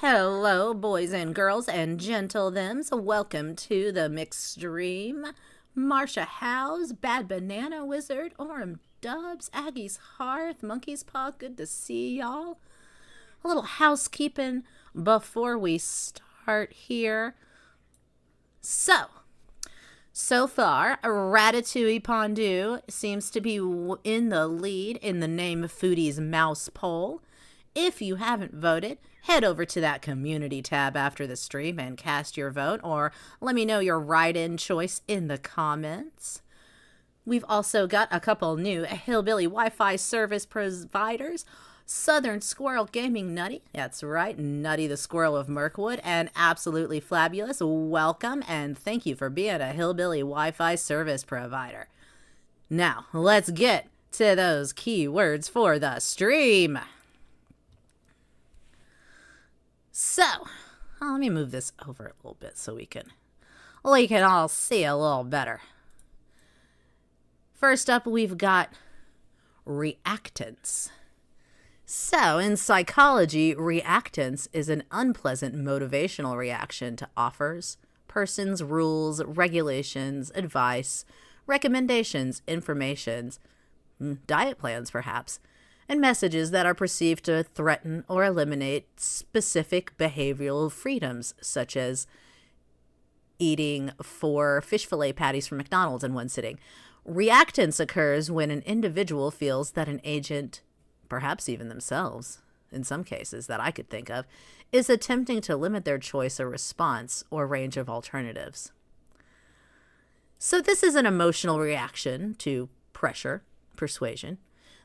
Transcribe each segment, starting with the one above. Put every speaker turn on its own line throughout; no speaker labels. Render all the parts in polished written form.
Hello, boys and girls and gentle thems. Welcome to the mixed stream. Marsha House, Bad Banana Wizard, Orem Dubs, Aggie's Hearth, Monkey's Paw. Good to see y'all. A little housekeeping before we start here. So far, Ratatouille Pondu seems to be in the lead in the Name Foodie's mouse poll. If you haven't voted, head over to that community tab after the stream and cast your vote, or let me know your write-in choice in the comments. We've also got a couple new hillbilly Wi-Fi service providers. Southern Squirrel Gaming Nutty, that's right, Nutty the Squirrel of Mirkwood, and Absolutely Flabulous. Welcome and thank you for being a hillbilly Wi-Fi service provider. Now, let's get to those keywords for the stream. So, let me move this over a little bit so we can all see a little better. First up, we've got reactance. So, in psychology, reactance is an unpleasant motivational reaction to offers, persons, rules, regulations, advice, recommendations, informations, diet plans perhaps, and messages that are perceived to threaten or eliminate specific behavioral freedoms, such as eating 4 fish fillet patties from McDonald's in one sitting. Reactance occurs when an individual feels that an agent, perhaps even themselves, in some cases that I could think of, is attempting to limit their choice or response or range of alternatives. So this is an emotional reaction to pressure, persuasion,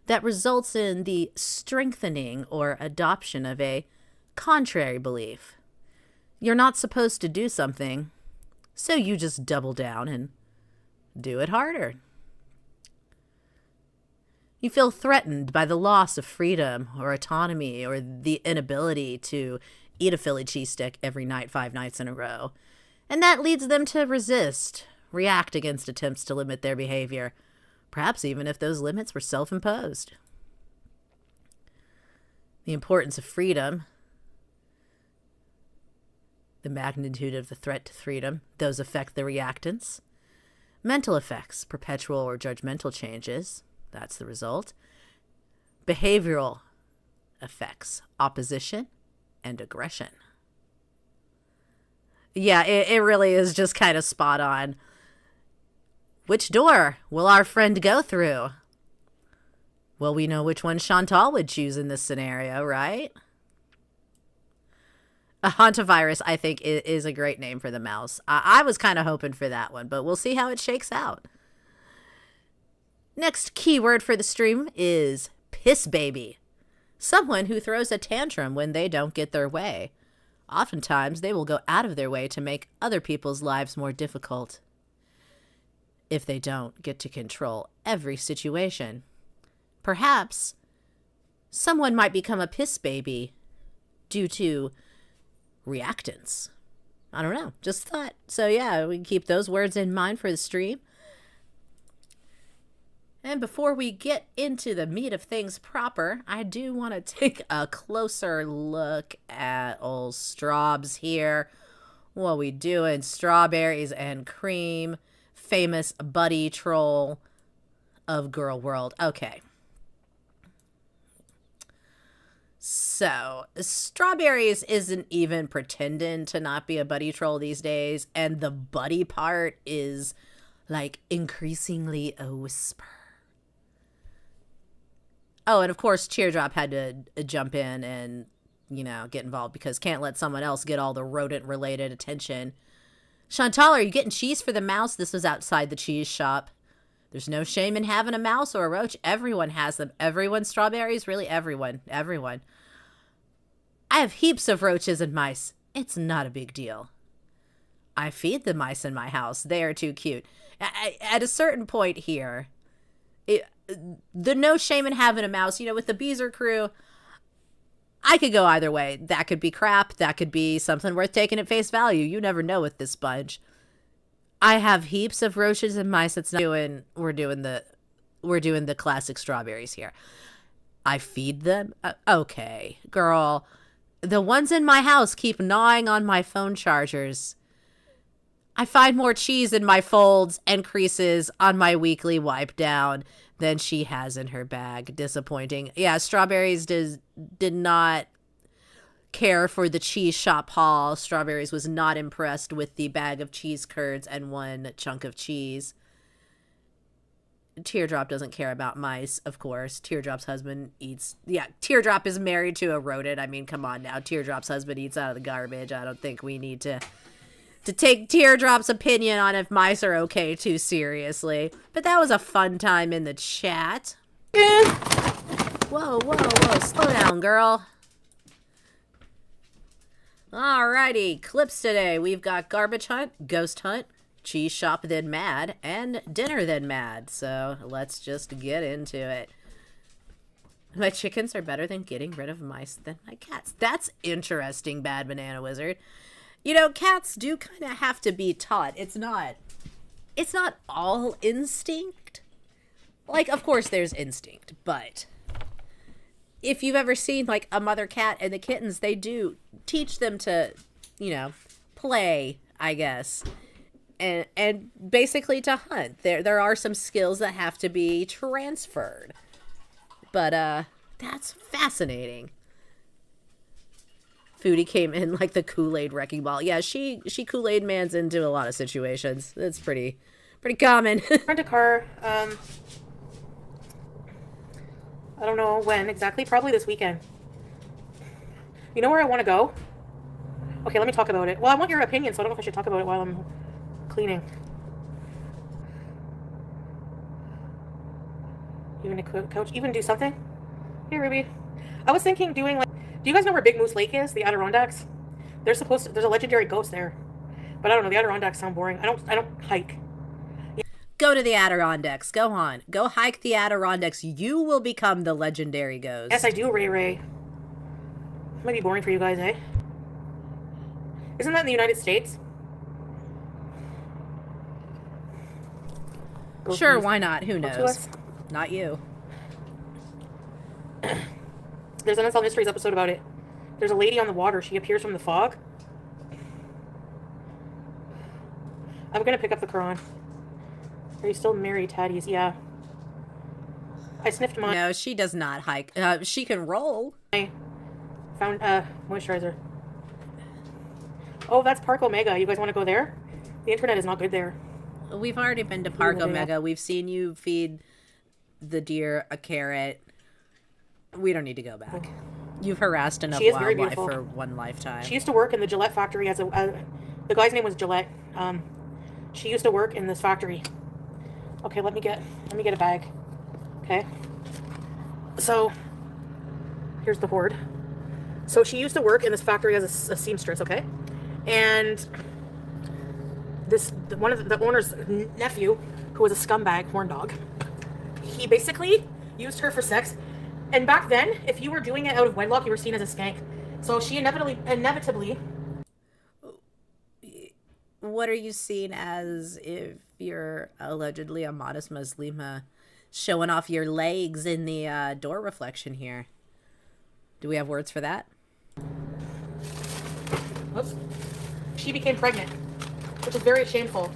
that results in the strengthening or adoption of a contrary belief. You're not supposed to do something, so you just double down and do it harder. You feel threatened by the loss of freedom or autonomy or the inability to eat a Philly cheesesteak every night 5 nights in a row. And that leads them to resist, react against attempts to limit their behavior, perhaps even if those limits were self-imposed. The importance of freedom, the magnitude of the threat to freedom, those affect the reactance. Mental effects, perpetual or judgmental changes, that's the result. Behavioral effects, opposition and aggression. Yeah, it really is just kind of spot on. Which door will our friend go through? Well, we know which one Chantal would choose in this scenario, right? A hantavirus, I think, is a great name for the mouse. I was kind of hoping for that one, but we'll see how it shakes out. Next keyword for the stream is piss baby. Someone who throws a tantrum when they don't get their way. Oftentimes, they will go out of their way to make other people's lives more difficult if they don't get to control every situation. Perhaps someone might become a piss baby due to reactance. I don't know, just thought. So yeah, we can keep those words in mind for the stream. And before we get into the meat of things proper, I do want to take a closer look at old Straubs here. What we doing? Strawberries and cream. Famous buddy troll of Girl World. Okay. So, Strawberries isn't even pretending to not be a buddy troll these days, and the buddy part is, like, increasingly a whisper. Oh, and of course, Teardrop had to jump in and, get involved because can't let someone else get all the rodent-related attention. Chantal, are you getting cheese for the mouse? This was outside the cheese shop. There's no shame in having a mouse or a roach. Everyone has them. Everyone, strawberries? Really, everyone. Everyone. I have heaps of roaches and mice. It's not a big deal. I feed the mice in my house. They are too cute. At a certain point here, the no shame in having a mouse, with the Beezer crew, I could go either way. That could be crap. That could be something worth taking at face value. You never know with this bunch. I have heaps of roaches and mice. It's not doing. We're doing the classic strawberries here. I feed them. Okay, girl. The ones in my house keep gnawing on my phone chargers. I find more cheese in my folds and creases on my weekly wipe down than she has in her bag. Disappointing. Yeah, Strawberries did not care for the cheese shop haul. Strawberries was not impressed with the bag of cheese curds and one chunk of cheese. Teardrop doesn't care about mice, of course. Teardrop's husband eats... Yeah, Teardrop is married to a rodent. I mean, come on now. Teardrop's husband eats out of the garbage. I don't think we need to take Teardrop's opinion on if mice are okay too seriously. But that was a fun time in the chat. Whoa, whoa, whoa. Slow down, girl. Alrighty. Clips today. We've got Garbage Hunt, Ghost Hunt, Cheese Shop Then Mad, and Dinner Then Mad. So let's just get into it. My chickens are better than getting rid of mice than my cats. That's interesting, Bad Banana Wizard. You know, cats do kind of have to be taught. It's not all instinct. Like, of course there's instinct, but if you've ever seen like a mother cat and the kittens, they do teach them to, you know, play, I guess. And basically to hunt. There are some skills that have to be transferred. But that's fascinating. Foodie came in like the Kool-Aid wrecking ball. Yeah, she Kool-Aid mans into a lot of situations. It's pretty common.
Rent a car. I don't know when exactly. Probably this weekend. You know where I want to go? Okay, let me talk about it. Well, I want your opinion, so I don't know if I should talk about it while I'm cleaning. Even a couch. Even do something. Hey, Ruby. I was thinking doing like... Do you guys know where Big Moose Lake is? The Adirondacks? There's a legendary ghost there. But I don't know. The Adirondacks sound boring. I don't hike. Yeah.
Go to the Adirondacks. Go on. Go hike the Adirondacks. You will become the legendary ghost.
Yes, I do, Ray. Might be boring for you guys, eh? Isn't that in the United States?
Sure, why not? Who knows? Not you.
There's an Unsolved Mysteries episode about it. There's a lady on the water. She appears from the fog. I'm gonna pick up the Quran. Are you still married, Taddies? Yeah. I sniffed mine.
No, she does not hike. She can roll.
I found moisturizer. Oh, that's Park Omega. You guys want to go there? The internet is not good there.
We've already been to Park Omega. We've seen you feed the deer a carrot. We don't need to go back. You've harassed enough wildlife for one lifetime.
She used to work in the Gillette factory as the guy's name was Gillette. She used to work in this factory. Okay, let me get a bag. Okay. So here's the hoard. So she used to work in this factory as a seamstress, okay? And one of the owner's nephew, who was a scumbag horn dog, he basically used her for sex. And back then, if you were doing it out of wedlock, you were seen as a skank. So she inevitably...
What are you seen as if you're allegedly a modest Muslima showing off your legs in the door reflection here? Do we have words for that?
Oops. She became pregnant, which is very shameful.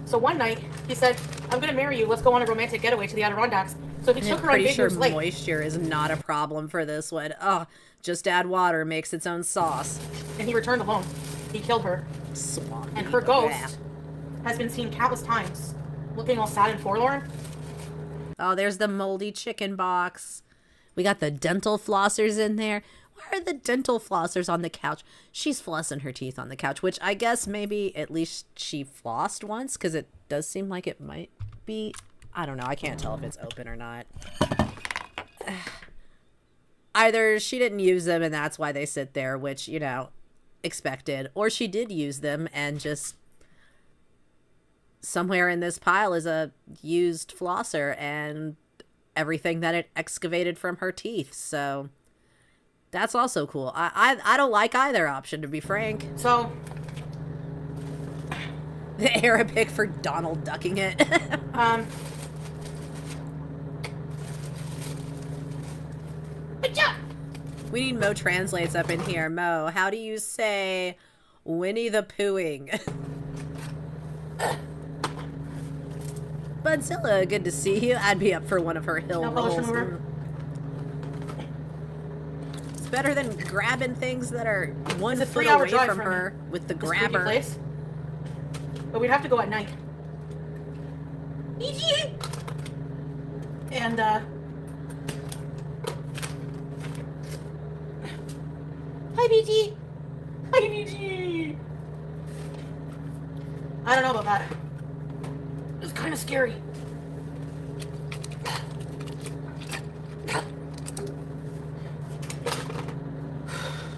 So one night, he said, I'm going to marry you. Let's go on a romantic getaway to the Adirondacks. So he took her on Big Moose Lake.
Moisture is not a problem for this one. Oh, just add water, makes its own sauce.
And he returned alone. He killed her.
Swampy.
And her ghost has been seen countless times, looking all sad and forlorn.
Oh, there's the moldy chicken box. We got the dental flossers in there. Why are the dental flossers on the couch? She's flossing her teeth on the couch, which I guess maybe at least she flossed once, because it does seem like it might be... I don't know. I can't tell if it's open or not. Either she didn't use them and that's why they sit there, which, you know, expected. Or she did use them and just somewhere in this pile is a used flosser and everything that it excavated from her teeth. So that's also cool. I don't like either option, to be frank.
So...
The Arabic for Donald ducking it. We need Mo Translates up in here. Mo, how do you say Winnie the Poohing? Budzilla, good to see you. I'd be up for one of her hill rolls. It's better than grabbing things that are 1 foot away from her with the grabber. Place.
But we'd have to go at night. And, hi, BG! Hi, BG! I don't know about that. It's kind of scary.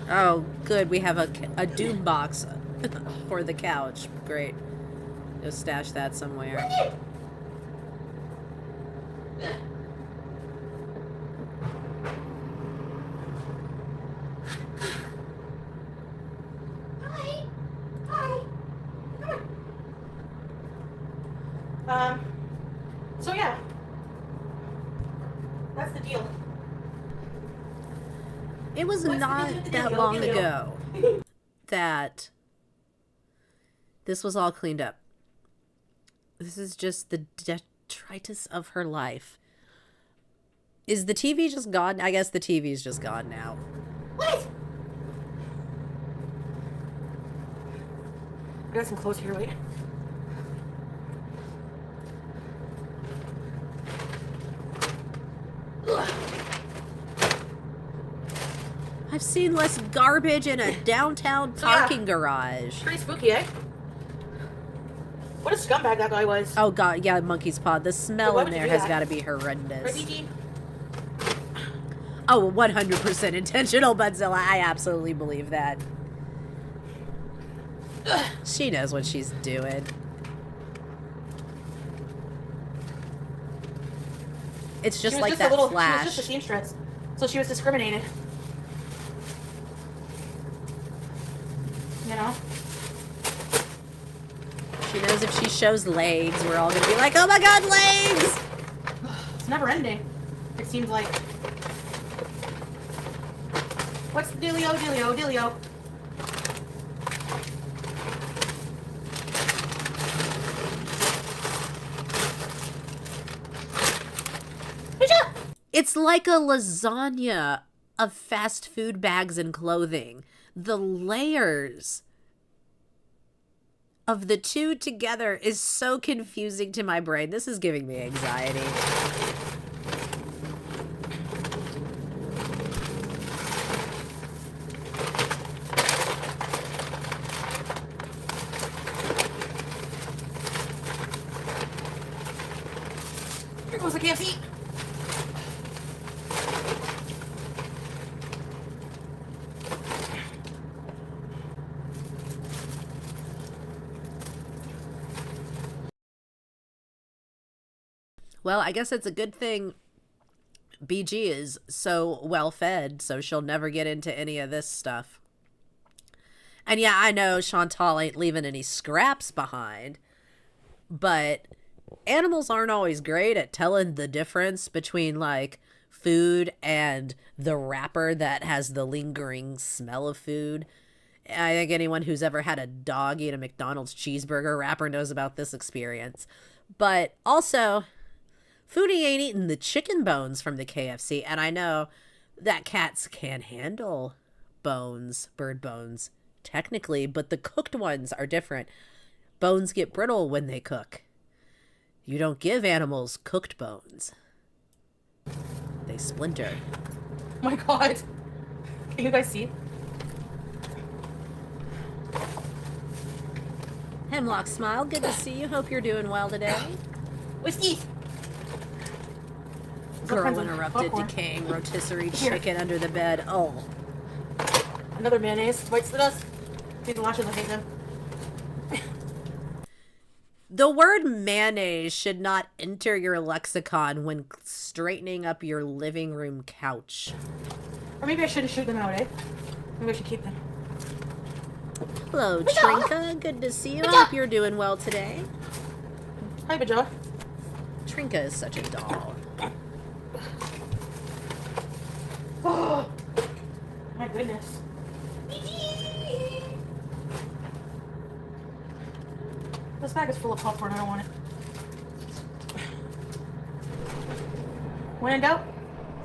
Oh, good. We have a doom box for the couch. Great. Go stash that somewhere.
So yeah, that's the deal.
It was not that long ago that this was all cleaned up. This is just the detritus of her life. Is the TV just gone? I guess the TV's just gone now.
What? I got some clothes here, wait.
I've seen less garbage in a downtown parking garage.
Pretty spooky, eh? What a scumbag that guy was.
Oh god, yeah, monkey's paw. The smell in there has got to be horrendous.
Right,
oh, 100% intentional, Budzilla. I absolutely believe that. She knows what she's doing. It's just like that flash.
She was just a seamstress, so she was discriminated. You know?
She knows if she shows legs, we're all gonna be like, oh my god, legs!
It's never ending. It seems like. What's the dealio, dealio, dealio?
It's like a lasagna of fast food bags and clothing. The layers of the two together is so confusing to my brain. This is giving me anxiety.
Here goes the KFC.
Well, I guess it's a good thing BG is so well fed, so she'll never get into any of this stuff. And yeah, I know Chantal ain't leaving any scraps behind, but animals aren't always great at telling the difference between, like, food and the wrapper that has the lingering smell of food. I think anyone who's ever had a dog eat a McDonald's cheeseburger wrapper knows about this experience. But also, Foodie ain't eating the chicken bones from the KFC, and I know that cats can handle bones, bird bones, technically, but the cooked ones are different. Bones get brittle when they cook. You don't give animals cooked bones. They splinter.
Oh my god. Can you guys see?
Hemlock Smile, good to see you. Hope you're doing well today.
Whiskey!
Girl interrupted decaying rotisserie chicken under the bed. Oh.
Another mayonnaise. Bites the dust. These lashes, I hate them.
The word mayonnaise should not enter your lexicon when straightening up your living room couch.
Or maybe I shouldn't shoot them out, eh? Maybe I should keep them.
Hello, Trinka. Good to see you. I hope you're doing well today.
Hi, Baja.
Trinka is such a doll.
Oh. goodness. This bag is full of popcorn. I don't want it. When in doubt,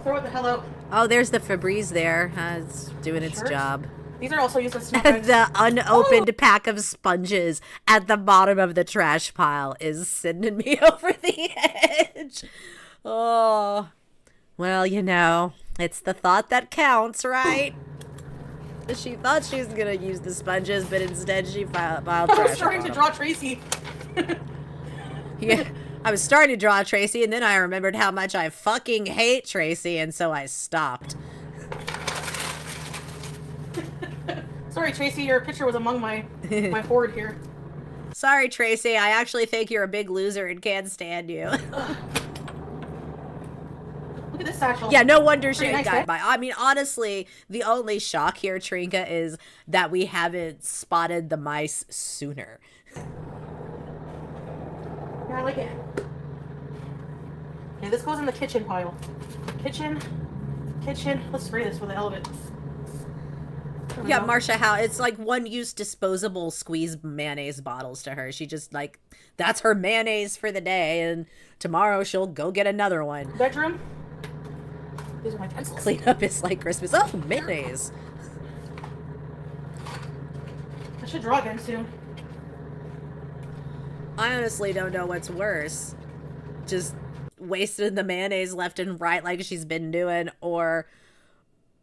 throw it the hell out.
Oh, there's the Febreze there. It's doing its job.
These are also used as snack bags.
The unopened pack of sponges at the bottom of the trash pile is sending me over the edge. Oh, well, you know, it's the thought that counts, right? She thought she was going to use the sponges, but instead she piled trash.
I was trying to draw Tracy.
Yeah, I was starting to draw Tracy, and then I remembered how much I fucking hate Tracy, and so I stopped.
Sorry, Tracy, your picture was among my hoard here.
Sorry, Tracy, I actually think you're a big loser and can't stand you.
Look at this satchel.
Yeah, no wonder she
nice,
got
right?
by. I mean, honestly, the only shock here, Trinka, is that we haven't spotted the mice sooner.
Yeah, I like it. Okay, this goes in the kitchen pile. Kitchen. Let's spray this with the element.
Yeah, Marsha, how it's like one-use disposable squeeze mayonnaise bottles to her. She just like, that's her mayonnaise for the day, and tomorrow she'll go get another one.
Bedroom. These are my pencils.
Clean up is like Christmas. Oh, mayonnaise.
I should draw again soon.
I honestly don't know what's worse. Just wasting the mayonnaise left and right like she's been doing, or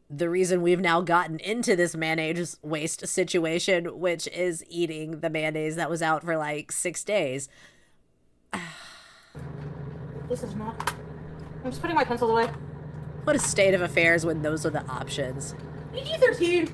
the reason we've now gotten into this mayonnaise waste situation, which is eating the mayonnaise that was out for like 6 days.
This is not. I'm just putting my pencils away.
What a state of affairs when those are the options.
PG-13.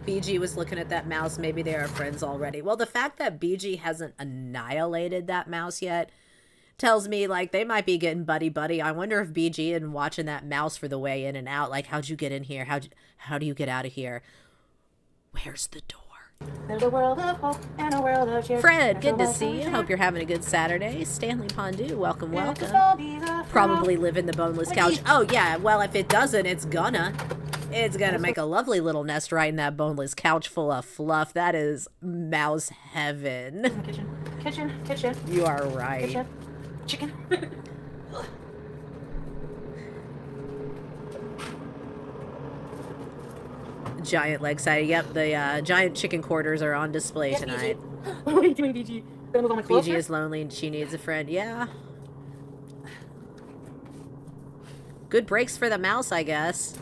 BG was looking at that mouse. Maybe they are friends already. Well, the fact that BG hasn't annihilated that mouse yet tells me, like, they might be getting buddy-buddy. I wonder if BG and watching that mouse for the way in and out, like, how'd you get in here? How do you get out of here? Where's the door?
There's a world of hope and a world of cheer.
Fred, good to see you. Hope you're having a good Saturday. Stanley Pondu, welcome. Probably live in the boneless couch. Oh, yeah. Well, if it doesn't, it's gonna make a lovely little nest right in that boneless couch full of fluff. That is mouse heaven.
Kitchen.
You are right.
Kitchen. Chicken.
Giant leg side. Yep, the giant chicken quarters are on display tonight.
What are you doing, BG? Gonna move on my clothes
BG
here?
is lonely and she needs a friend. Yeah. Good breaks for the mouse, I guess.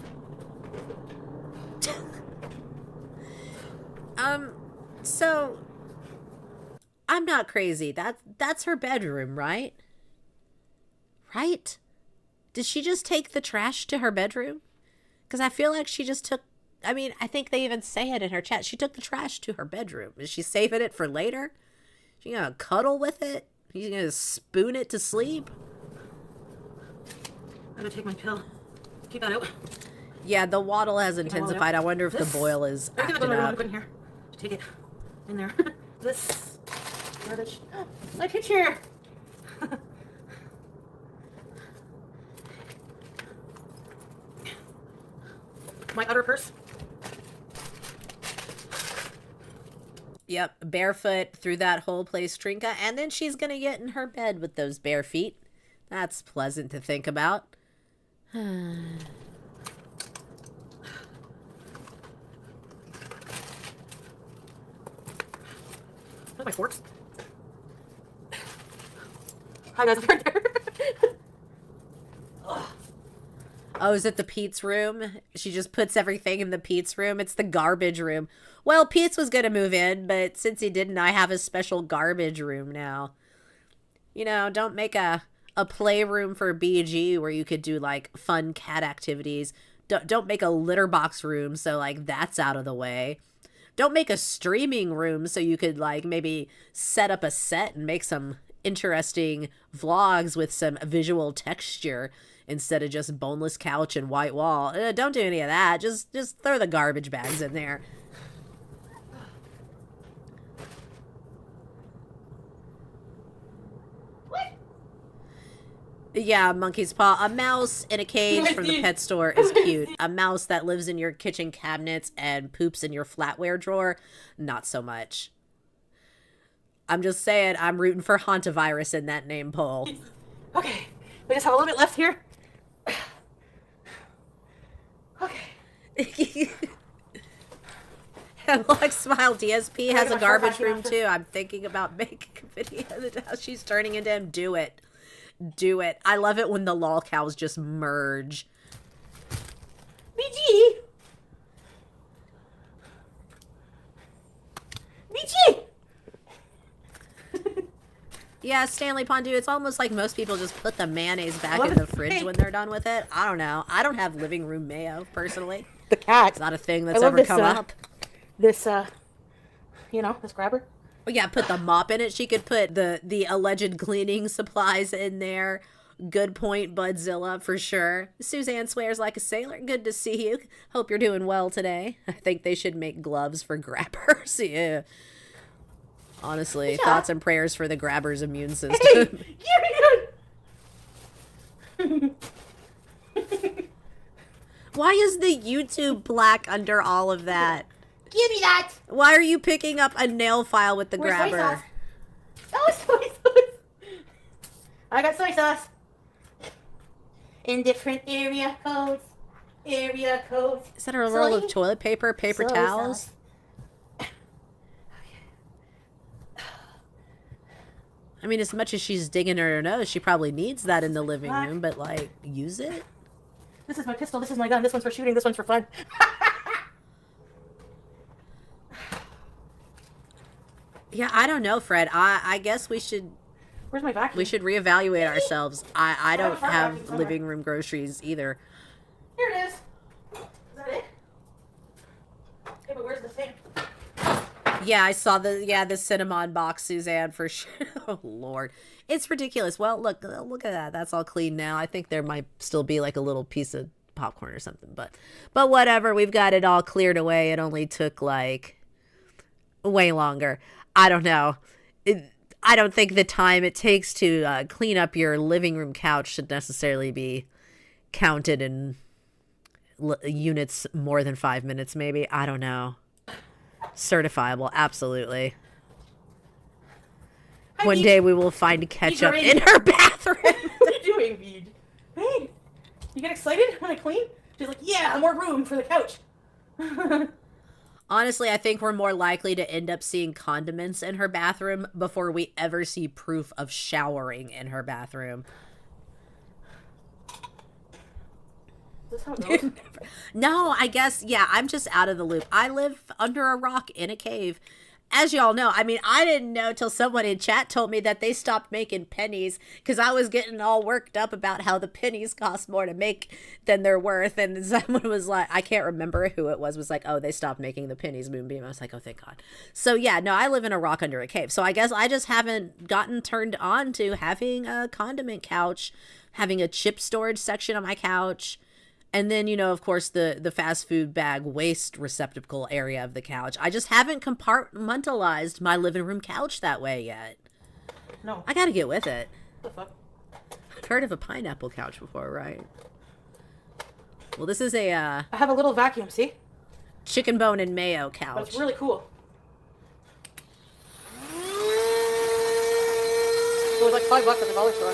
So I'm not crazy. That's her bedroom, right? Right? Did she just take the trash to her bedroom? Because I feel like she just took, I mean, I think they even say it in her chat. She took the trash to her bedroom. Is she saving it for later? She gonna cuddle with it? She's gonna spoon it to sleep?
I'm gonna take my pill. Keep that out.
Yeah, the waddle has intensified. I wonder if the boil is
Everything
acting
that's
up.
in here. Take it in there. This garbage. My picture. My outer purse.
Yep, barefoot through that whole place, Trinka, and then she's gonna get in her bed with those bare feet. That's pleasant to think about.
My forks. Hi guys, I'm right there.
Oh, is it the Pete's room? She just puts everything in the Pete's room. It's the garbage room. Well, Pete's was gonna move in, but since he didn't, I have a special garbage room now. You know, don't make a playroom for BG where you could do like fun cat activities. Don't make a litter box room so like that's out of the way. Don't make a streaming room so you could like maybe set up a set and make some interesting vlogs with some visual texture instead of just boneless couch and white wall. Don't do any of that. Just throw the garbage bags in there. Yeah, monkey's paw. A mouse in a cage from the pet store is cute. A mouse that lives in your kitchen cabinets and poops in your flatware drawer, not so much. I'm just saying, I'm rooting for hantavirus in that name poll.
Okay, we just have a little bit left here. Okay.
Like Smile DSP has a garbage room too. I'm thinking about making a video of how she's turning into him. Do it. Do it. I love it when the lol cows just merge.
BG! BG!
Yeah, Stanley Pondu, it's almost like most people just put the mayonnaise back in the fridge when they're done with it. I don't know. I don't have living room mayo, personally.
The cat.
It's not a thing that's ever come up.
This, this grabber.
Well, yeah, put the mop in it. She could put the alleged cleaning supplies in there. Good point, Budzilla, for sure. Suzanne swears like a sailor. Good to see you. Hope you're doing well today. I think they should make gloves for grabbers. Yeah. Honestly, thoughts and prayers for the grabber's immune system.
Hey,
Why is the YouTube black under all of that?
give me that!
Why are you picking up a nail file with the grabber?
Oh, soy sauce! I got soy sauce. In different area codes. Area codes.
Is that a roll of toilet paper? Paper towels? I mean, as much as she's digging her nose, she probably needs that in the living room, but, like, use it?
This is my pistol, this is my gun, this one's for shooting, this one's for fun.
Yeah, I don't know, Fred. I guess we should...
Where's my vacuum?
We should reevaluate ourselves. I don't have living room groceries either.
Here it is. Is that it? Okay, but where's the thing?
Yeah, I saw the cinnamon box, Suzanne, for sure. Oh, Lord. It's ridiculous. Well, look at that. That's all clean now. I think there might still be like a little piece of popcorn or something, but whatever. We've got it all cleared away. It only took like way longer. I don't know. I don't think the time it takes to clean up your living room couch should necessarily be counted in units more than 5 minutes, maybe. I don't know. Certifiable, absolutely. One day we will find ketchup in her bathroom.
What are you doing, Bede? Hey, you get excited when I clean? She's like, yeah, more room for the couch.
Honestly, I think we're more likely to end up seeing condiments in her bathroom before we ever see proof of showering in her bathroom.
Is this how it goes?
No, I guess, yeah, I'm just out of the loop. I live under a rock in a cave. As y'all know, I mean, I didn't know till someone in chat told me that they stopped making pennies because I was getting all worked up about how the pennies cost more to make than they're worth. And someone was like, I can't remember who it was like, oh, they stopped making the pennies, Moonbeam. I was like, oh, thank God. So yeah, no, I live in a rock under a cave. So I guess I just haven't gotten turned on to having a condiment couch, having a chip storage section on my couch. And then, you know, of course, the fast food bag waste receptacle area of the couch. I just haven't compartmentalized my living room couch that way yet.
No.
I gotta get with it.
What the fuck?
I've heard of a pineapple couch before, right? Well, this is a
I have a little vacuum, see?
chicken bone and mayo couch.
But it's really cool. It was like $5 at the dollar store.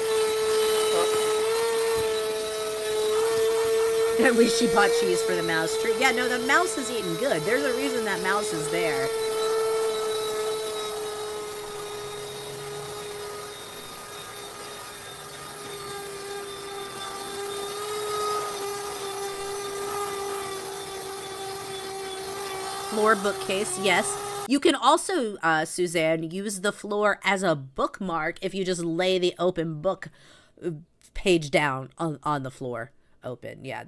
At least she bought cheese for the mouse treat. Yeah, no, the mouse is eating good. There's a reason that mouse is there. Floor bookcase, yes. You can also, Suzanne, use the floor as a bookmark if you just lay the open book page down on the floor. Open, yeah,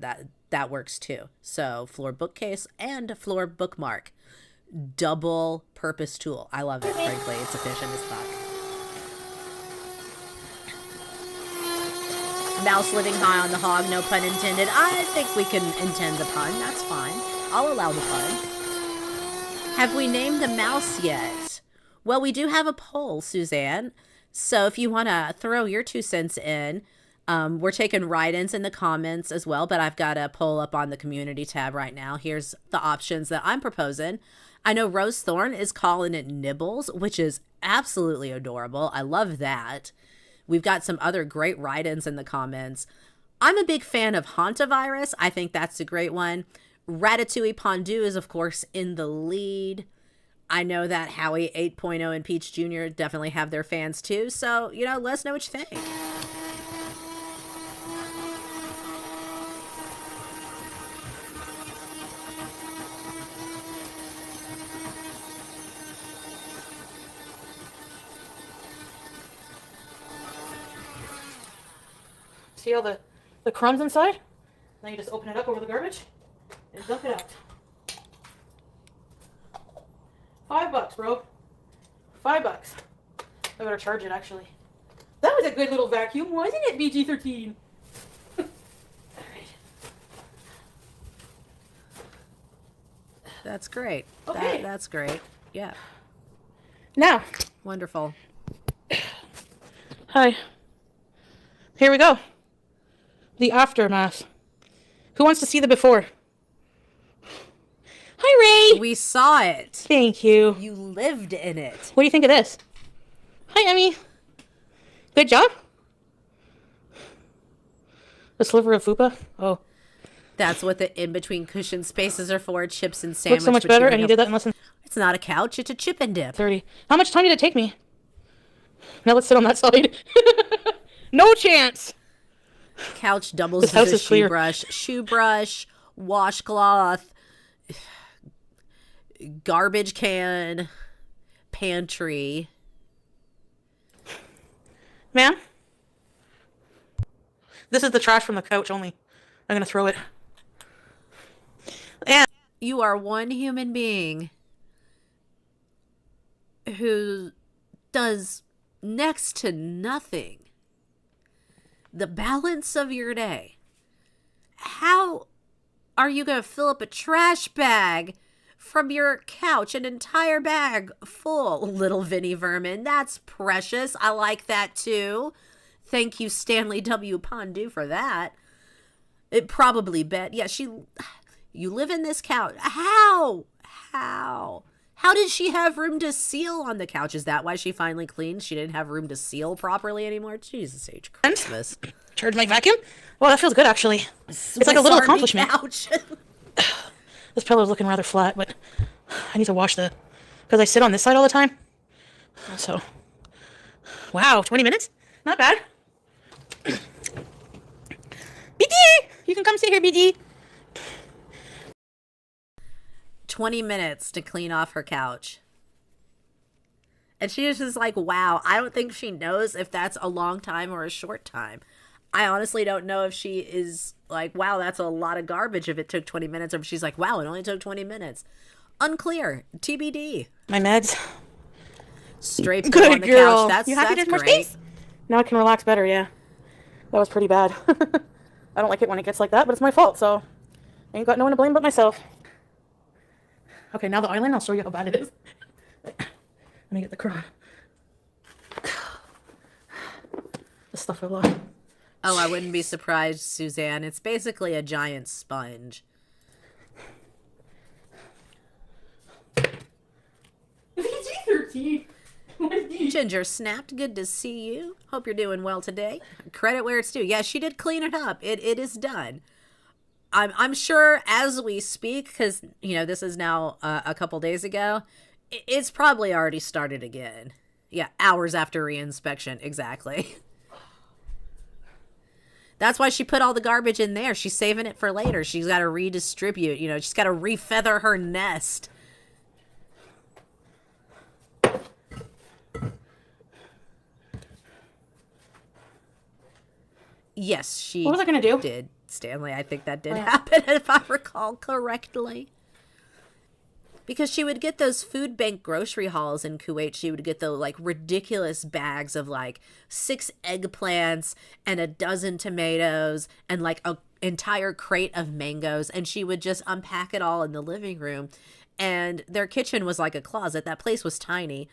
that works too. So floor bookcase and floor bookmark, double purpose tool. I love it. Frankly, it's efficient as fuck. Mouse living high on the hog, no pun intended. I think we can intend the pun. That's fine. I'll allow the pun. Have we named the mouse yet? Well, we do have a poll, Suzanne. So if you want to throw your 2 cents in. We're taking write-ins in the comments as well, but I've got a poll up on the community tab right now. Here's the options that I'm proposing. I know Rose Thorne is calling it Nibbles, which is absolutely adorable. I love that. We've got some other great write-ins in the comments. I'm a big fan of Hantavirus. I think that's a great one. Ratatouille Pondu is, of course, in the lead. I know that Howie 8.0 and Peach Jr. definitely have their fans too. So, let us know what you think.
See all the crumbs inside? Now you just open it up over the garbage and dump it out. $5, bro. $5. I better charge it, actually. That was a good little vacuum, wasn't it, BG13? All right.
That's great.
Okay.
That's great. Yeah.
Now.
Wonderful.
Hi. Here we go. The aftermath. Who wants to see the before? Hi, Ray.
We saw it.
Thank you.
You lived in it.
What do you think of this? Hi, Emmy. Good job. A sliver of fupa? Oh.
That's what the in-between cushion spaces are for. Chips and sandwich.
Looks so much better, and you did that in less than...
It's not a couch. It's a chip and dip.
30. How much time did it take me? Now let's sit on that side. No chance.
Couch doubles as a shoe brush, washcloth, garbage can, pantry.
Ma'am? This is the trash from the couch only. I'm gonna throw it. And
you are one human being who does next to nothing. The balance of your day. How are you going to fill up a trash bag from your couch? An entire bag full, little Vinnie Vermin. That's precious. I like that too. Thank you, Stanley W. Pondu, for that. It probably bet. Yeah, you live in this couch. How? How did she have room to seal on the couch? Is that why she finally cleaned? She didn't have room to seal properly anymore? Jesus H. Christmas.
Charge my vacuum? Well, that feels good, actually. It's like a little accomplishment. This pillow's looking rather flat, but I need to wash because I sit on this side all the time. So, wow, 20 minutes? Not bad. BD! You can come sit here, BD.
20 minutes to clean off her couch. And she was just like, wow, I don't think she knows if that's a long time or a short time. I honestly don't know if she is like, wow, that's a lot of garbage if it took 20 minutes, or if she's like, wow, it only took 20 minutes. Unclear. TBD.
My meds.
Straight
good
on the
girl.
Couch.
You happy
that's
there's more space? Now I can relax better, yeah. That was pretty bad. I don't like it when it gets like that, but it's my fault, so I ain't got no one to blame but myself. Okay, now the island, I'll show you how bad it is. Let me get the crown. The stuff fell off.
Oh, I wouldn't be surprised, Suzanne. It's basically a giant sponge.
PG-13.
Ginger snapped. Good to see you. Hope you're doing well today. Credit where it's due. Yeah, she did clean it up. It is done. I'm sure as we speak, because, this is now a couple days ago, it's probably already started again. Yeah, hours after reinspection. Exactly. That's why she put all the garbage in there. She's saving it for later. She's got to redistribute. She's got to refeather her nest. Yes, she
What was I going to do?
did, Stanley. I think that did happen, if I recall correctly. Because she would get those food bank grocery hauls in Kuwait. She would get the ridiculous bags of 6 eggplants and a dozen tomatoes and an entire crate of mangoes. And she would just unpack it all in the living room. And their kitchen was like a closet. That place was tiny.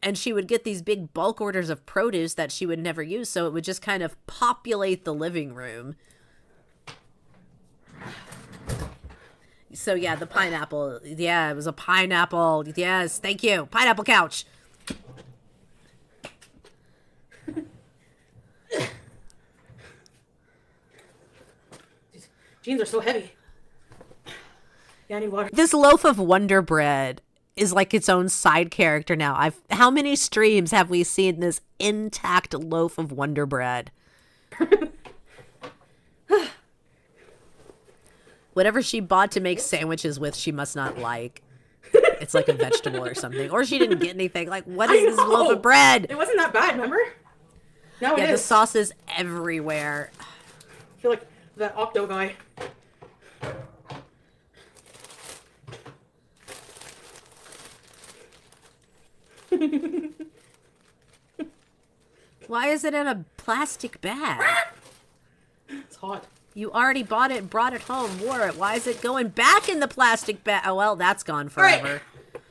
And she would get these big bulk orders of produce that she would never use, so it would just kind of populate the living room. So yeah, the pineapple. Yeah, it was a pineapple. Yes, thank you. Pineapple couch.
Jeans are so heavy. Yeah, I need water.
This loaf of Wonderbread is like its own side character now. How many streams have we seen this intact loaf of Wonderbread? Whatever she bought to make sandwiches with, she must not like. It's like a vegetable or something. Or she didn't get anything. Like, what is this loaf of bread?
It wasn't that bad, remember? Now it is.
Yeah, the sauce is everywhere.
I feel like that Octo guy.
Why is it in a plastic bag?
It's hot.
You already bought it, brought it home, wore it. Why is it going back in the plastic bag? Oh, well, that's gone forever. Right.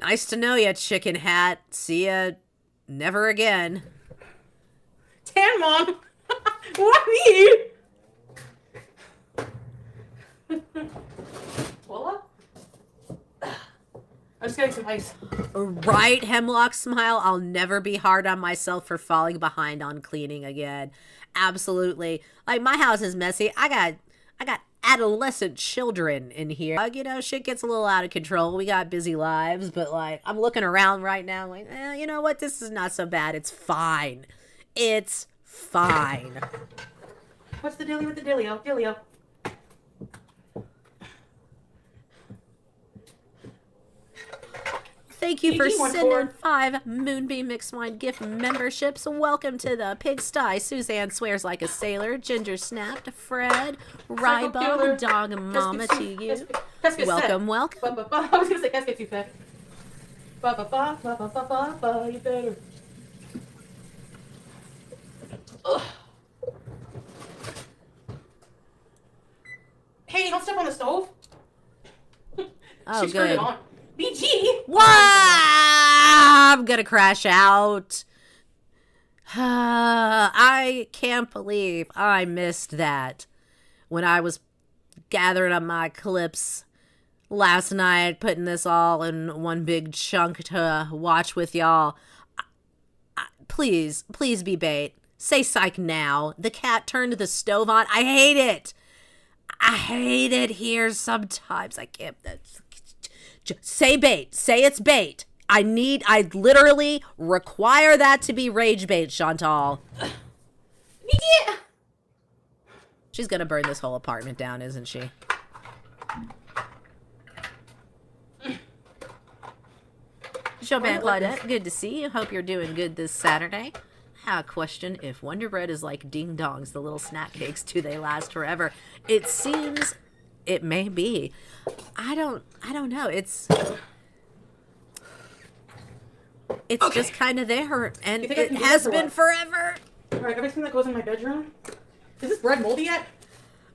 Nice to know ya, chicken hat. See ya never again.
Tan Mom! What me? Voila? I'm just getting some ice.
Right, Hemlock Smile? I'll never be hard on myself for falling behind on cleaning again. Absolutely. Like, my house is messy. I got adolescent children in here. You know, shit gets a little out of control. We got busy lives, but like, I'm looking around right now like, you know what? This is not so bad. It's fine. It's fine.
What's the dealie with the dealio? Dealio.
Thank you for sending 5 Moonbeam Mixed Wine gift memberships. Welcome to the pigsty. Suzanne swears like a sailor. Ginger snapped. Fred. Rybo. Dog mama to you. Welcome, welcome.
I was going to say, qu'est-ce que tu fais? You better. Ugh. Hey, don't step on the stove.
Oh,
she
good.
It on. BG!
Wow! I'm gonna crash out. I can't believe I missed that when I was gathering up my clips last night, putting this all in one big chunk to watch with y'all. Please be bait. Say psych now. The cat turned the stove on. I hate it. I hate it here sometimes. I can't. Say bait. Say it's bait. I literally require that to be rage bait, Chantal.
Yeah.
She's gonna burn this whole apartment down, isn't she? Chopin Claudette, good to see you. Hope you're doing good this Saturday. I have a question. If Wonderbread is like ding dongs, the little snack cakes, do they last forever? It seems it may be. I don't know. It's okay. Just kind of there, and it has been forever.
All right, everything that goes in my bedroom. Is this bread moldy yet?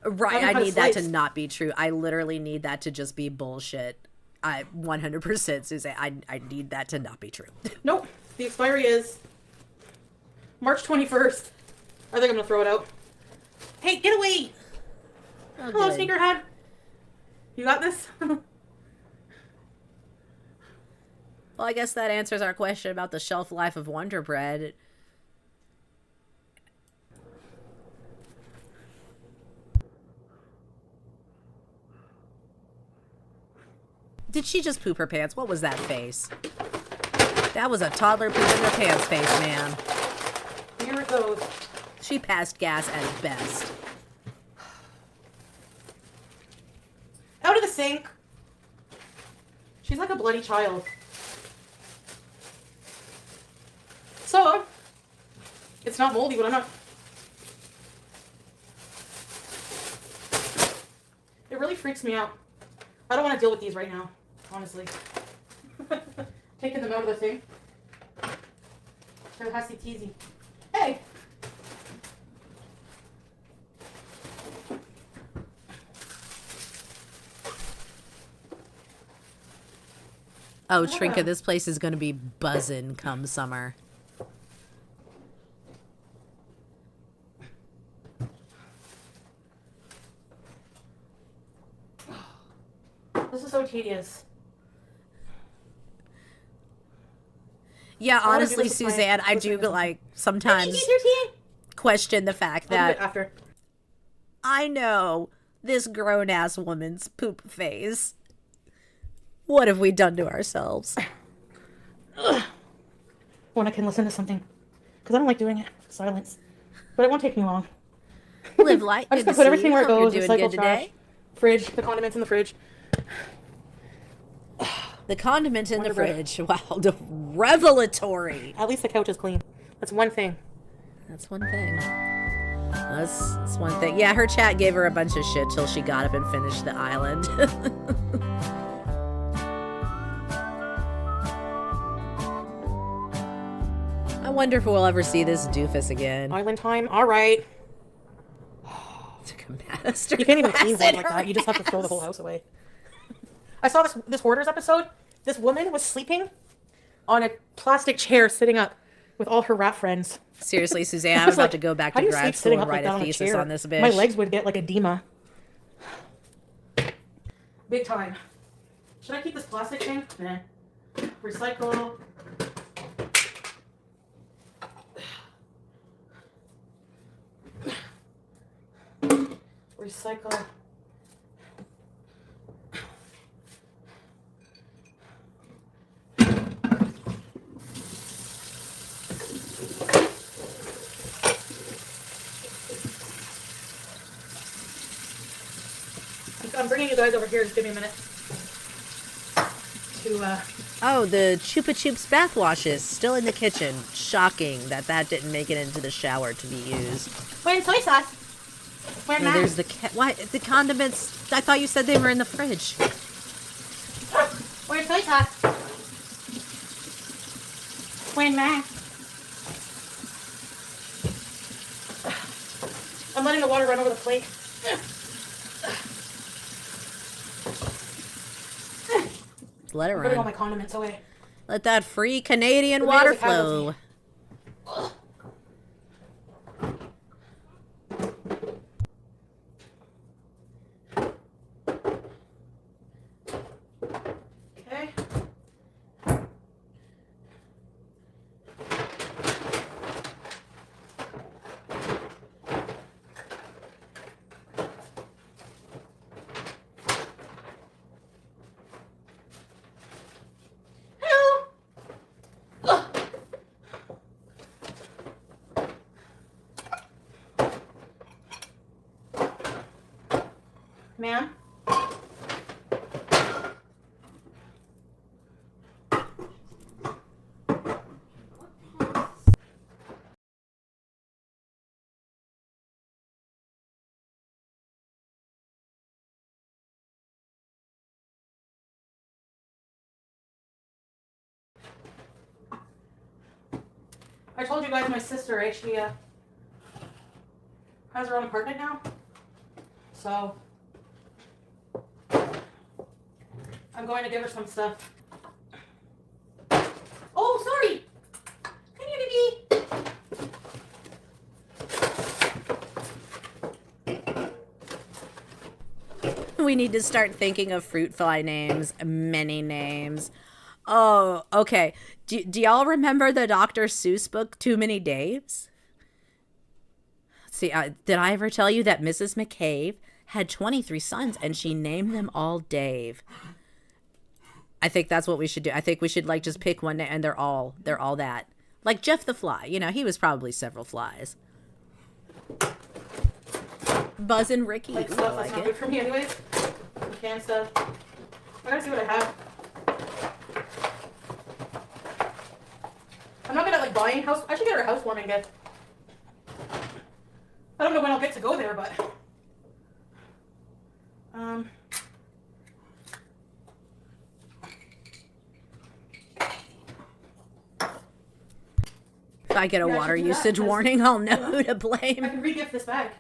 Right, I need that to not be true. I literally need that to just be bullshit. 100%, Suzanne. I need that to not be true.
Nope. The expiry is March 21st. I think I'm gonna throw it out. Hey, get away!
Oh,
hello,
good.
Sneakerhead. You got this?
Well, I guess that answers our question about the shelf life of Wonderbread. Did she just poop her pants? What was that face? That was a toddler pooping her pants face, man.
Here it goes.
She passed gas at best.
Out of the sink. She's like a bloody child. So, it's not moldy, but I'm not. It really freaks me out. I don't want to deal with these right now, honestly. Taking them out of the thing. So hasty teasy. Hey!
Oh, Trinka, this place is going to be buzzing come summer.
This is so tedious.
Yeah, honestly, Suzanne, I do like sometimes question the fact that
after.
I know this grown-ass woman's poop phase. What have we done to ourselves?
When I can listen to something. Because I don't like doing it. Silence. But it won't take me long.
Live light.
I'm just going to put everything where it goes.
Doing
Recycle
good
trash.
today.
Fridge. The condiments in the fridge.
The condiment in the fridge. Wow, revelatory.
At least the couch is clean. That's one thing.
That's one thing. That's one thing. Yeah, her chat gave her a bunch of shit till she got up and finished the island. I wonder if we'll ever see this doofus again.
Island time? Alright. You can't even clean one like that. You just have to throw the whole house away. I saw this Hoarders episode. This woman was sleeping on a plastic chair sitting up with all her rat friends.
Seriously, Suzanne, I'm about to go back to grad school and write a thesis on this bitch.
My legs would get like edema. Big time. Should I keep this plastic thing? Nah. Recycle. Recycle. I'm bringing you guys over here. Just give me a minute.
Oh, the Chupa Chups bath washes still in the kitchen. Shocking that didn't make it into the shower to be used.
Where's soy sauce? Where's
that? There's the why the condiments? I thought you said they were in the fridge.
Where's soy sauce? Where's that? I'm letting the water run over the plate.
Let it run.
Putting all my condiments away.
Let that free Canadian water flow.
Okay. Ma'am? I told you guys my sister, right? She has her own apartment now. So I'm going to give her some stuff. Oh, sorry! Come here,
baby! We need to start thinking of fruit fly names, many names. Oh, okay. Do y'all remember the Dr. Seuss book, Too Many Daves? See, did I ever tell you that Mrs. McCabe had 23 sons and she named them all Dave? I think that's what we should do. I think we should like just pick one name and they're all that. Like Jeff the Fly, you know, he was probably several flies. Buzz and Ricky.
Like stuff that's not good for me anyways. Some canned stuff. I gotta see what I have. I'm not good at like buying house. I should get her a housewarming gift. I don't know when I'll get to go there, but
if I get a water usage warning, I'll know who to blame.
I can re-gift this bag.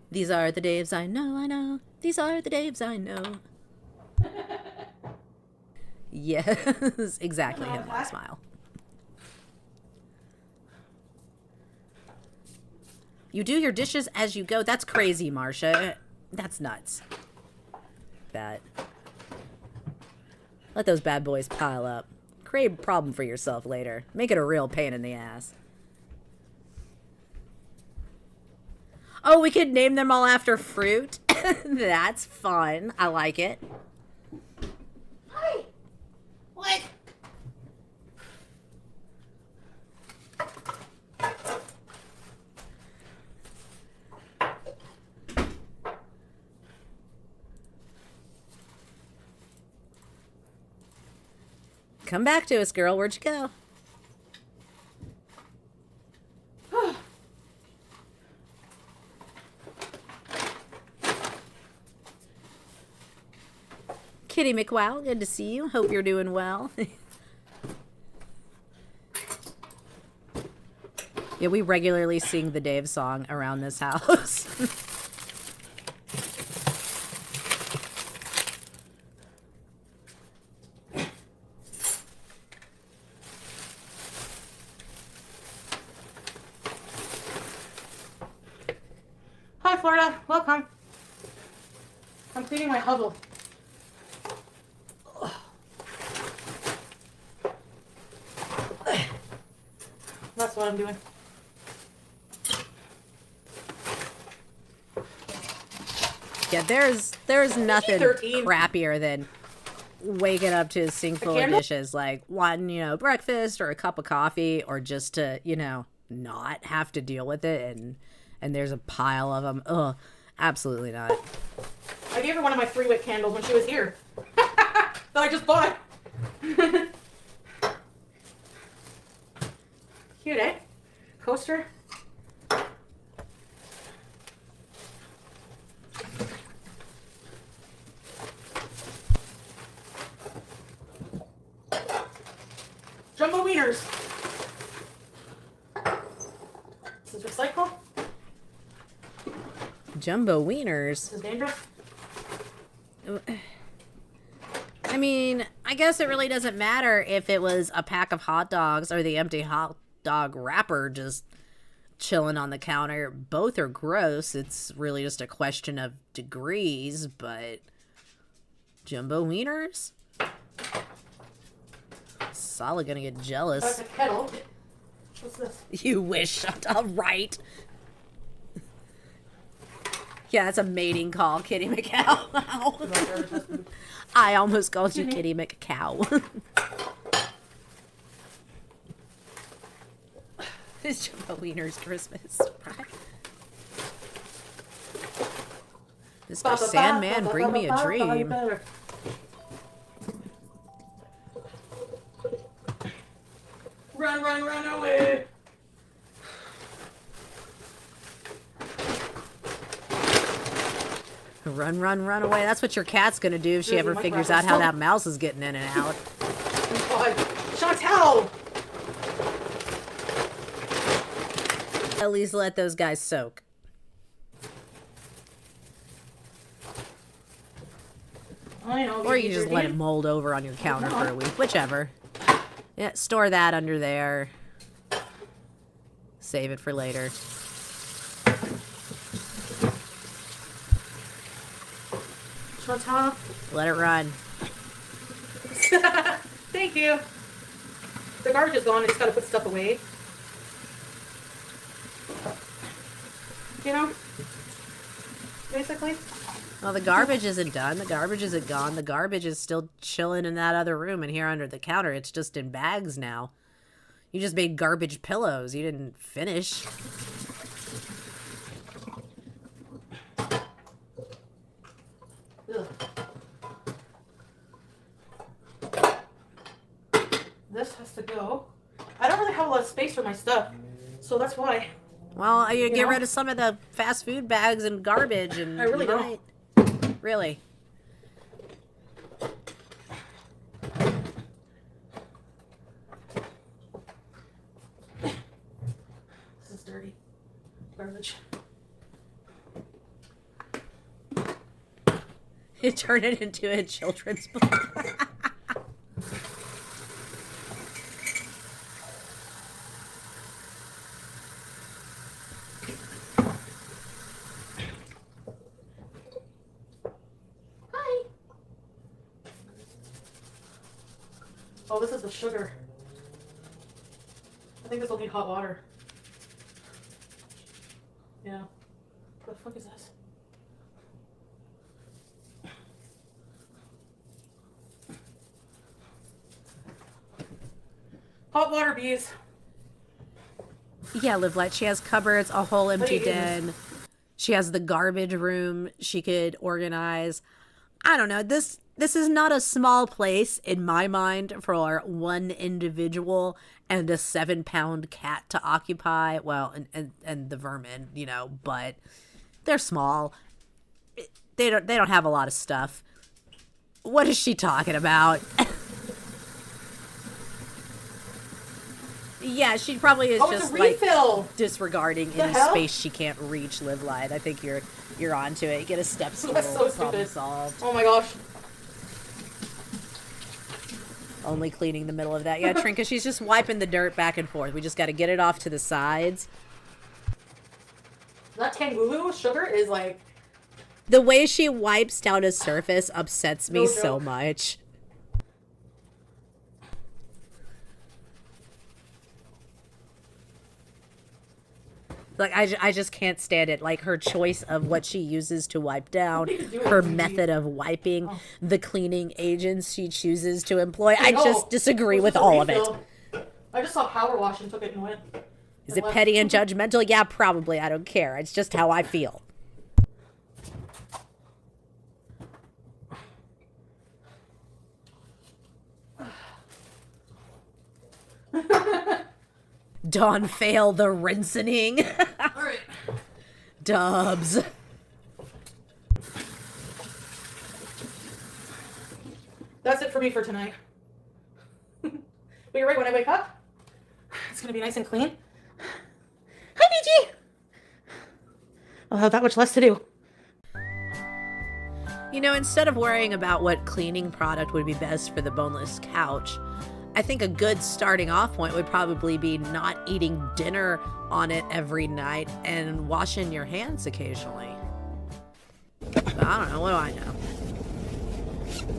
These are the Daves I know, I know. These are the Daves I know. Yes, exactly him that smile. You do your dishes as you go. That's crazy, Marcia. That's nuts. That. Let those bad boys pile up. Create a problem for yourself later. Make it a real pain in the ass. Oh, we could name them all after fruit? That's fun. I like it.
Hi. What?
Come back to us, girl. Where'd you go? Kitty McWow, good to see you. Hope you're doing well. Yeah, we regularly sing the Dave song around this house.
Hi, Florida. Welcome. I'm cleaning my hovel. That's what I'm doing.
Yeah, there's nothing
13.
crappier than waking up to a sink full of dishes, like one, breakfast or a cup of coffee, or just to, not have to deal with it, and there's a pile of them. Ugh, absolutely not.
I gave her one of my 3-wick candles when she was here. That I just bought. Cute, eh? Coaster. Jumbo wieners. This is recycle.
Jumbo wieners.
This is dangerous.
I mean, I guess it really doesn't matter if it was a pack of hot dogs or the empty hot dog wrapper just chilling on the counter. Both are gross. It's really just a question of degrees, but jumbo wieners? Solid gonna get jealous.
That's a kettle. What's this?
You wish. All right. Yeah, that's a mating call, Kitty McCow. I almost called you Kitty McCow. It's Jumbo Wiener's Christmas, right? Mr. Sandman, bring me a dream.
Run, run, run away!
Run, run, run away. That's what your cat's gonna do if she ever figures out how that mouse is getting in and out.
God. Chantal!
At least let those guys soak.
I know.
Or you just let it mold over on your counter for a week. Whichever. Yeah, store that under there. Save it for later.
Chantal.
Let it run.
Thank you. The garbage is gone. I just gotta put stuff away. Basically.
Well, the garbage isn't done. The garbage isn't gone. The garbage is still chilling in that other room and here under the counter. It's just in bags now. You just made garbage pillows. You didn't finish.
Ugh. This has to go. I don't really have a lot of space for my stuff, so that's why.
Well, you get rid of some of the fast food bags and garbage, and
I really don't.
Really.
This is dirty. Garbage.
You turn it into a children's book.
Oh, this is the sugar. I think this will need hot water. Yeah. What the fuck is this? Hot water, bees.
Yeah, Live Light. She has cupboards, a whole empty den. She has the garbage room she could organize. I don't know. This is not a small place in my mind for one individual and a 7-pound cat to occupy. Well, and the vermin, you know, but they're small. They don't have a lot of stuff. What is she talking about? Yeah, she probably is just like disregarding any space she can't reach. Live Light. I think you're onto it. Get a step stool.
That's so
problem
stupid.
Solved.
Oh my gosh.
Only cleaning the middle of that. Yeah, Trinka, she's just wiping the dirt back and forth. We just got to get it off to the sides.
That Tangulu sugar is like...
The way she wipes down a surface upsets me so much. Like, I just can't stand it. Like, her choice of what she uses to wipe down, her method of wiping, the cleaning agents she chooses to employ. I just disagree with all of it.
I just saw power wash and took it and went.
Is it petty and judgmental? Yeah, probably. I don't care. It's just how I feel. Dawn fail the rinsing.
All right.
Dubs.
That's it for me for tonight. But you're right, when I wake up, it's going to be nice and clean. Hi, BG! I'll have that much less to do.
You know, instead of worrying about what cleaning product would be best for the boneless couch, I think a good starting off point would probably be not eating dinner on it every night and washing your hands occasionally. But I don't know. What do I know?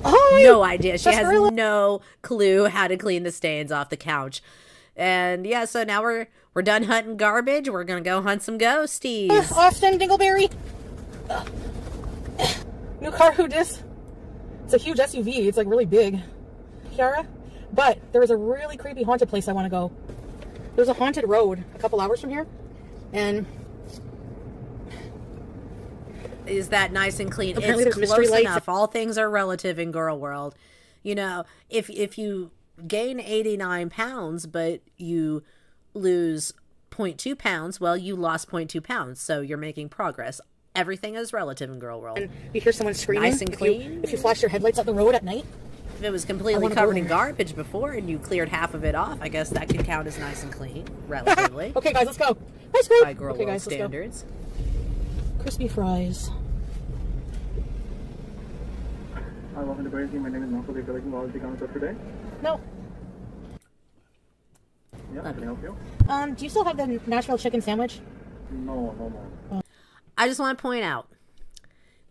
Oh,
no idea. She has no clue how to clean the stains off the couch. And yeah, so now we're done hunting garbage. We're going to go hunt some ghosties.
Austin Dingleberry. New car, who dis? It's a huge SUV. It's like really big. Kiara? But there is a really creepy haunted place I want to go. There's a haunted road a couple hours from here. And
is that nice and clean?
Apparently
it's
there's
close
mystery lights.
enough. All things are relative in girl world. You know, if you gain 89 pounds, but you lose 0.2 pounds, well, you lost 0.2 pounds. So you're making progress. Everything is relative in girl world.
And you hear someone screaming.
Nice and clean.
If you flash your headlights up the road at night.
If it was completely covered in garbage before and you cleared half of it off, I guess that could count as nice and clean, relatively.
Okay, guys, let's go. Ice cream.
By girl world standards.
Crispy fries.
Hi, welcome to Burger King. My name is Marco. We're collecting all the comments of today.
No.
Yeah, can I help you?
Do you still have the Nashville chicken sandwich?
No more.
I just want to point out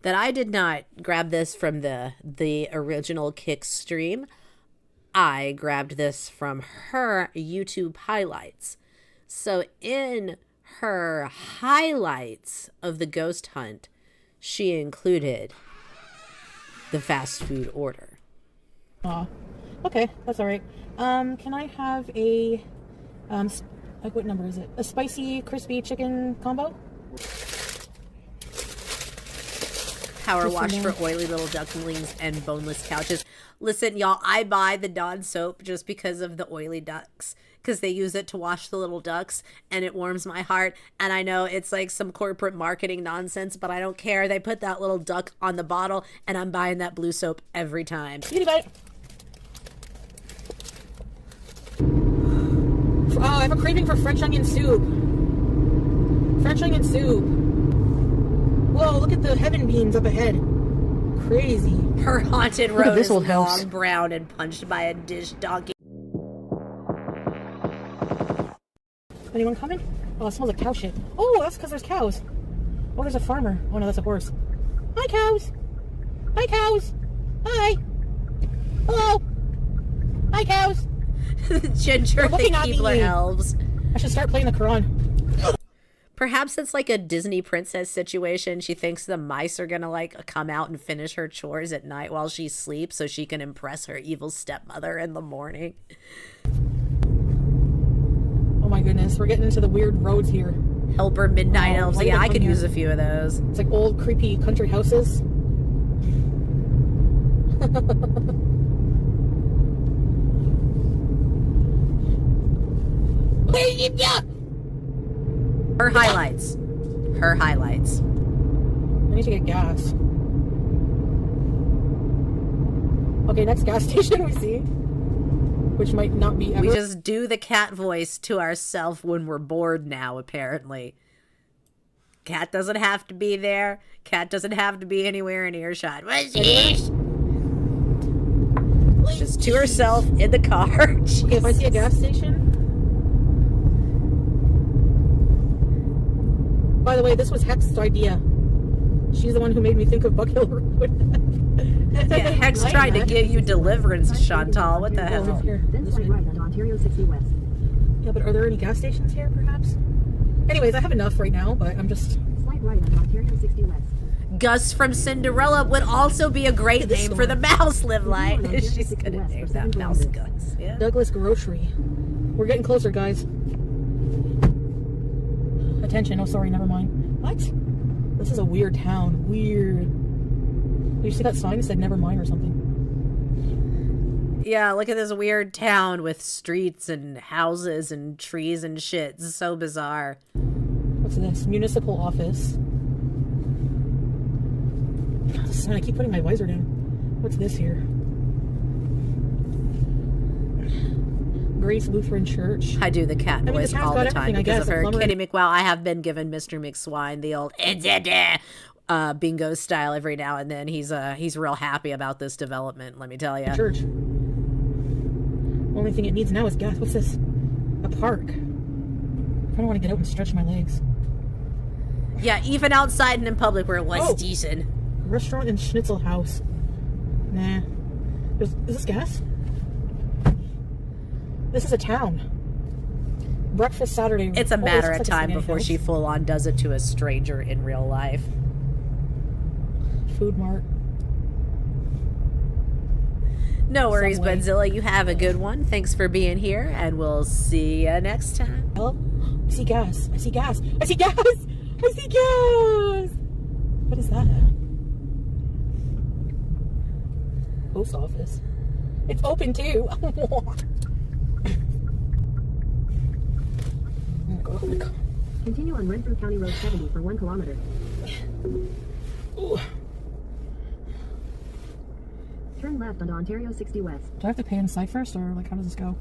that I did not grab this from the original Kick stream. I grabbed this from her YouTube highlights. So in her highlights of the ghost hunt, she included the fast food order.
Aw. Okay, that's all right. Can I have a like what number is it? A spicy crispy chicken combo?
Power wash for oily little ducklings and boneless couches. Listen, y'all, I buy the Dawn soap just because of the oily ducks, because they use it to wash the little ducks, and it warms my heart. And I know it's like some corporate marketing nonsense, but I don't care. They put that little duck on the bottle, and I'm buying that blue soap every time.
Beauty bite. Oh, I have a craving for French onion soup. French onion soup. Whoa, look at the heaven beams up ahead. Crazy.
Her haunted road is long,
house.
brown, and punched by a dish donkey.
Anyone coming? Oh, it smells like cow shit. Oh, that's because there's cows. Oh, there's a farmer. Oh, no, that's a horse. Hi, cows. Hi, cows. Hi. Hello. Hi, cows.
Ginger
They're
the
looking at
Keebler
me.
elves.
I should start playing the Quran.
Perhaps it's like a Disney princess situation. She thinks the mice are gonna like come out and finish her chores at night while she sleeps so she can impress her evil stepmother in the morning.
Oh my goodness, we're getting into the weird roads here.
Helper midnight elves.
why did
Yeah,
I
I
come
could
here?
use a few of those.
It's like old, creepy country houses.
Her highlights. Her highlights.
I need to get gas. Okay, next gas station we see. Which might not be ever.
We just do the cat voice to ourselves when we're bored now, apparently. Cat doesn't have to be there. Cat doesn't have to be anywhere in earshot. What's this? Just to herself in the car.
Okay, if I see a gas station. By the way, this was Hex's idea. She's the one who made me think of Buck Hill Road.
Yeah, Hex tried to give you deliverance, Chantal. What the hell?
Here.
Then slide right on Ontario 60 West.
Yeah, but are there any gas stations here, perhaps? Anyways, I have enough right now, but I'm just...
Slide right on Ontario 60 West.
Gus from Cinderella would also be a great name for the mouse, Live Light. She's gonna name that mouse Gus. Yeah.
Douglas Grocery. We're getting closer, guys. Attention. Oh, sorry, never mind. What? This is a weird town. Weird. Did you see that sign that said never mind or something?
Yeah, look at this weird town with streets and houses and trees and shit. It's so bizarre.
What's this? Municipal office. Son, I keep putting my visor down. What's this here? Grace Lutheran Church.
I do the cat
the
voice
cat's
all
got
the time
everything, I
because
guess,
of her.
a plumber.
Kitty McWow, I have been given Mr. McSwine the old bingo style every now and then. He's real happy about this development, let me tell you.
Church. Only thing it needs now is gas. What's this? A park. I don't want to get out and stretch my legs.
Yeah, even outside and in public where it was
Oh.
decent.
Restaurant and Schnitzel House. Nah. Is this gas? This is a town. Breakfast Saturday.
It's a
Oh,
matter
this
of
looks like a
time
spaghetti
before
house.
she full on does it to a stranger in real life.
Food Mart.
No worries,
Subway.
Budzilla. You have a good one. Thanks for being here, and we'll see you next time.
Hello? I see gas. I see gas. I see gas. I see gas. What is that at? Post office. It's open too. Oh my God.
Continue on Renfrew County Road 70 for 1 kilometer.
Ooh.
Turn left on Ontario 60 West.
Do I have to pay inside first, or like how does this go?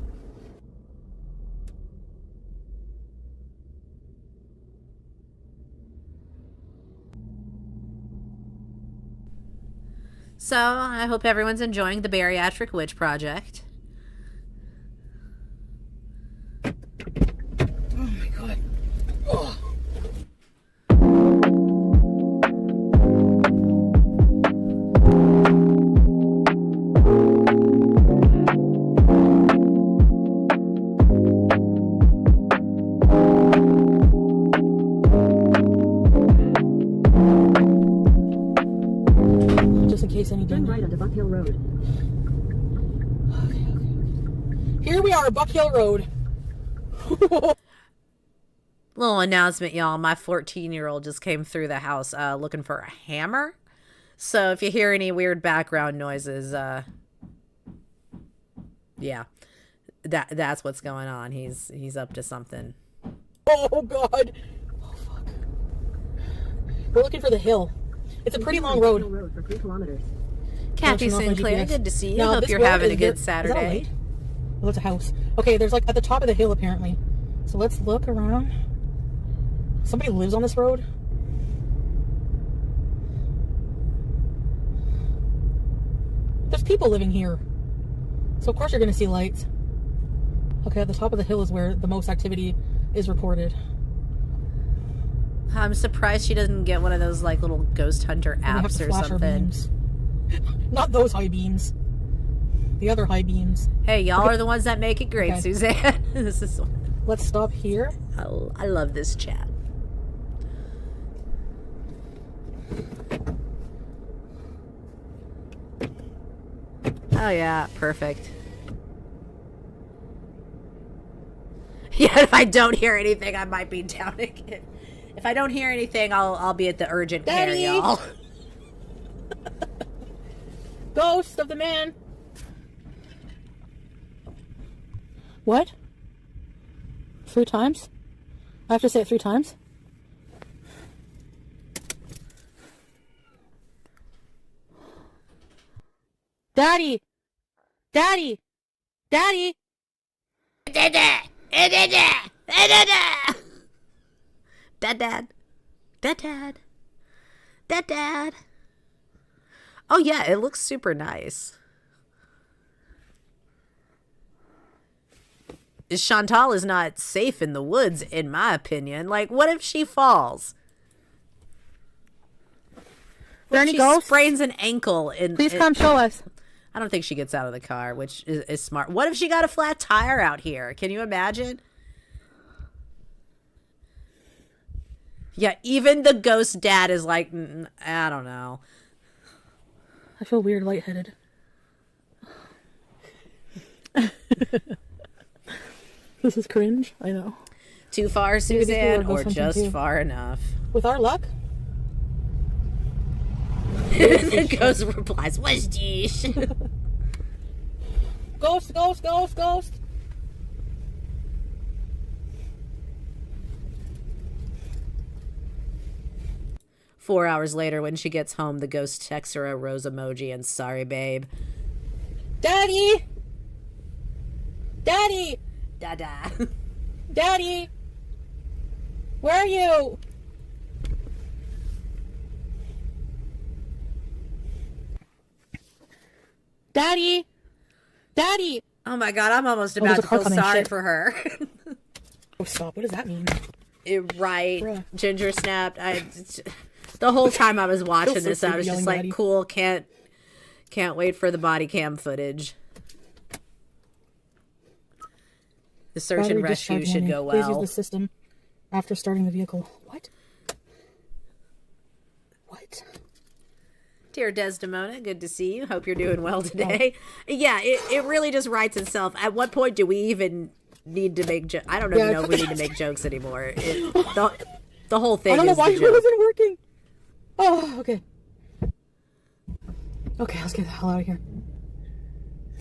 So, I hope everyone's enjoying the Bariatric Witch Project.
Oh my God. Oh. Just in case any
Turn
danger.
right onto Buck Hill Road.
Okay. Here we are, Buck Hill Road.
Little announcement, y'all. My 14-year-old just came through the house looking for a hammer. So if you hear any weird background noises, yeah, that's what's going on. He's up to something.
Oh God. Oh fuck. We're looking for the hill. It's a pretty long
Hill
road.
Road for 3 kilometers.
Kathy
Turn off my
Sinclair,
GPS.
good to see you.
Now,
Hope
this
you're
road
having a
is
good
Is that a
Saturday.
light? Oh, it's a house. Okay, there's like at the top of the hill apparently. So let's look around. Somebody lives on this road. There's people living here. So of course you're gonna see lights. Okay, at the top of the hill is where the most activity is reported.
I'm surprised she doesn't get one of those like little ghost hunter
And we have
apps
to
or
flash our
something.
beams. Not those high beams. the other high beams.
Hey, y'all are the ones that make it great,
Okay.
Suzanne. This is.
Let's stop here.
I love this chat. Oh yeah, perfect. Yeah, if I don't hear anything, I might be down again. If I don't hear anything, I'll be at the urgent care,
Daddy!
y'all.
Ghost of the man. What? 3 times? I have to say it 3 times? Daddy! Daddy! Daddy!
Dad, dad. Oh yeah, it looks super nice. Chantal is not safe in the woods, in my opinion. Like, what if she falls?
There
What
any
if she
ghosts?
sprains an ankle in?
Please come show us.
I don't think she gets out of the car, which is smart. What if she got a flat tire out here? Can you imagine? Yeah, even the ghost dad is like, I don't know.
I feel weird lightheaded. This is cringe, I know.
Too far,
these people are
Suzanne,
ghost
or
hunting
just
too.
far enough?
With our luck,
The ghost replies, "What's this?"
ghost, ghost, ghost, ghost.
Four hours later, when she gets home, the ghost texts her a rose emoji and "Sorry, babe."
Daddy! Daddy!
Dada.
Daddy! Where are you? Daddy! Daddy!
Oh my god, I'm almost
there's
about
a
to
car
feel
coming,
sorry
shit.
for her.
Oh, stop. What does that mean?
Right.
Bruh.
Ginger snapped. The whole time I was watching
so
this, I
creepy
was just
yelling
like,
daddy.
cool, can't wait for the body cam footage. The search
Battery
and rescue
discharge
should
warning.
go
Please use
well.
the system after starting the vehicle. What? What?
Dear Desdemona, good to see you. Hope you're doing well today. Yeah, it really just writes itself. At what point do we even need to make jokes? I don't even know if we need to make jokes anymore. The whole thing
I don't know
is
why
the
it
joke.
wasn't working. Oh, okay. Okay, let's get the hell out of here.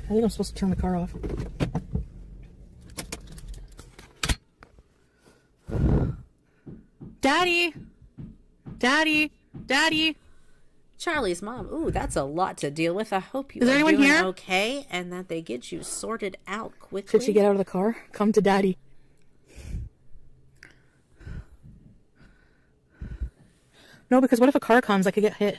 I think I'm supposed to turn the car off. Daddy! Daddy! Daddy!
Charlie's mom. Ooh, that's a lot to deal with. I hope you
Is
are
there anyone
doing
here?
okay and that they get you sorted out quickly.
Should she get out of the car? Come to Daddy. No, because what if a car comes? I could get hit.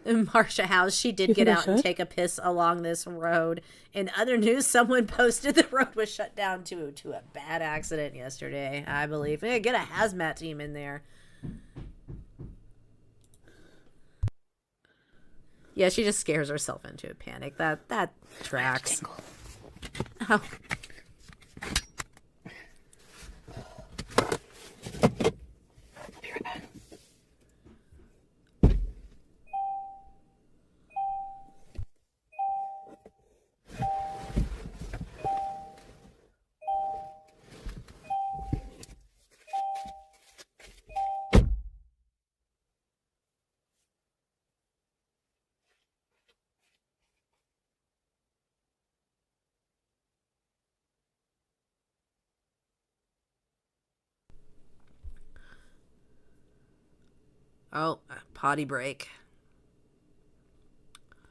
In Marcia House, she did
You
get
think I
out and
should?
take a piss along this road. In other news, someone posted the road was shut down to a bad accident yesterday, I believe. Hey, get a hazmat team in there. Yeah, she just scares herself into a panic. That tracks. Oh.
Be right back.
Oh, potty break.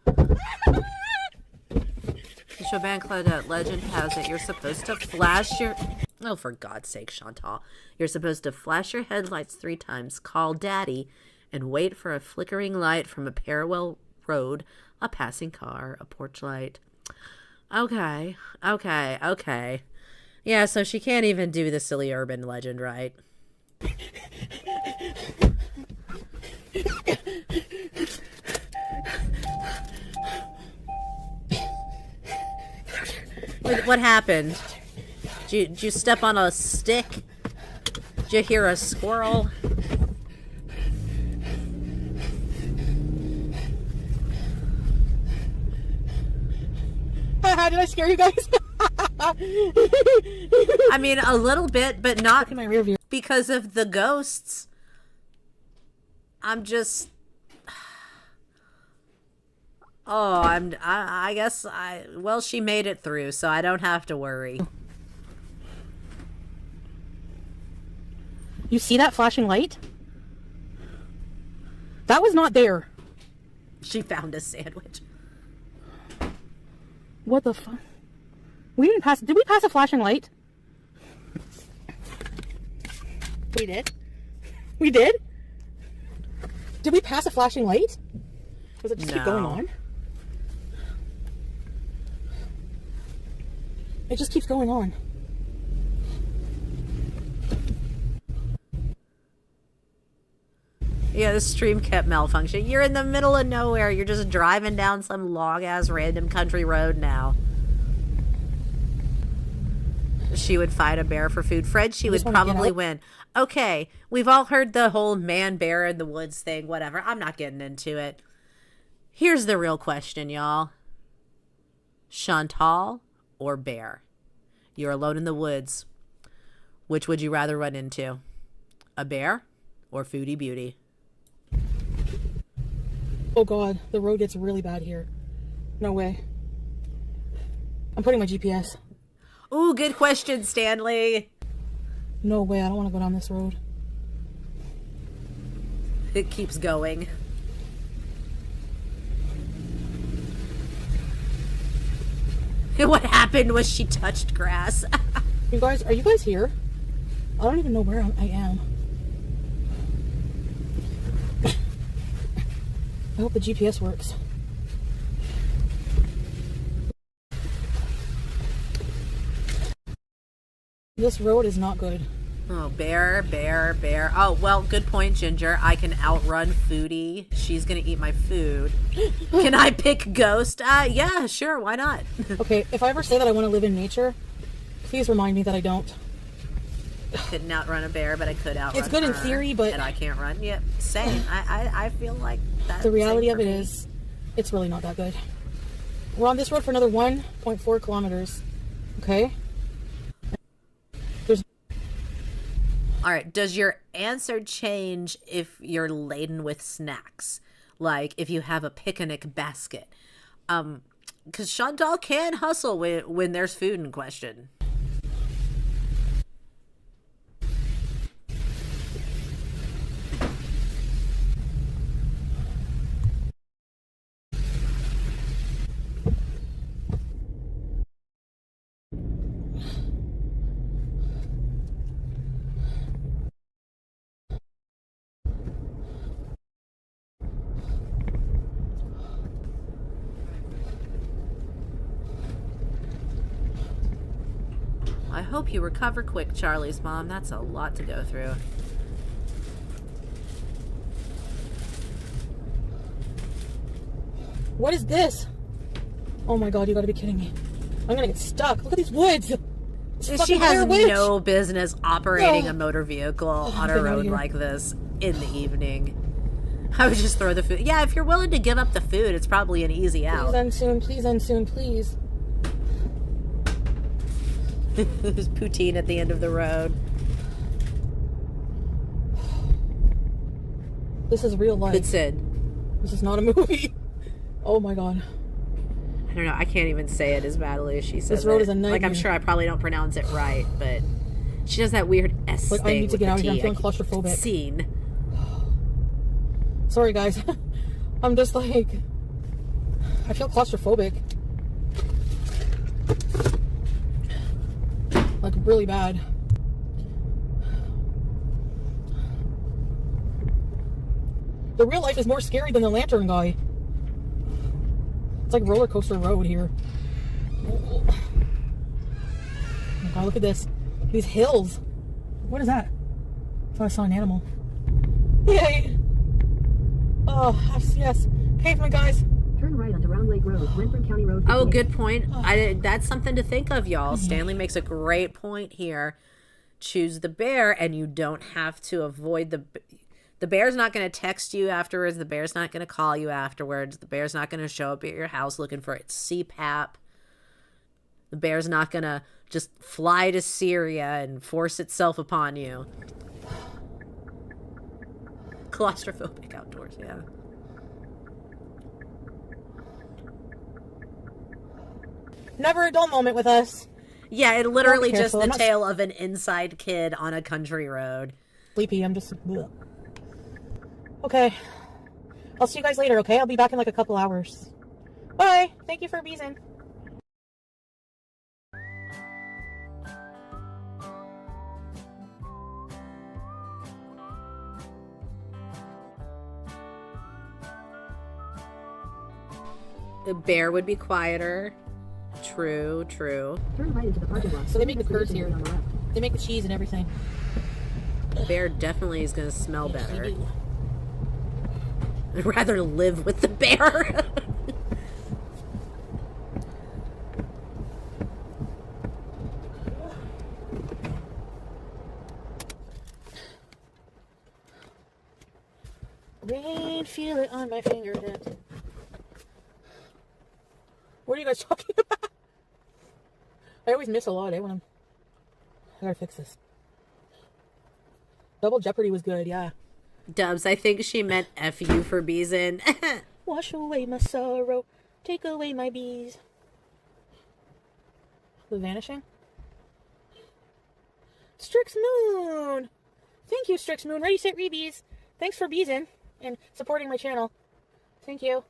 The Chopin Claudette legend has it you're supposed to flash your... Oh, for God's sake, Chantal. You're supposed to flash your headlights 3 times, call Daddy, and wait for a flickering light from a parallel road, a passing car, a porch light. Okay. Yeah, so she can't even do the silly urban legend, right? What happened? Did you step on a stick? Did you hear a squirrel?
Did I scare you guys?
I mean, a little bit, but not
Look in my rear view.
because of the ghosts. I'm just... Oh, I guess well, she made it through, so I don't have to worry.
You see that flashing light? That was not there.
She found a sandwich.
What the fuck? We didn't pass. Did we pass a flashing light? We did. We did? Did we pass a flashing light? Does it just keep going
No.
on? It just keeps going on.
Yeah, the stream kept malfunctioning. You're in the middle of nowhere. You're just driving down some long-ass random country road now. She would fight a bear for food. Fred, she would
just wanna get
probably
out.
win. Okay, we've all heard the whole man-bear in the woods thing, whatever. I'm not getting into it. Here's the real question, y'all. Chantal or bear? You're alone in the woods. Which would you rather run into? A bear or Foodie Beauty?
Oh god, the road gets really bad here. No way. I'm putting my GPS.
Ooh, good question, Stanley.
No way, I don't want to go down this road.
It keeps going. What happened was she touched grass.
You guys, are you guys here? I don't even know where I am. I hope the GPS works. This road is not good.
Oh, bear, bear, bear. Oh, well, good point, Ginger. I can outrun Foodie. She's gonna eat my food. Can I pick Ghost? Yeah, sure, why not?
Okay, if I ever say that I want to live in nature, please remind me that I don't.
Couldn't outrun a bear, but I could outrun
It's good in
her,
theory, but-
And I can't run. Yep, same. I feel like that's
The reality
same
of
for
it
me.
is, it's really not that good. We're on this road for another 1.4 kilometers. Okay? There's
All right, does your answer change if you're laden with snacks? Like if you have a picnic basket? Because Chantal can hustle when there's food in question. I hope you recover quick, Charlie's mom. That's a lot to go through.
What is this? Oh my god, you gotta be kidding me. I'm gonna get stuck. Look at these woods. It's
She
fucking
has
Blair Witch.
no business operating
Oh.
a motor vehicle on
I'm
a
getting out of
road
here.
like this in the evening. I would just throw the food. Yeah, if you're willing to give up the food, it's probably an easy
Please
out.
end soon, please end soon, please.
There's poutine at the end of the road.
This is real life.
Good Sid.
This is not a movie. Oh my god.
I don't know. I can't even say it as badly as she says
This road
it.
is a
Like, I'm
nightmare.
sure I probably don't pronounce it right, but she does that weird S
Like, I
thing
need to
with
get
the
out of here. I'm
T.
feeling
I keep
claustrophobic.
Scene.
Sorry guys. I'm just like, I feel claustrophobic. Like really bad. The real life is more scary than the lantern guy. It's like roller coaster road here. Oh my god, look at this. These hills. What is that? I thought I saw an animal. Yay! Oh, yes. Pavement, guys.
Turn Turn right onto Round Lake Road, Renfrew County Road 58.
Oh, good point. That's something to think of, y'all. Stanley makes a great point here. Choose the bear, and you don't have to avoid the bear's not going to text you afterwards. The bear's not going to call you afterwards. The bear's not going to show up at your house looking for its CPAP. The bear's not going to just fly to Syria and force itself upon you. Claustrophobic outdoors, yeah.
Never a dull moment with us.
Yeah, it literally just
careful.
the tale of an inside kid on a country road.
Sleepy, I'm just... Ugh. Okay. I'll see you guys later, okay? I'll be back in like a couple hours. Bye! Thank you for beezing.
The bear would be quieter. True, true.
Turn right into the parking lot.
So they make the curds here.
On the left.
They make the cheese and everything.
The bear definitely is going to smell
Yes, they
better.
do.
I'd rather live with the bear.
Rain, feel it on my fingertips. What are you guys talking about? I always miss a lot, when I'm... I gotta fix this. Double Jeopardy was good, yeah.
Dubs, I think she meant F you for beezing.
Wash away my sorrow, take away my bees. The Vanishing? Strix Moon! Thank you, Strix Moon. Ready, set, rebees. Thanks for beezing and supporting my channel. Thank you.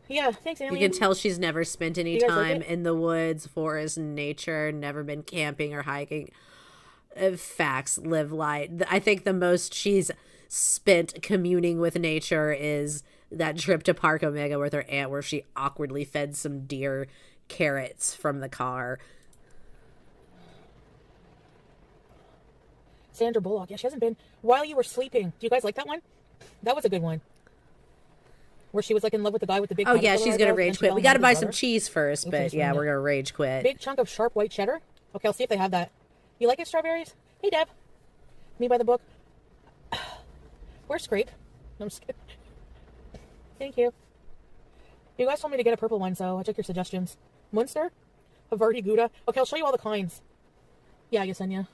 Yeah, thanks, Alien.
You can tell she's never spent any
You guys like
time
it?
in the woods, forest, nature, never been camping or hiking. Facts, live light. I think the most she's spent communing with nature is that trip to Park Omega with her aunt where she awkwardly fed some deer carrots from the car.
Sandra Bullock. Yeah, she hasn't been... While You Were Sleeping. Do you guys like that one? That was a good one. Where she was like in love with the guy with the big...
Oh yeah, she's gonna
eyebrows, and
rage
she
quit.
fell
We
in
gotta
love
buy
with his
some
brother.
cheese first,
Okay,
but
so
yeah,
no.
we're gonna rage quit.
Big chunk of sharp white cheddar. Okay, I'll see if they have that. You like it, strawberries? Hey, Deb. Me by the book. Where's Scrape? No, I'm just kidding. Thank you. You guys told me to get a purple one, so I took your suggestions. Munster? Havarti Gouda. Okay, I'll show you all the kinds. Yeah, Yesenia.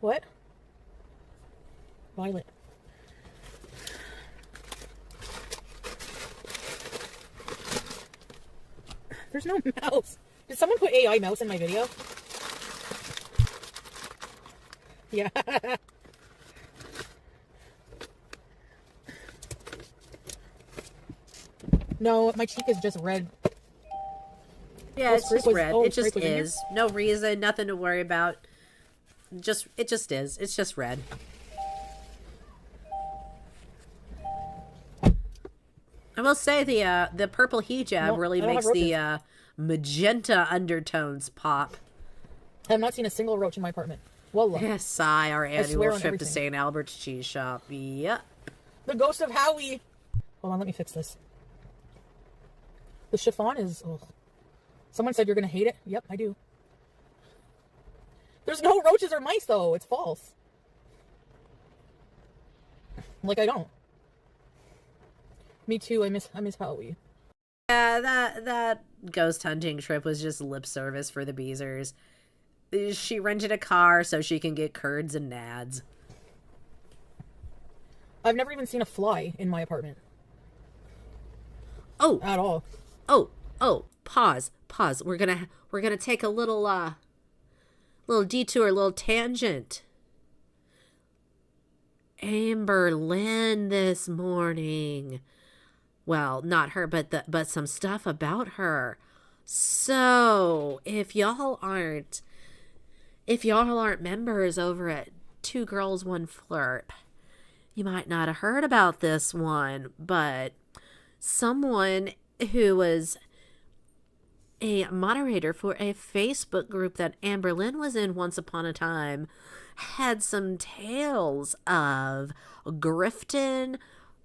What? Violet. There's no mouse. Did someone put AI mouse in my video? Yeah. No, my cheek is just red.
Yeah,
Oh,
it's
Scrape
just
was-
red.
oh,
It just
Scrape was in here?
is. No reason, nothing to worry about. It just is. It's just red. I will say the purple hijab
No,
really
I don't
makes
have
the magenta undertones pop.
I have not seen a single roach in my apartment. Well, look.
Yes, sigh, our
swear
annual
on
trip to
everything.
St. Albert's Cheese Shop. Yep.
The ghost of Howie. Hold on, let me fix this. The chiffon is... Ugh. Someone said you're going to hate it. Yep, I do. There's no roaches or mice, though. It's false. Like, I don't. Me too. I miss Howie.
Yeah, that ghost hunting trip was just lip service for the Beezers. She rented a car so she can get curds and nads.
I've never even seen a fly in my apartment.
Oh,
At all.
oh, pause. We're gonna take a little detour, a little tangent. Amber Lynn this morning. Well, not her, but some stuff about her. So, if y'all aren't members over at Two Girls One Flirt, you might not have heard about this one, but someone who was a moderator for a Facebook group that Amber Lynn was in once upon a time had some tales of grifting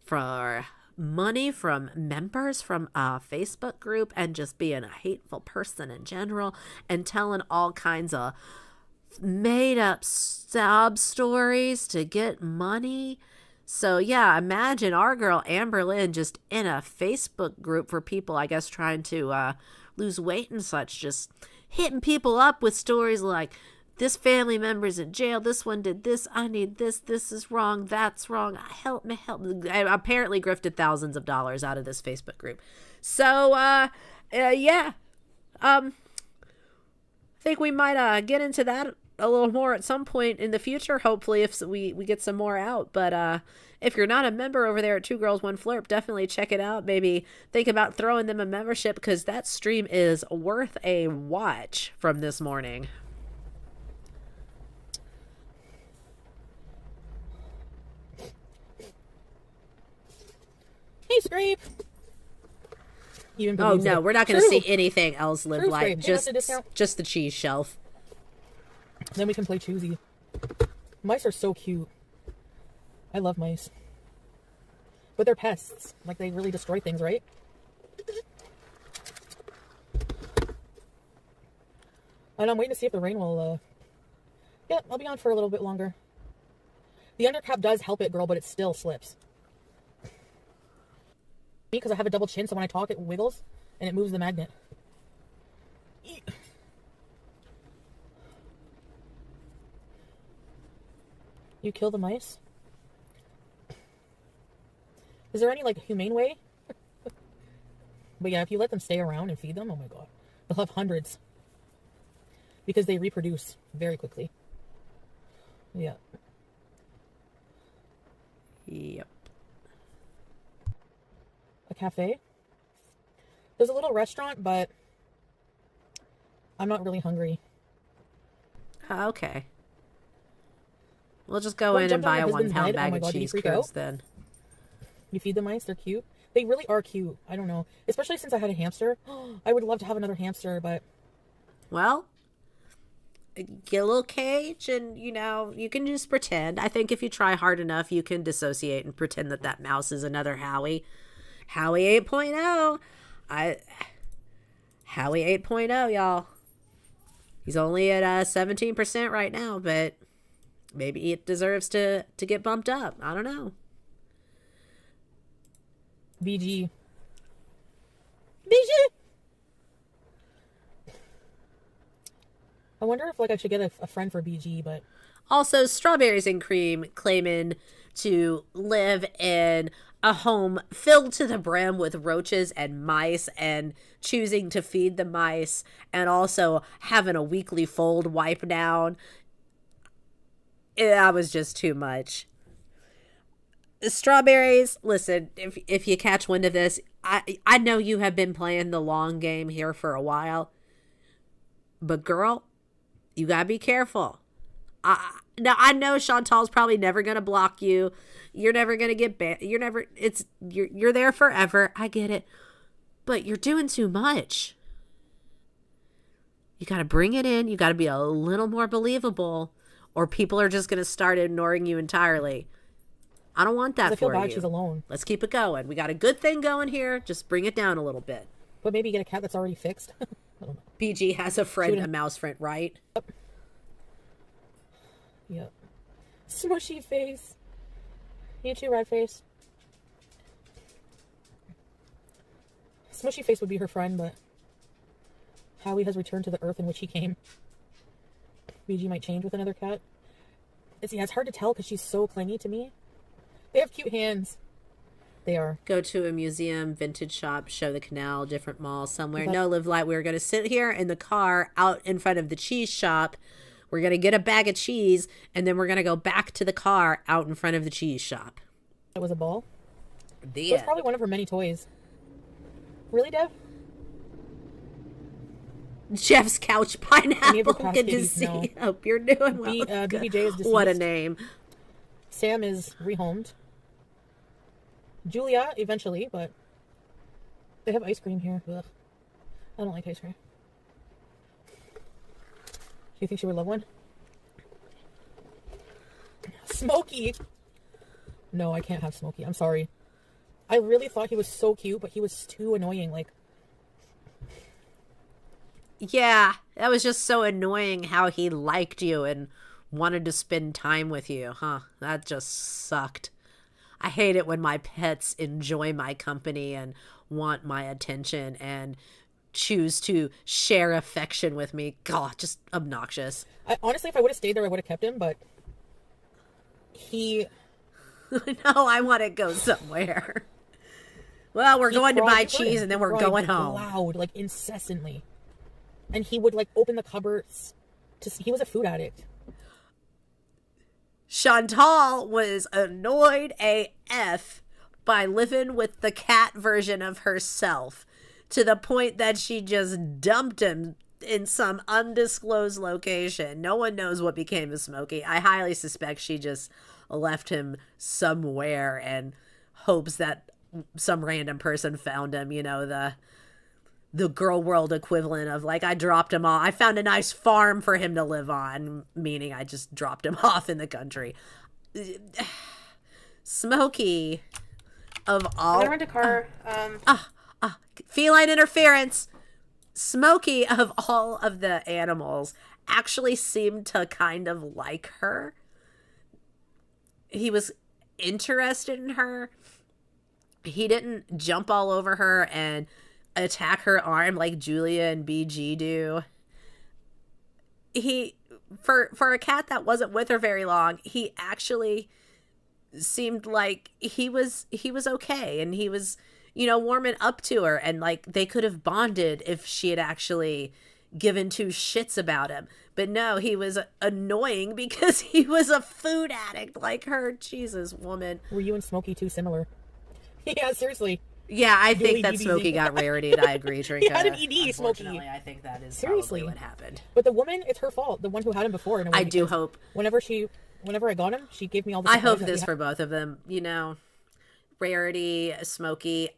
for money from members from a Facebook group and just being a hateful person in general and telling all kinds of made up sob stories to get money. So yeah, imagine our girl Amberlynn just in a Facebook group for people, I guess, trying to lose weight and such, just hitting people up with stories like, this family member's in jail, this one did this, I need this is wrong, that's wrong, help me, help me. I apparently grifted thousands of dollars out of this Facebook group. So yeah, I think we might get into that a little more at some point in the future, hopefully, if we get some more out. But if you're not a member over there at Two Girls One Flirp, definitely check it out. Maybe think about throwing them a membership, because that stream is worth a watch from this morning.
Hey, Scrape.
Oh no, we're not going to see anything else live life. Just the cheese shelf.
Then we can play Choosy. Mice are so cute. I love mice. But they're pests. Like, they really destroy things, right? And I'm waiting to see if the rain will, yeah, I'll be on for a little bit longer. The undercap does help it, girl, but it still slips. Because I have a double chin, so when I talk, it wiggles, and it moves the magnet. You kill the mice? Is there any, like, humane way? But yeah, if you let them stay around and feed them, oh my god. They'll have hundreds. Because they reproduce very quickly. Yeah.
Yep.
A cafe. There's a little restaurant, but I'm not really hungry.
Okay. We'll just go in and buy a 1 pound bag of cheese curds then.
You feed the mice? They're cute. They really are cute. I don't know. Especially since I had a hamster. I would love to have another hamster, but...
Well, get a little cage and, you know, you can just pretend. I think if you try hard enough, you can dissociate and pretend that that mouse is another Howie. Howie 8.0. Howie 8.0, y'all. He's only at 17% right now, but maybe it deserves to get bumped up. I don't know.
BG. BG! I wonder if, like, I should get a friend for BG, but...
Also, Strawberries and Cream claiming to live in a home filled to the brim with roaches and mice and choosing to feed the mice and also having a weekly fold wipe down. That was just too much. Strawberries, listen, if you catch wind of this, I know you have been playing the long game here for a while, but girl, you gotta be careful. Now I know Chantal's probably never gonna block you. You're never gonna get banned. You're there forever. I get it, but you're doing too much. You gotta bring it in. You gotta be a little more believable, or people are just gonna start ignoring you entirely. I don't want that for you. I feel bad she's alone. Let's keep it going. We got a good thing going here. Just bring it down a little bit.
But maybe get a cat that's already fixed. I don't know.
BG has a friend, a mouse friend, right?
Yep. Smushy face. You too, red face. Smushy face would be her friend, but Howie has returned to the earth in which he came. BG might change with another cat. It's hard to tell because she's so clingy to me. They have cute hands. They are.
Go to a museum, vintage shop, show the canal, different mall, somewhere. No, Live Light. We're going to sit here in the car out in front of the cheese shop. We're going to get a bag of cheese, and then we're going to go back to the car out in front of the cheese shop.
It was a ball?
It
was probably one of her many toys. Really, Dev?
Jeff's Couch Pineapple. Good to see you. Hope you're doing well.
BBJ is deceased.
What a name.
Sam is rehomed. Julia, eventually, but they have ice cream here. Ugh. I don't like ice cream. Do you think she would love one? Smokey. No, I can't have Smokey. I'm sorry. I really thought he was so cute, but he was too annoying. Like,
Yeah, that was just so annoying how he liked you and wanted to spend time with you, huh? That just sucked. I hate it when my pets enjoy my company and want my attention and choose to share affection with me. God, just obnoxious.
honestly, if I would have stayed there, I would have kept him, but he...
No, I want to go somewhere. Well, we're going to buy cheese and then we're going home.
Loud, like incessantly. And he would like open the cupboards to see. He was a food addict.
Chantal was annoyed AF by living with the cat version of herself to the point that she just dumped him in some undisclosed location. No one knows what became of Smokey. I highly suspect she just left him somewhere and hopes that some random person found him, you know, the girl world equivalent of like, I dropped him off. I found a nice farm for him to live on, meaning I just dropped him off in the country. Smokey, of all...
I rent a car.
Feline interference. Smokey, of all of the animals, actually seemed to kind of like her. He was interested in her. He didn't jump all over her and attack her arm like Julia and BG do. He, for a cat that wasn't with her very long, he actually seemed like he was okay, and he was, you know, warming up to her, and like they could have bonded if she had actually given two shits about him. But no, he was annoying because he was a food addict like her. Jesus, woman.
Were you and Smokey too similar? Yeah, seriously.
Yeah, I think that Smokey got rarity. I agree, Trinka.
He had an ED, Smokey.
Unfortunately, I think that is
Seriously.
probably what happened.
But the woman, it's her fault. The one who had him before. In a way,
I do hope.
Whenever I got him, she gave me all the.
I hope this for both of them. You know, Rarity, Smokey.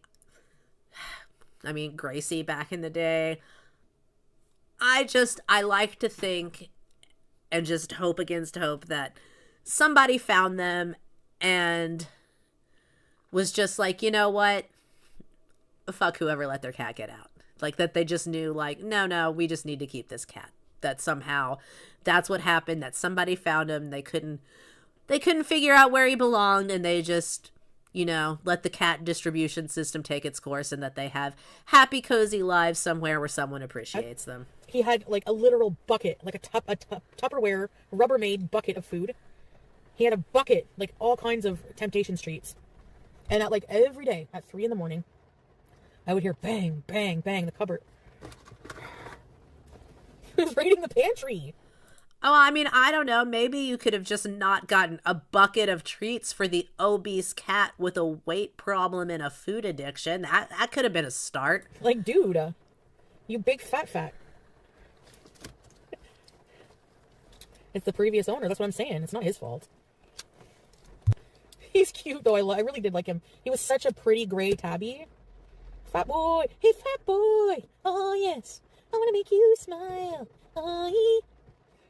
I mean, Gracie back in the day. I like to think and just hope against hope that somebody found them and was just like, you know what? Fuck whoever let their cat get out. Like that they just knew like, no, we just need to keep this cat. That somehow that's what happened, that somebody found him. They couldn't figure out where he belonged, and they just, you know, let the cat distribution system take its course, and that they have happy, cozy lives somewhere where someone appreciates them.
He had like a literal bucket, like a Tupperware Rubbermaid bucket of food. He had a bucket, like all kinds of temptation treats. And at like every day at 3 a.m, I would hear bang, bang, bang the cupboard. He was raiding the pantry.
Oh, I mean, I don't know. Maybe you could have just not gotten a bucket of treats for the obese cat with a weight problem and a food addiction. That could have been a start.
Like, dude, you big fat. It's the previous owner. That's what I'm saying. It's not his fault. He's cute, though. I really did like him. He was such a pretty gray tabby. Fat boy. Hey, fat boy. Oh, yes. I want to make you smile. Oh,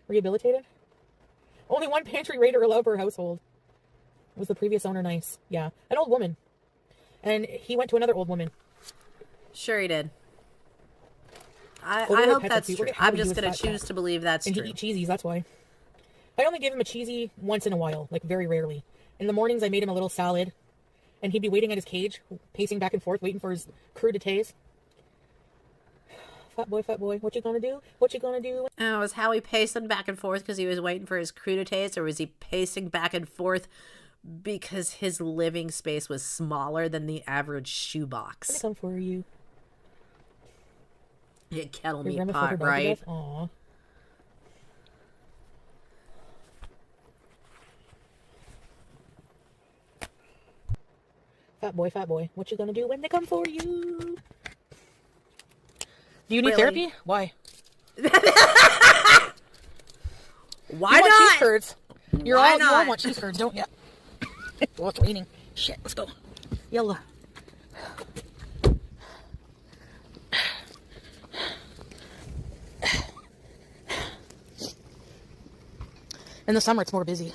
Rehabilitated? Only one pantry raider allowed per household. Was the previous owner nice? Yeah. An old woman. And he went to another old woman.
Sure he did. I hope that's true. I'm just going to choose to believe that's
true. And he'd eat cheesies, that's why. I only gave him a cheesy once in a while, like very rarely. In the mornings, I made him a little salad, and he'd be waiting at his cage, pacing back and forth, waiting for his crudités. Fat boy, what you gonna do? What you gonna do?
Oh, was Howie pacing back and forth because he was waiting for his crudités, or was he pacing back and forth because his living space was smaller than the average shoebox?
I'm gonna come for you.
Yeah, kettle meat pot, right?
Aww. Fat boy, what you gonna do when they come for you? Do you need therapy? Why?
Why
you
not?
Want cheese curds? You all want cheese curds, don't you? Well, it's raining. Shit, let's go. Yalla. In the summer, it's more busy.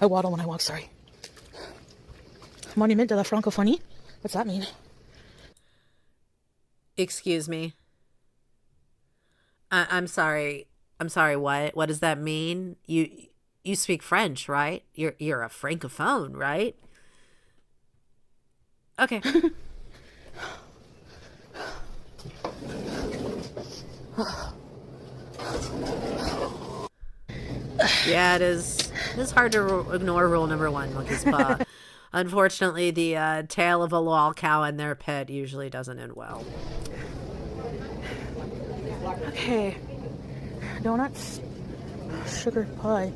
I waddle when I walk, sorry. Monument de la Francophonie? What's that mean?
Excuse me. I'm sorry. I'm sorry, what? What does that mean? You speak French, right? You're a francophone, right? Okay. Yeah, it is. It is hard to ignore rule number 1, monkey's paw. Unfortunately, the tale of a lol cow and their pet usually doesn't end well.
Okay. Donuts. Sugar pie.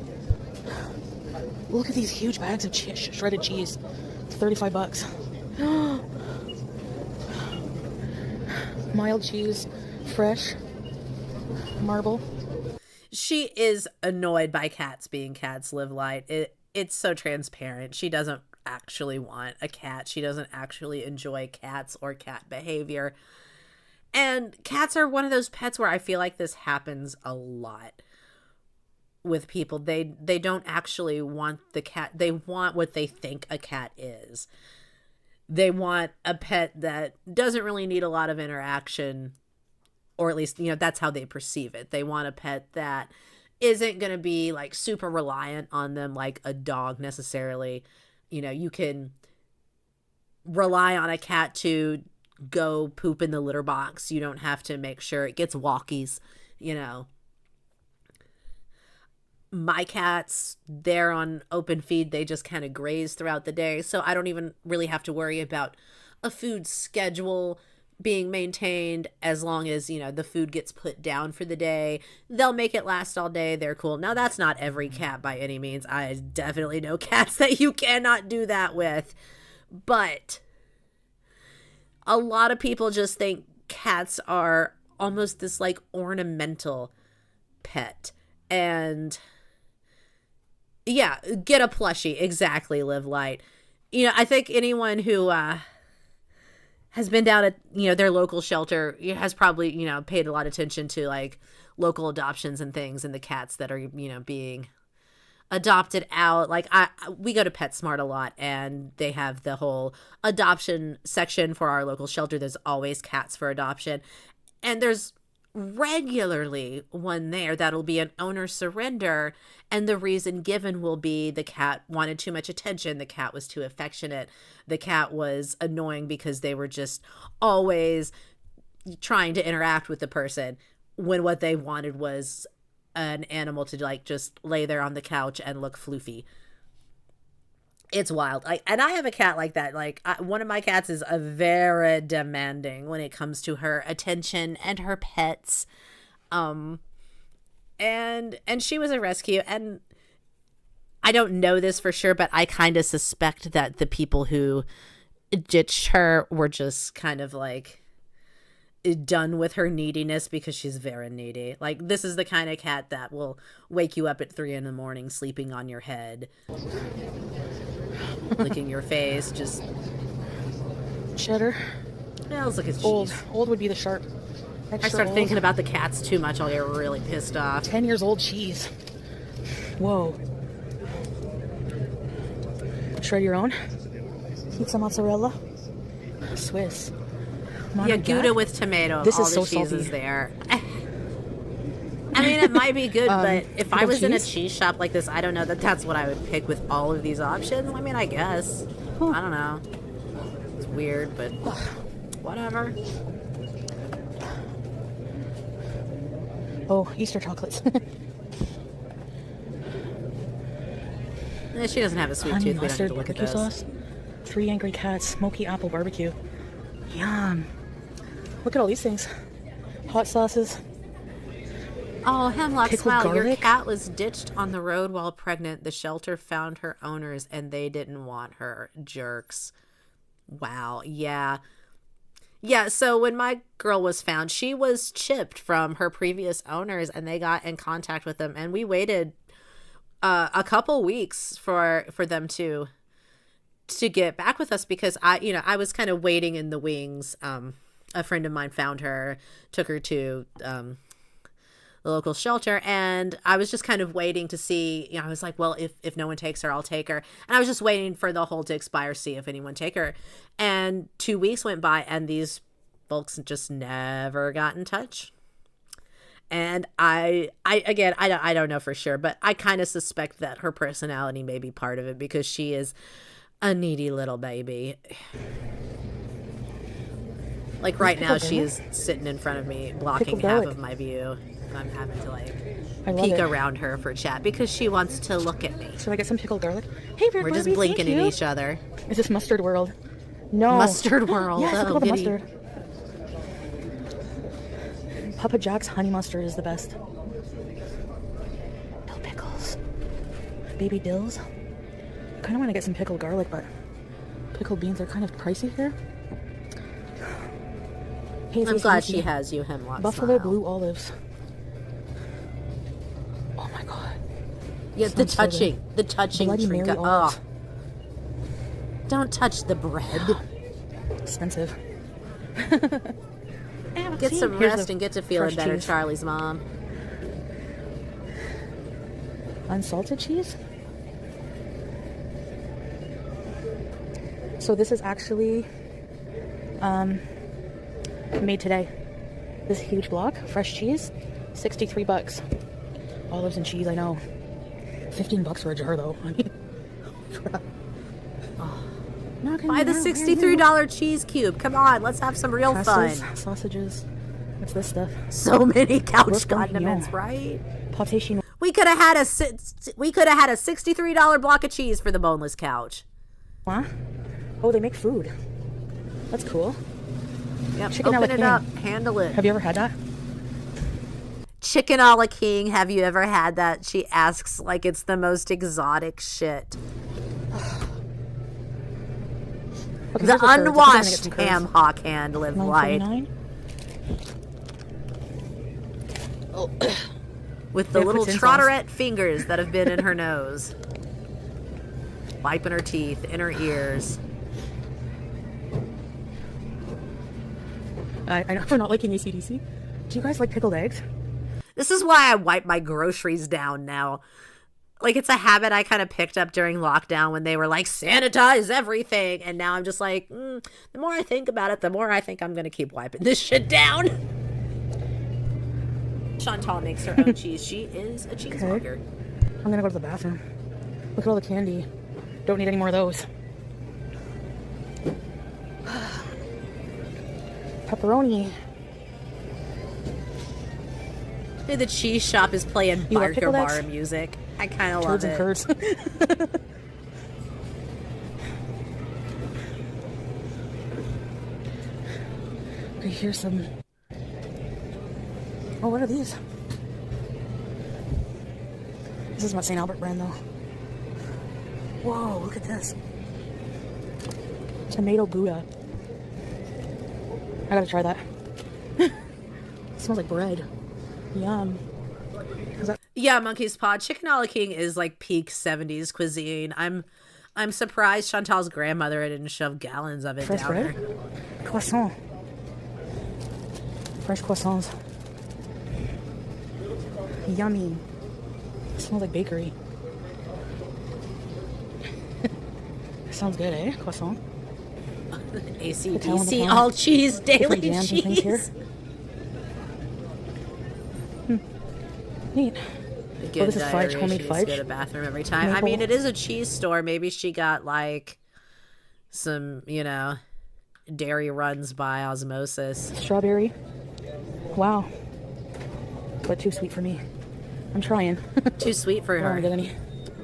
Look at these huge bags of shredded cheese. It's $35. Mild cheese. Fresh. Marble.
She is annoyed by cats being cats, Live Light. It's so transparent. She doesn't actually want a cat. She doesn't actually enjoy cats or cat behavior. And cats are one of those pets where I feel like this happens a lot with people. They don't actually want the cat. They want what they think a cat is. They want a pet that doesn't really need a lot of interaction, or at least, that's how they perceive it. They want a pet that isn't going to be like super reliant on them like a dog necessarily. You can rely on a cat to go poop in the litter box. You don't have to make sure it gets walkies, My cats, they're on open feed. They just kind of graze throughout the day. So I don't even really have to worry about a food schedule being maintained as long as, the food gets put down for the day. They'll make it last all day. They're cool. Now, that's not every cat by any means. I definitely know cats that you cannot do that with. But a lot of people just think cats are almost this like ornamental pet. And yeah, get a plushie. Exactly, Live Light. I think anyone who has been down at, their local shelter has probably, paid a lot of attention to like local adoptions and things and the cats that are, being adopted out. Like we go to PetSmart a lot and they have the whole adoption section for our local shelter. There's always cats for adoption. And there's regularly one there that'll be an owner surrender, and the reason given will be the cat wanted too much attention, the cat was too affectionate, the cat was annoying because they were just always trying to interact with the person, when what they wanted was an animal to like just lay there on the couch and look floofy. It's wild. And I have a cat like that. One of my cats is very demanding when it comes to her attention and her pets. And she was a rescue. And I don't know this for sure, but I kind of suspect that the people who ditched her were just kind of like done with her neediness because she's very needy. Like, this is the kind of cat that will wake you up at 3 a.m, sleeping on your head, licking your face, just
cheddar.
Yeah, let's look at cheese.
Old would be the sharp.
I start thinking about the cats too much, I'll get really pissed off.
10 years old cheese. Whoa. Shred your own. Pizza mozzarella. Swiss.
Yeah, Gouda with tomato.
This
all
is
the
so
cheese
salty.
is there. I mean, it might be good, but if I was in a cheese shop like this, I don't know that that's what I would pick with all of these options. I mean, I guess. I don't know. It's weird, but whatever.
Oh, Easter chocolates.
She doesn't have a sweet
Honey
tooth. We don't
mustard
have to look at
barbecue
this.
sauce. 3 Angry Cats smoky apple barbecue. Yum. Look at all these things. Hot sauces.
Oh, Hemlock
Pickled
Smile, your
garlic?
cat was ditched on the road while pregnant. The shelter found her owners and they didn't want her. Jerks. Wow. Yeah. Yeah, so when my girl was found, she was chipped from her previous owners and they got in contact with them, and we waited a couple weeks for them to get back with us because I was kind of waiting in the wings. A friend of mine found her, took her to the local shelter, and I was just kind of waiting to see, I was like, well, if no one takes her, I'll take her. And I was just waiting for the hold to expire, see if anyone take her. And 2 weeks went by, and these folks just never got in touch. And I don't know for sure, but I kind of suspect that her personality may be part of it, because she is a needy little baby. Like right now, she is sitting in front of me, blocking half of my view. I'm having to peek around her for chat because she wants to look at me.
Should I get some pickled garlic? Hey,
we're just blinking at each other.
Is this Mustard World? No.
Mustard World.
Yes, pickle the mustard. Papa Jack's honey mustard is the best. Dill pickles. Baby dills. I kind of want to get some pickled garlic, but pickled beans are kind of pricey here. Hey,
I'm glad she has you, Hemlock
Buffalo
Smile.
blue olives. Oh my god.
Yeah, the touching
Bloody
treat.
Mary olives.
Don't touch the bread.
Expensive.
Get some rest and get to feeling better, cheese. Charlie's mom.
Unsalted cheese? So this is actually made today. This huge block, fresh cheese, $63. Olives and cheese, I know. $15 for a jar though. I mean,
buy the $63 cheese cube. Come on, let's have some real fun.
Sausages. What's this stuff?
So many couch condiments, right?
Pâté chinois.
We could have had a $63 block of cheese for the boneless couch.
What? Oh, they make food. That's cool.
Yep,
Chicken
open
a la
it
king.
up, handle it.
Have you ever had that?
Chicken a la king. Have you ever had that? She asks like it's the most exotic shit.
Okay,
the unwashed ham hock hand live light.
Oh.
With the little trotterette fingers that have been in her nose. Wiping her teeth, in her ears.
I know we're not liking ACDC. Do you guys like pickled eggs?
This is why I wipe my groceries down now. Like, it's a habit I kind of picked up during lockdown when they were like, sanitize everything. And now I'm just like, the more I think about it, the more I think I'm going to keep wiping this shit down. Chantal makes her own cheese. She is a cheesemonger.
I'm going to go to the bathroom. Look at all the candy. Don't need any more of those. Pepperoni.
Hey, the cheese shop is playing Barker Bar music. I kind of love it.
Turds and curds. Okay, here's some. Oh, what are these? This is not St. Albert brand, though. Whoa, look at this. Tomato Gouda. I gotta try that. It smells like bread. Yum.
Yeah, Monkey's Paw. Chicken a la king is like peak 70s cuisine. I'm surprised Chantal's grandmother didn't shove gallons of it
Fresh
down
bread?
her.
Croissant. Fresh croissants. Yummy. It smells like bakery. Sounds good, eh? Croissant.
ACDC, all cheese, daily
jams and things here.
cheese.
Neat.
Good
this is fudge, homemade fudge.
Go to the bathroom every time.
Maple.
I mean, it is a cheese store. Maybe she got like some, dairy runs by osmosis.
Strawberry. Wow. But too sweet for me. I'm trying.
Too sweet for
I don't
her.
get any.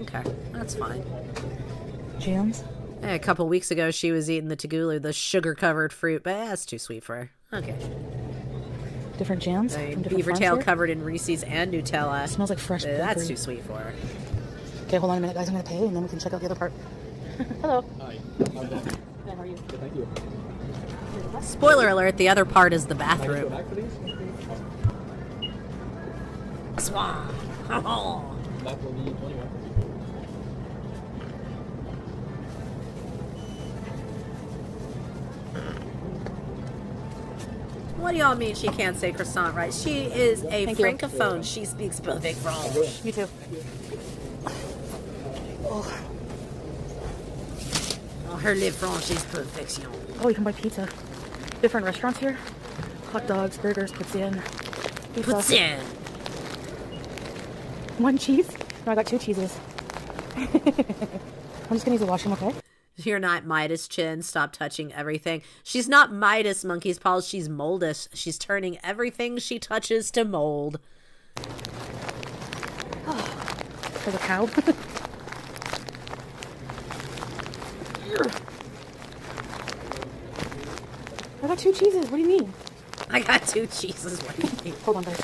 Okay, that's fine.
Jams.
A couple weeks ago, she was eating the tagulu, the sugar-covered fruit, but that's too sweet for her. Okay.
Different jams. from different
Beaver
farms
tail
here.
covered in Reese's and Nutella.
It smells like fresh
That's
bakery.
too sweet for her.
Okay, hold on a minute, guys. I'm gonna pay, and then we can check out the other part. Hello.
Hi. I'm back.
How are you?
Good, thank you.
Spoiler alert, the other part is the
Can I go
bathroom.
back for these?
Swan.
That will be 21.
What do y'all mean she can't say croissant right? She is a
Thank you.
francophone. She speaks perfect French.
You too.
Oh, her le French is perfection.
Oh, you can buy pizza. Different restaurants here. Hot dogs, burgers, poutine. Pizza.
Poutine.
One cheese? No, I got 2 cheeses. I'm just gonna use the washroom, okay?
You're not Midas Chin. Stop touching everything. She's not Midas Monkey's Paws. She's Moldus. She's turning everything she touches to mold.
There's a cow. I got 2 cheeses. What do you mean?
I got 2 cheeses. What do you mean?
Hold on, guys.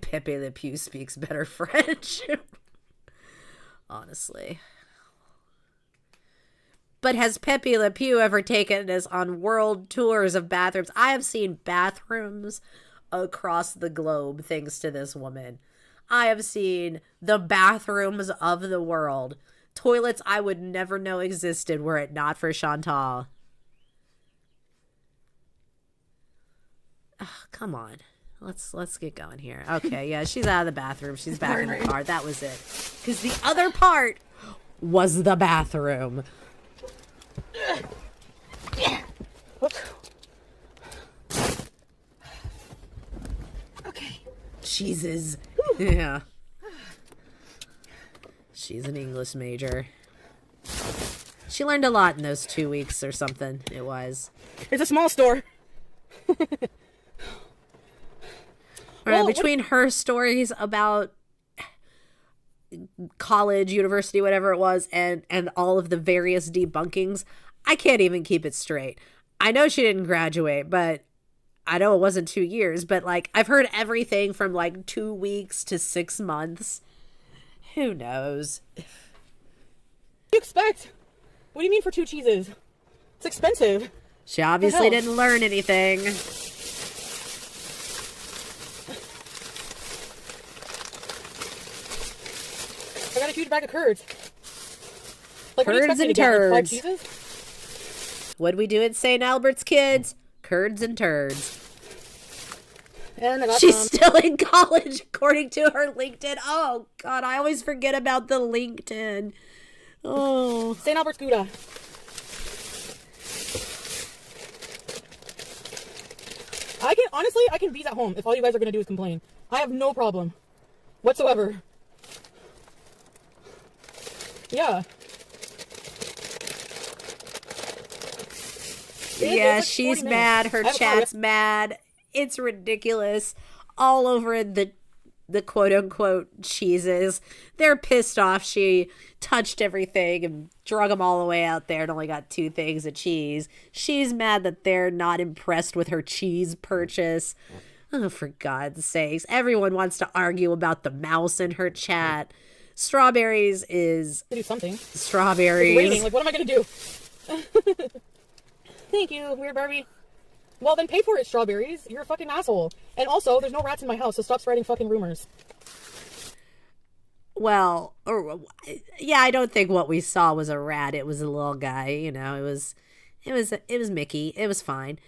Pepe Le Pew speaks better French. Honestly. But has Pepe Le Pew ever taken us on world tours of bathrooms? I have seen bathrooms across the globe thanks to this woman. I have seen the bathrooms of the world. Toilets I would never know existed were it not for Chantal. Oh, come on. Let's get going here. Okay, yeah, she's out of the bathroom. She's back in the car. That was it. Because the other part was the bathroom.
Okay.
Jesus. Yeah. She's an English major. She learned a lot in those 2 weeks or something. It was.
It's a small store.
Between her stories about college, university, whatever it was, and all of the various debunkings, I can't even keep it straight. I know she didn't graduate, but I know it wasn't 2 years, but like I've heard everything from like 2 weeks to 6 months. Who knows?
What do you expect? What do you mean for 2 cheeses? It's expensive.
She obviously didn't learn anything.
I got a huge bag of curds. Like,
Curds and
like 5
turds.
cheeses?
What'd we do at St. Albert's, kids? Curds and turds.
And I got
She's
some.
still in college, according to her LinkedIn. Oh, God, I always forget about the LinkedIn. Oh.
St. Albert's Gouda. I can bees at home if all you guys are going to do is complain. I have no problem whatsoever. Yeah.
Yeah,
like
she's
40
mad.
minutes.
Her
I have a
chat's mad. It's ridiculous. All over the quote-unquote cheeses. They're pissed off she touched everything and drug them all the way out there and only got 2 things of cheese. She's mad that they're not impressed with her cheese purchase. Oh, for God's sakes. Everyone wants to argue about the mouse in her chat. Strawberries is...
To do something.
Strawberries.
It's raining. Like, what am I going to do? Thank you, weird Barbie. Well, then pay for it, strawberries. You're a fucking asshole. And also, there's no rats in my house, so stop spreading fucking rumors.
Well, yeah, I don't think what we saw was a rat. It was a little guy, you know. It was Mickey. It was fine.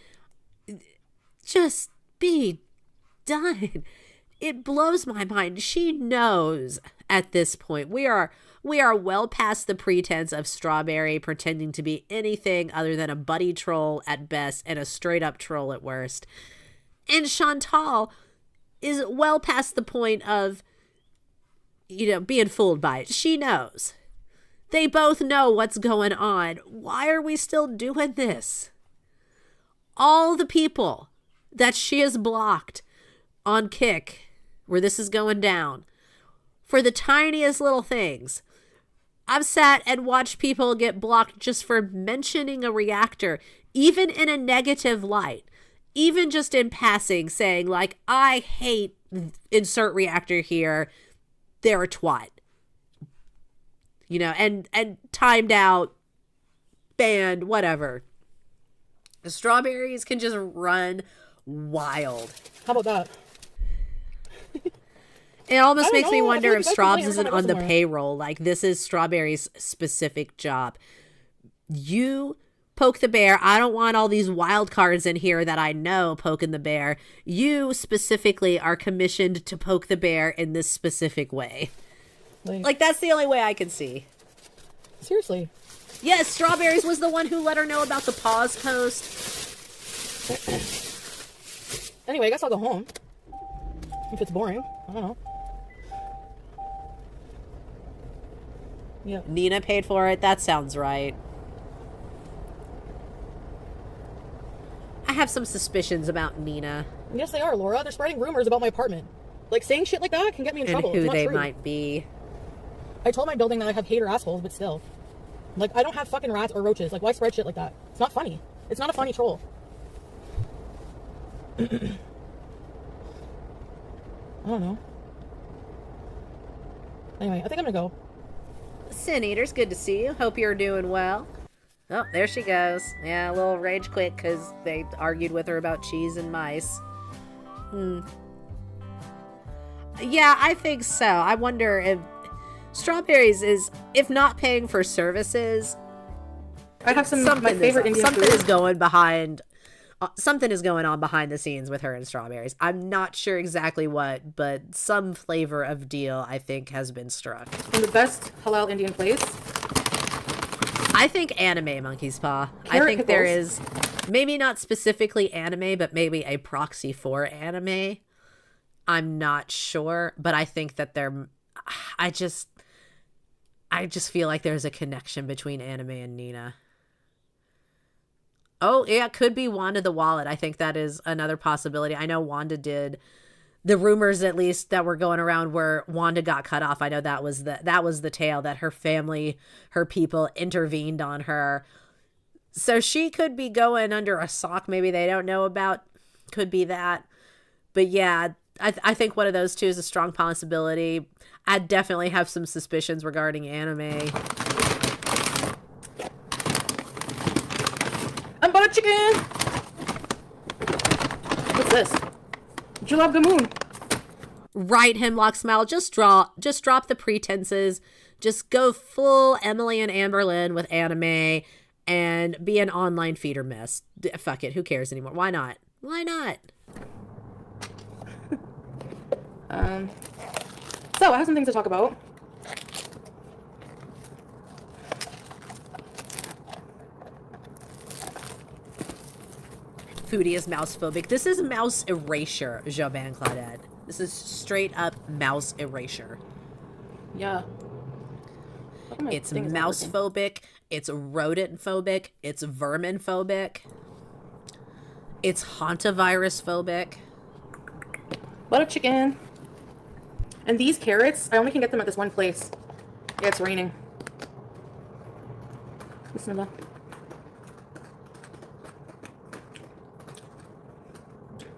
Just be done. It blows my mind. She knows at this point. We are well past the pretense of Strawberry pretending to be anything other than a buddy troll at best and a straight up troll at worst. And Chantal is well past the point of, you know, being fooled by it. She knows. They both know what's going on. Why are we still doing this? All the people that she has blocked on Kick, where this is going down, for the tiniest little things. I've sat and watched people get blocked just for mentioning a reactor, even in a negative light, even just in passing, saying like, I hate insert reactor here. They're a twat. You know, and timed out, banned, whatever. The Strawberries can just run wild.
How about that?
It almost makes me
know. I
wonder
feel
if
like
Straubs
every
isn't
time I go
on the
somewhere.
payroll. Like, this is Strawberry's specific job. You Poke the bear. I don't want all these wild cards in here that I know poking the bear. You specifically are commissioned to poke the bear in this specific way. Like that's the only way I can see.
Seriously.
Yes, Strawberries was the one who let her know about the pause post.
Anyway, I guess I'll go home. If it's boring. I don't know. Yeah.
Nina paid for it. That sounds right. I have some suspicions about Nina.
Yes, they are, Laura. They're spreading rumors about my apartment. Like, saying shit like that can get me in trouble.
And who
it's not
they
true.
might be.
I told my building that I have hater assholes, but still. Like, I don't have fucking rats or roaches. Like, why spread shit like that? It's not funny. It's not a funny troll. I don't know. Anyway, I think I'm gonna go.
Sin Eaters, good to see you. Hope you're doing well. Oh, there she goes. Yeah, a little rage quit because they argued with her about cheese and mice. Yeah, I think so. I wonder if Strawberries is, if not paying for services,
I have some of my favorite Indian
something
food.
is going behind. Something is going on behind the scenes with her and Strawberries. I'm not sure exactly what, but some flavor of deal I think has been struck.
And the best halal Indian place.
I think anime Monkey's Paw.
Carrot
I think there
pickles.
is maybe not specifically anime, but maybe a proxy for anime. I'm not sure, but I think that I just feel like there's a connection between anime and Nina. Oh, yeah, it could be Wanda the Wallet. I think that is another possibility. I know Wanda did. The rumors, at least, that were going around where Wanda got cut off. I know that was the tale, that her family, her people intervened on her. So she could be going under a sock. Maybe they don't know about. Could be that. But yeah, I think one of those two is a strong possibility. I definitely have some suspicions regarding anime.
I'm butter chicken! What's this? Jalab Gamoon.
Right, Hemlock Smile. Just drop the pretenses. Just go full Emily and Amberlynn with anime and be an online feeder mess. Fuck it. Who cares anymore? Why not? Why not?
So I have some things to talk about.
Foodie is mouse phobic. This is mouse erasure, Jobin Claudette. This is straight up mouse erasure.
Yeah.
It's mouse phobic. It's rodent phobic. It's vermin phobic. It's hantavirus phobic.
Butter chicken. And these carrots, I only can get them at this one place. Yeah, it's raining. Bismillah.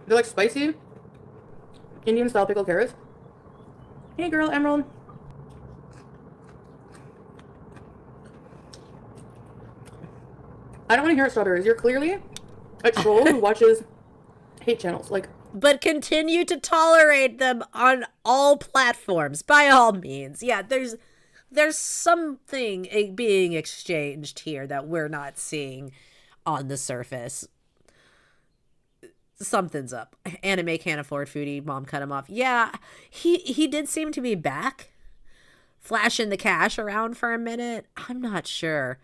They're like spicy Indian style pickled carrots. Hey girl, Emerald. I don't want to hear it, Strawberries. You're clearly a troll who watches hate channels. Like,
But continue to tolerate them on all platforms, by all means. Yeah, there's something being exchanged here that we're not seeing on the surface. Something's up. Anime can't afford Foodie. Mom cut him off. Yeah, he did seem to be back, flashing the cash around for a minute. I'm not sure.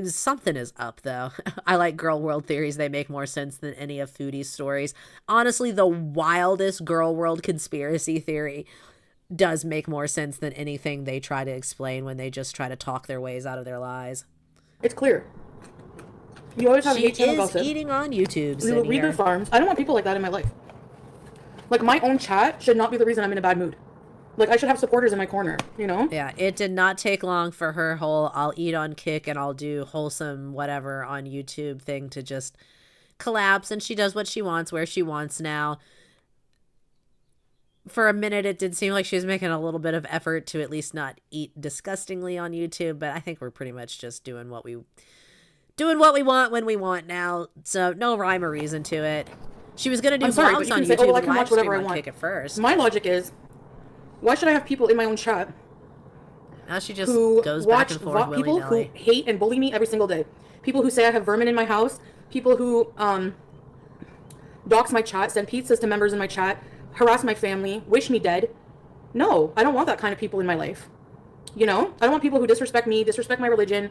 Something is up, though. I like Girl World theories. They make more sense than any of Foodie's stories. Honestly, the wildest Girl World conspiracy theory does make more sense than anything they try to explain when they just try to talk their ways out of their lies.
it's clear. You always have
She
hate channel
is
gossip.
eating on YouTube,
We will read their
Senior.
farms. I don't want people like that in my life. Like, my own chat should not be the reason I'm in a bad mood. Like, I should have supporters in my corner, you know?
Yeah, it did not take long for her whole I'll eat on Kick and I'll do wholesome whatever on YouTube thing to just collapse, and she does what she wants where she wants now. For a minute, it did seem like she was making a little bit of effort to at least not eat disgustingly on YouTube, but I think we're pretty much just doing what we want when we want now, so no rhyme or reason to it. She was gonna do
I'm sorry, but
vlogs
you
on
can say,
YouTube
oh, I
and
can
live
watch whatever
stream
I
on
want.
Kick at first.
My logic is, why should I have people in my own chat
Now she just
who
goes back
watch
and forth
people who
willy-nilly.
hate and bully me every single day. People who say I have vermin in my house. People who dox my chat, send pizzas to members in my chat, harass my family, wish me dead. No, I don't want that kind of people in my life. You know, I don't want people who disrespect me, disrespect my religion.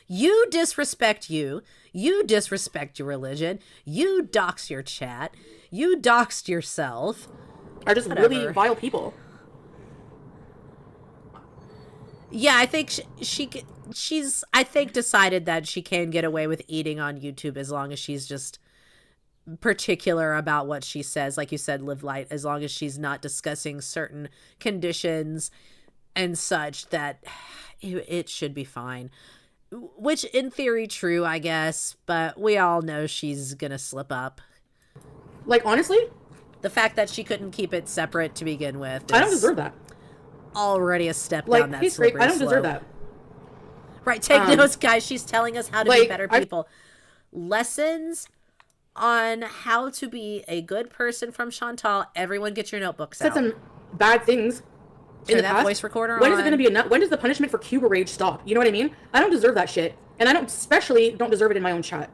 You disrespect you. You disrespect your religion. You dox your chat. You doxed yourself.
Are just
Whatever.
really vile people.
Yeah, I think she's I think decided that she can get away with eating on YouTube as long as she's just particular about what she says. Like you said, live light, as long as she's not discussing certain conditions and such, that it should be fine. Which in theory true, I guess, but we all know she's gonna slip up.
Like, honestly,
The fact that she couldn't keep it separate to begin with
I don't
is
deserve that.
already a step
Like,
down that
hey, Scrape,
slippery
I don't
slope.
deserve that.
Right, take notes, guys. She's telling us how to be
like,
better people. Lessons on how to be a good person from Chantal. Everyone get your notebooks
Said
out.
some bad things in
Turn
the
that
past.
voice recorder
When is
on.
it going to be enough? When does the punishment for Cuba rage stop? You know what I mean? I don't deserve that shit. And I don't, especially don't deserve it in my own chat.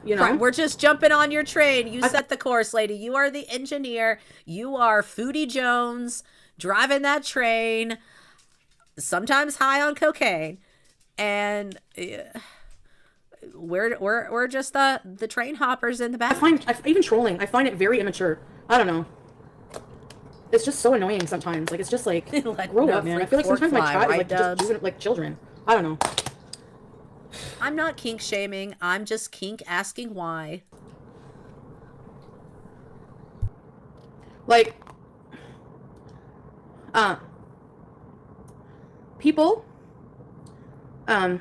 You know?
Right, we're just jumping on your train. You set the course, lady. You are the engineer. You are Foodie Jones driving that train, sometimes high on cocaine, and we're just the train hoppers in the back.
Even trolling, I find it very immature. I don't know. It's just so annoying sometimes. Like, it's just like,
Like,
grow
no
up, man. I
freak
feel like sometimes my
pork fly,
chat is
right,
like just
Dubs?
doing it like children. I don't know.
I'm not kink shaming. I'm just kink asking why.
Like, people, hey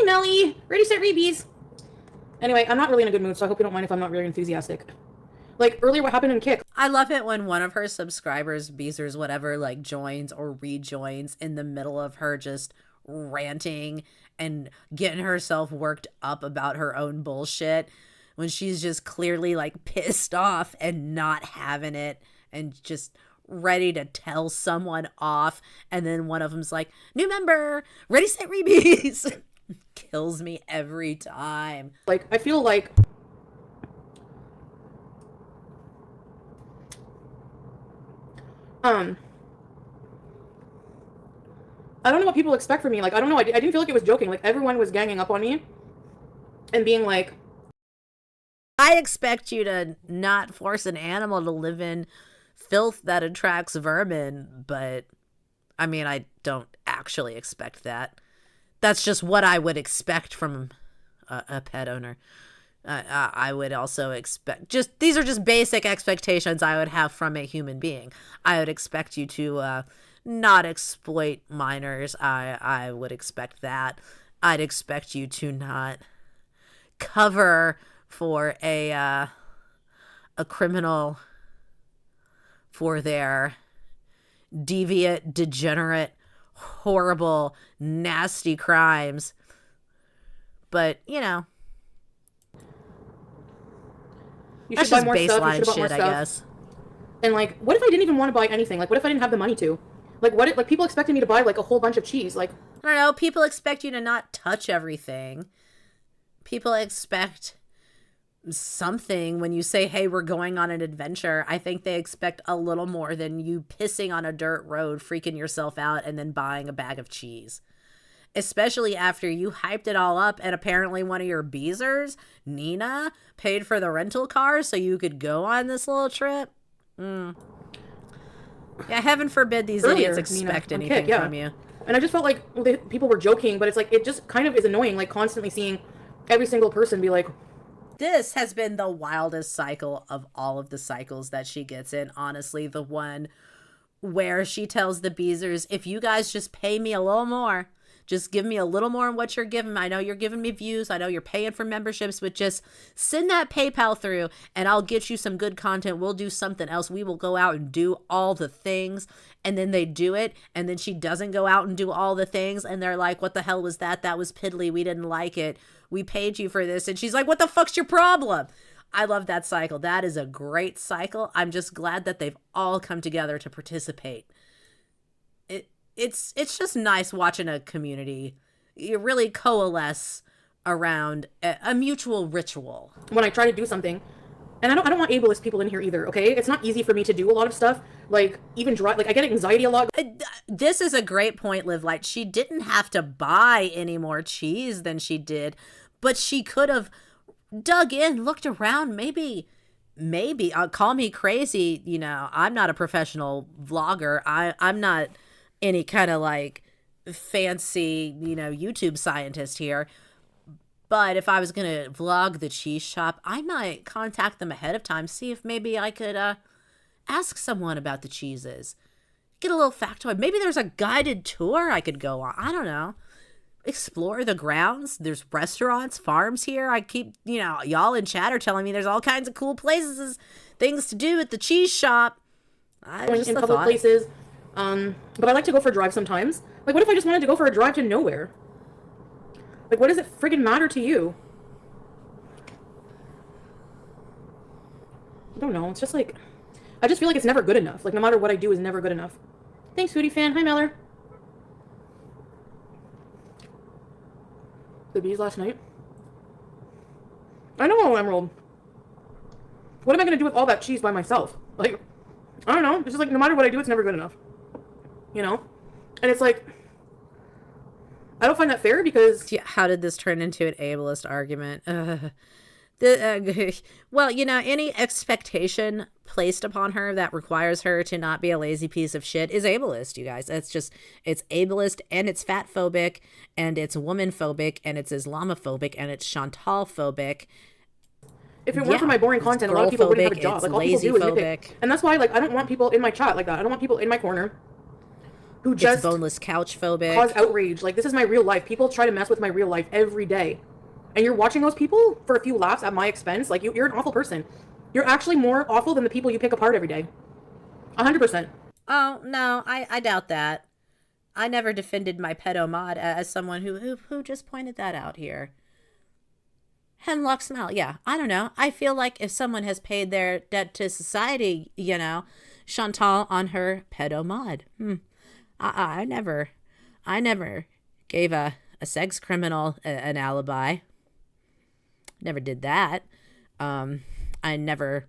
Nelly, ready, set, rebees. Anyway, I'm not really in a good mood, so I hope you don't mind if I'm not very enthusiastic. Like, earlier what happened in Kick.
I love it when one of her subscribers, Beezers, whatever, like joins or rejoins in the middle of her just ranting and getting herself worked up about her own bullshit when she's just clearly like pissed off and not having it and just ready to tell someone off, and then one of them's like, new member, ready, set, rebees. Kills me every time.
Like, I feel like I don't know what people expect from me. Like, I don't know. I didn't feel like it was joking. Like, everyone was ganging up on me and being like,
I expect you to not force an animal to live in filth that attracts vermin, but I mean, I don't actually expect that. That's just what I would expect from a pet owner. I would also expect, these are just basic expectations I would have from a human being. I would expect you to not exploit minors. I would expect that. I'd expect you to not cover for a criminal for their deviant, degenerate, horrible, nasty crimes. But, you know,
you
that's
should buy
just
more stuff. You
baseline
should have bought more
shit, I
stuff.
guess.
And like, what if I didn't even want to buy anything? Like, what if I didn't have the money to? Like, what if, like, people expected me to buy like a whole bunch of cheese? Like,
I don't know. People expect you to not touch everything. People expect something when you say, hey, we're going on an adventure. I think they expect a little more than you pissing on a dirt road, freaking yourself out, and then buying a bag of cheese. Especially after you hyped it all up and apparently one of your beezers, Nina, paid for the rental car so you could go on this little trip. Yeah, heaven forbid these
earlier,
idiots expect
Nina, on
anything
Kick, yeah.
from you.
And I just felt like people were joking, but it's like, it just kind of is annoying, like, constantly seeing every single person be like,
This has been the wildest cycle of all of the cycles that she gets in. Honestly, the one where she tells the Beezers, if you guys just pay me a little more, just give me a little more on what you're giving me. I know you're giving me views. I know you're paying for memberships, but just send that PayPal through and I'll get you some good content. We'll do something else. We will go out and do all the things. And then they do it. And then she doesn't go out and do all the things. And they're like, what the hell was that? That was piddly. We didn't like it. We paid you for this. And she's like, what the fuck's your problem? I love that cycle. That is a great cycle. I'm just glad that they've all come together to participate. it's just nice watching a community really coalesce around a mutual ritual.
When I try to do something, and I don't want ableist people in here either, okay? It's not easy for me to do a lot of stuff, like even drive. Like I get anxiety a lot.
This is a great point, Liv. Like she didn't have to buy any more cheese than she did, but she could have dug in, looked around, maybe call me crazy, you know, I'm not a professional vlogger. I'm not any kind of like fancy, you know, YouTube scientist here. But if I was going to vlog the cheese shop, I might contact them ahead of time, see if maybe I could ask someone about the cheeses. Get a little factoid. Maybe there's a guided tour I could go on. I don't know. Explore the grounds. There's restaurants, farms here. I keep, you know, y'all in chat are telling me there's all kinds of cool places, things to do at the cheese shop.
In public places. But I like to go for a drive sometimes. Like, what if I just wanted to go for a drive to nowhere? Like, what does it friggin' matter to you? I don't know. It's just like, I just feel like it's never good enough. Like, no matter what I do is never good enough. Thanks, Foodie fan. Hi, Meller. The bees last night. I know, Emerald. What am I going to do with all that cheese by myself? Like, I don't know. It's just like, no matter what I do, it's never good enough. You know? And it's like, I don't find that fair because...
Yeah, how did this turn into an ableist argument? Well, you know, any expectation placed upon her that requires her to not be a lazy piece of shit is ableist, you guys. It's ableist, and it's fat phobic, and it's woman phobic, and it's Islamophobic, and it's Chantal phobic.
If it weren't for my boring content, a lot of people wouldn't have a job. Like, all people do is nitpick. And that's why, like, I don't want people in my chat like that. I don't want people in my corner who just
it's boneless couch phobic,
cause outrage. Like, this is my real life. People try to mess with my real life every day. And you're watching those people for a few laughs at my expense. Like, you're an awful person. You're actually more awful than the people you pick apart every day. 100%.
Oh, no, I doubt that. I never defended my pedo mod as someone who just pointed that out here. Hemlock smell. Yeah, I don't know. I feel like if someone has paid their debt to society, you know, Chantal on her pedo mod. I never gave a sex criminal an alibi. Never did that. I never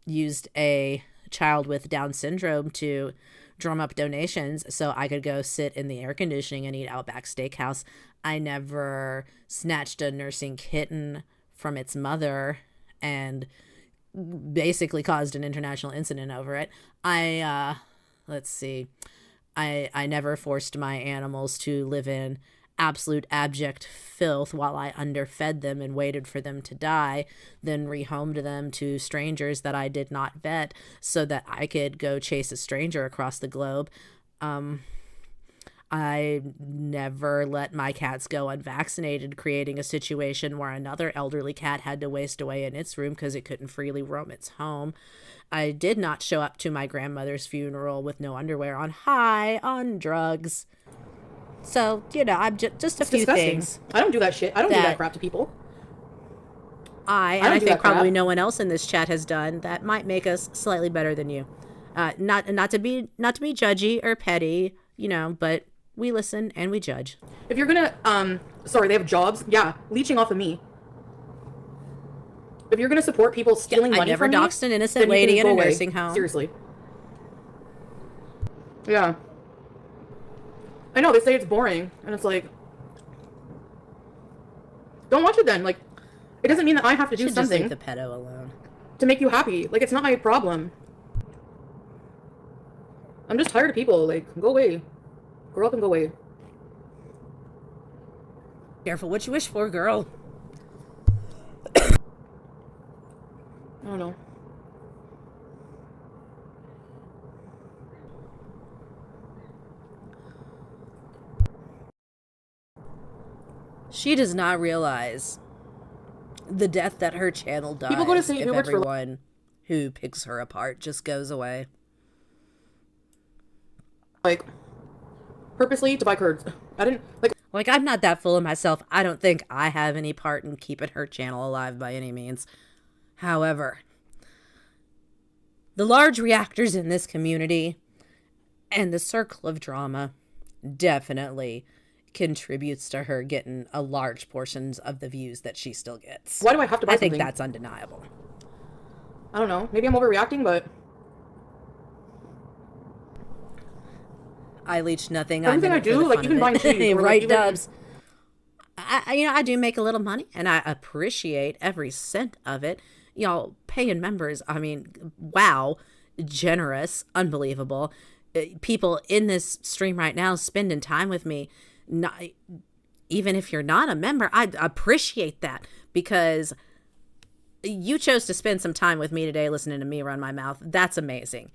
used a child with Down syndrome to drum up donations so I could go sit in the air conditioning and eat Outback Steakhouse. I never snatched a nursing kitten from its mother and basically caused an international incident over it. Let's see. I never forced my animals to live in absolute abject filth while I underfed them and waited for them to die, then rehomed them to strangers that I did not vet so that I could go chase a stranger across the globe. I never let my cats go unvaccinated, creating a situation where another elderly cat had to waste away in its room because it couldn't freely roam its home. I did not show up to my grandmother's funeral with no underwear on, high on drugs. So, you know, I'm just a few things.
I don't do that shit. I don't do that crap to people.
I think probably no one else in this chat has done that might make us slightly better than you. Not to be judgy or petty, you know, but we listen and we judge.
If you're gonna, sorry, they have jobs. Yeah, leeching off of me. If you're gonna support people stealing money from me,
I never doxed an innocent lady in a nursing home.
Seriously. Yeah. I know, they say it's boring, and it's like, don't watch it then. Like, it doesn't mean that I have to do something
just leave the pedo alone
to make you happy. Like, it's not my problem. I'm just tired of people. Like, go away. Grow up and go away.
Careful what you wish for, girl.
I don't know.
She does not realize the death that her channel dies.
People go to St.
if
Hubert
everyone who picks her apart just goes away.
Like, purposely to buy curds. I didn't,
like, I'm not that full of myself. I don't think I have any part in keeping her channel alive by any means. However, the large reactors in this community And the circle of drama definitely contributes to her getting a large portions of the views that she still gets.
Why do I have to buy
I think
something?
that's undeniable.
I don't know. Maybe I'm overreacting, but
I leech nothing.
everything I do, like even buying cheese, or,
right,
like, even,
Dubs. I do make a little money, and I appreciate every cent of it. Y'all paying members, I mean, wow, generous, unbelievable. People in this stream right now spending time with me. Not, even if you're not a member, I appreciate that, because you chose to spend some time with me today listening to me run my mouth. That's amazing.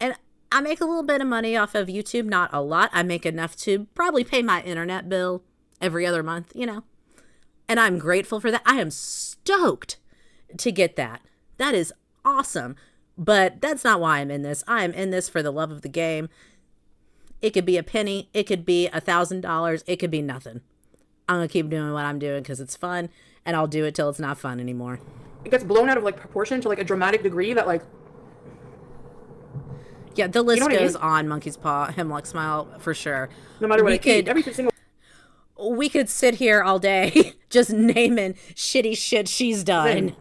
And I make a little bit of money off of YouTube, not a lot. I make enough to probably pay my internet bill every other month, you know. And I'm grateful for that. I am stoked to get that. That is awesome. But that's not why I'm in this. I am in this for the love of the game. It could be a penny. It could be $1,000. It could be nothing. I'm going to keep doing what I'm doing because it's fun. And I'll do it till it's not fun anymore.
it gets blown out of like proportion to like a dramatic degree that like.
Yeah, the list
You know what I
goes
mean?
on. Monkey's Paw, Hemlock Smile, for sure.
No matter what
We
I eat,
could-
every single.
We could sit here all day just naming shitty shit she's done.
Thing.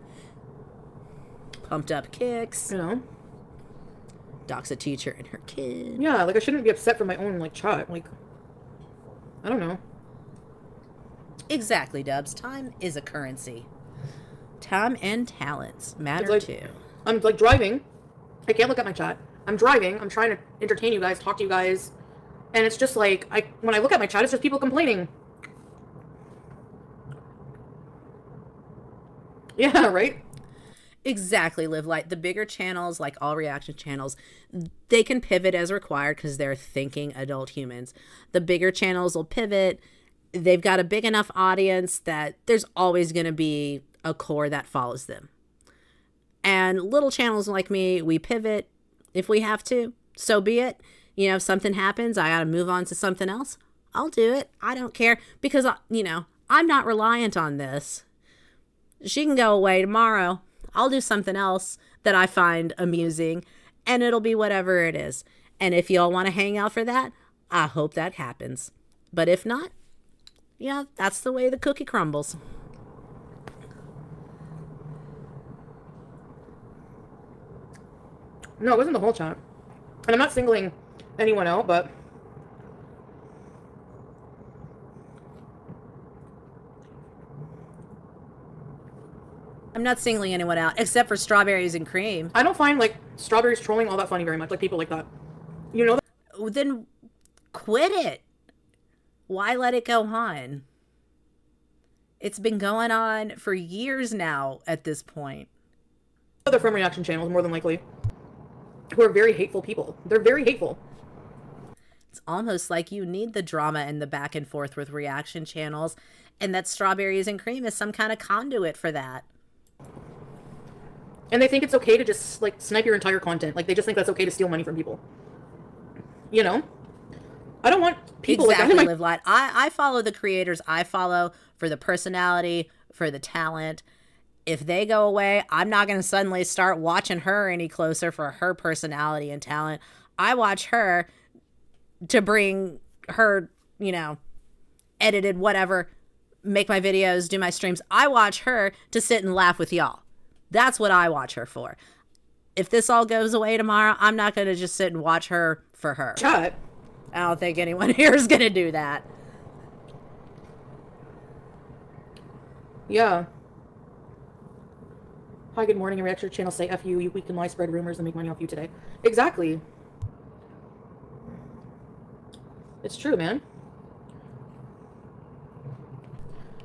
Pumped up kicks.
You know.
Doc's a teacher and her kid.
Yeah, like I shouldn't be upset for my own like chat. Like, I don't know.
Exactly, Dubs. Time is a currency. Time and talents matter
It's
too.
I'm like driving. I can't look at my chat. I'm driving. I'm trying to entertain you guys, talk to you guys, and it's just like when I look at my chat, it's just people complaining. Yeah, right.
Exactly, Live Light. The bigger channels, like all reaction channels, they can pivot as required because they're thinking adult humans. The bigger channels will pivot. They've got a big enough audience that there's always going to be a core that follows them. And little channels like me, we pivot if we have to. So be it. You know, if something happens, I got to move on to something else. I'll do it. I don't care because, I'm not reliant on this. She can go away tomorrow. I'll do something else that I find amusing, and it'll be whatever it is. And if y'all want to hang out for that, I hope that happens. But if not, yeah, that's the way the cookie crumbles.
No, it wasn't the whole chat. And I'm not singling anyone out, but
I'm not singling anyone out, except for strawberries and cream.
I don't find like strawberries trolling all that funny very much. Like people like that. You know that?
Then quit it. Why let it go on? It's been going on for years now at this point.
They're from reaction channels more than likely. Who are very hateful people. They're very hateful.
It's almost like you need the drama and the back and forth with reaction channels, and that strawberries and cream is some kind of conduit for that.
And they think it's okay to just like snipe your entire content. Like they just think that's okay to steal money from people. You know? I don't want people
Exactly,
like that in my
Live Light. I follow the creators I follow for the personality, for the talent. If they go away, I'm not going to suddenly start watching her any closer for her personality and talent. I watch her to bring her, edited whatever, make my videos, do my streams. I watch her to sit and laugh with y'all. That's what I watch her for. If this all goes away tomorrow, I'm not going to just sit and watch her for her.
chat.
I don't think anyone here is going to do that.
Yeah. Hi, good morning. A reaction channel say F you, we can lie, spread rumors, and make money off you today. Exactly. It's true, man.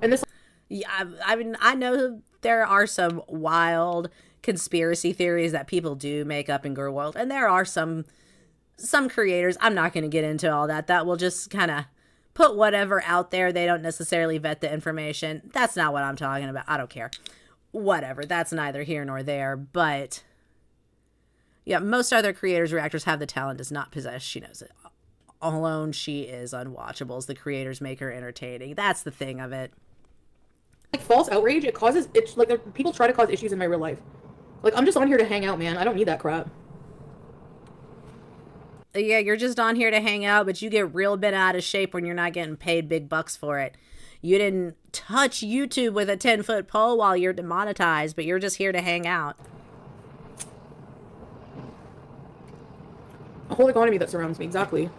And this
Yeah, I mean, I know there are some wild conspiracy theories that people do make up in gorlworld, and there are some creators, I'm not going to get into all that, that will just kind of put whatever out there. They don't necessarily vet the information. That's not what I'm talking about. I don't care. Whatever. That's neither here nor there. But yeah, most other creators, reactors have the talent, does not possess. She knows it. Alone, she is unwatchables. The creators make her entertaining. That's the thing of it.
like false outrage, it's like people try to cause issues in my real life. Like I'm just on here to hang out, man. I don't need that crap.
Yeah, you're just on here to hang out, but you get real bit out of shape when you're not getting paid big bucks for it. You didn't touch YouTube with a 10-foot pole while you're demonetized, but you're just here to hang out.
A whole economy that surrounds me, exactly.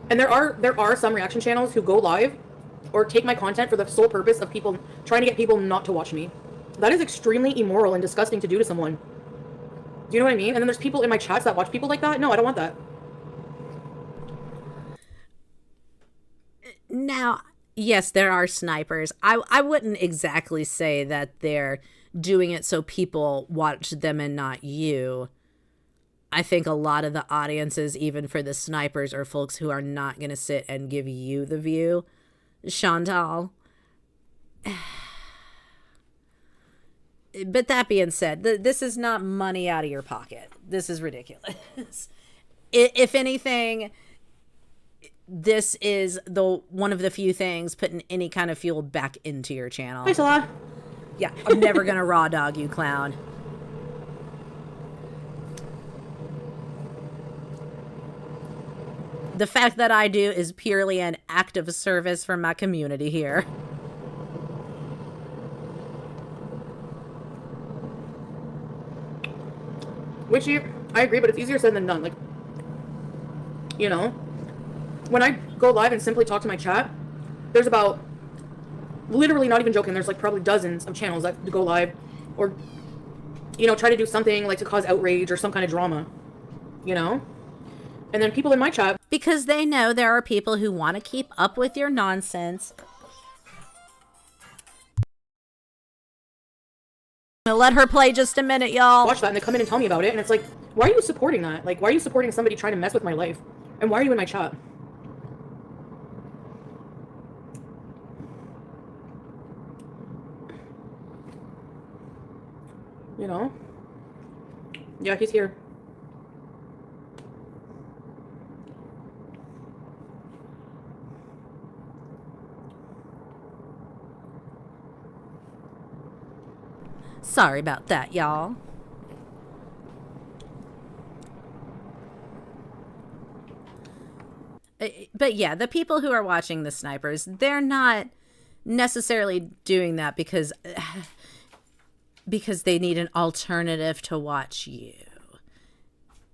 And there are some reaction channels who go live or take my content for the sole purpose of people trying to get people not to watch me. That is extremely immoral and disgusting to do to someone. Do you know what I mean? And then there's people in my chats that watch people like that. No, I don't want that.
Now, yes, there are snipers. I wouldn't exactly say that they're doing it so people watch them and not you. I think a lot of the audiences, even for the snipers, are folks who are not going to sit and give you the view. Chantal. But that being said, this is not money out of your pocket. This is ridiculous. If anything, this is one of the few things putting any kind of fuel back into your channel.
Hi, Salah.
Yeah, I'm never going to raw dog you, clown. The fact that I do is purely an act of service for my community here.
Which I agree, but it's easier said than done. Like, you know, when I go live and simply talk to my chat, there's about, literally not even joking, there's like probably dozens of channels that go live or, you know, try to do something like to cause outrage or some kind of drama, you know? And then people in my chat,
because they know there are people who want to keep up with your nonsense. I'm gonna let her play just a minute, y'all.
watch that and they come in and tell me about it, and it's like, why are you supporting that? Like, why are you supporting somebody trying to mess with my life? And why are you in my chat? You know? Yeah, he's here.
Sorry about that, y'all. But yeah, the people who are watching the snipers, they're not necessarily doing that because they need an alternative to watch you.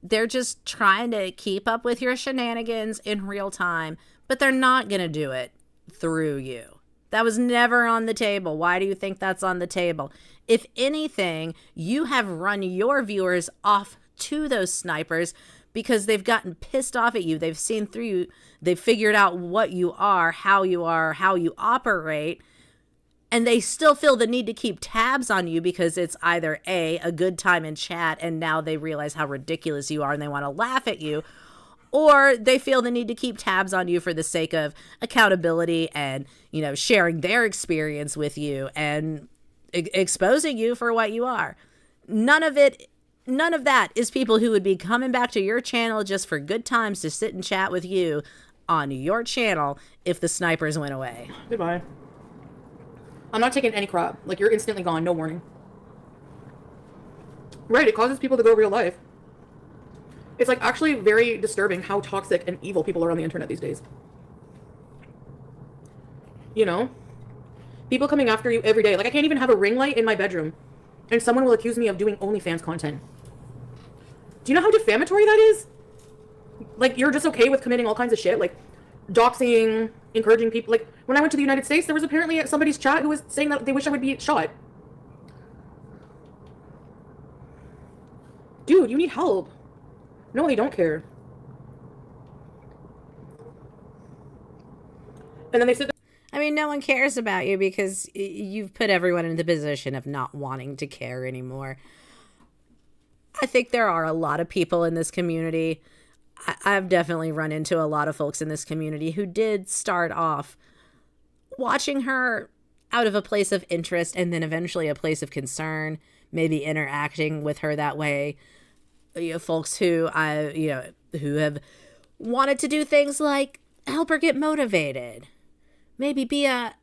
They're just trying to keep up with your shenanigans in real time, but they're not going to do it through you. That was never on the table. Why do you think that's on the table? If anything, you have run your viewers off to those snipers because they've gotten pissed off at you. They've seen through you. They've figured out what you are, how you operate. And they still feel the need to keep tabs on you because it's either a good time in chat and now they realize how ridiculous you are and they want to laugh at you, or they feel the need to keep tabs on you for the sake of accountability and, you know, sharing their experience with you and exposing you for what you are. None of that is people who would be coming back to your channel just for good times to sit and chat with you on your channel if the snipers went away.
Goodbye. I'm not taking any crap. Like, you're instantly gone, no warning. Right, it causes people to go real life. It's like actually very disturbing how toxic and evil people are on the internet these days. You know? People coming after you every day. Like, I can't even have a ring light in my bedroom and someone will accuse me of doing OnlyFans content. Do you know how defamatory that is? Like, you're just okay with committing all kinds of shit, like doxing, encouraging people. Like, when I went to the United States, there was apparently somebody's chat who was saying that they wish I would be shot. Dude, you need help. No, they don't care. And then they sit there.
I mean, no one cares about you because you've put everyone in the position of not wanting to care anymore. I think there are a lot of people in this community. I've definitely run into a lot of folks in this community who did start off watching her out of a place of interest and then eventually a place of concern, maybe interacting with her that way. You know, folks who who have wanted to do things like help her get motivated, maybe be a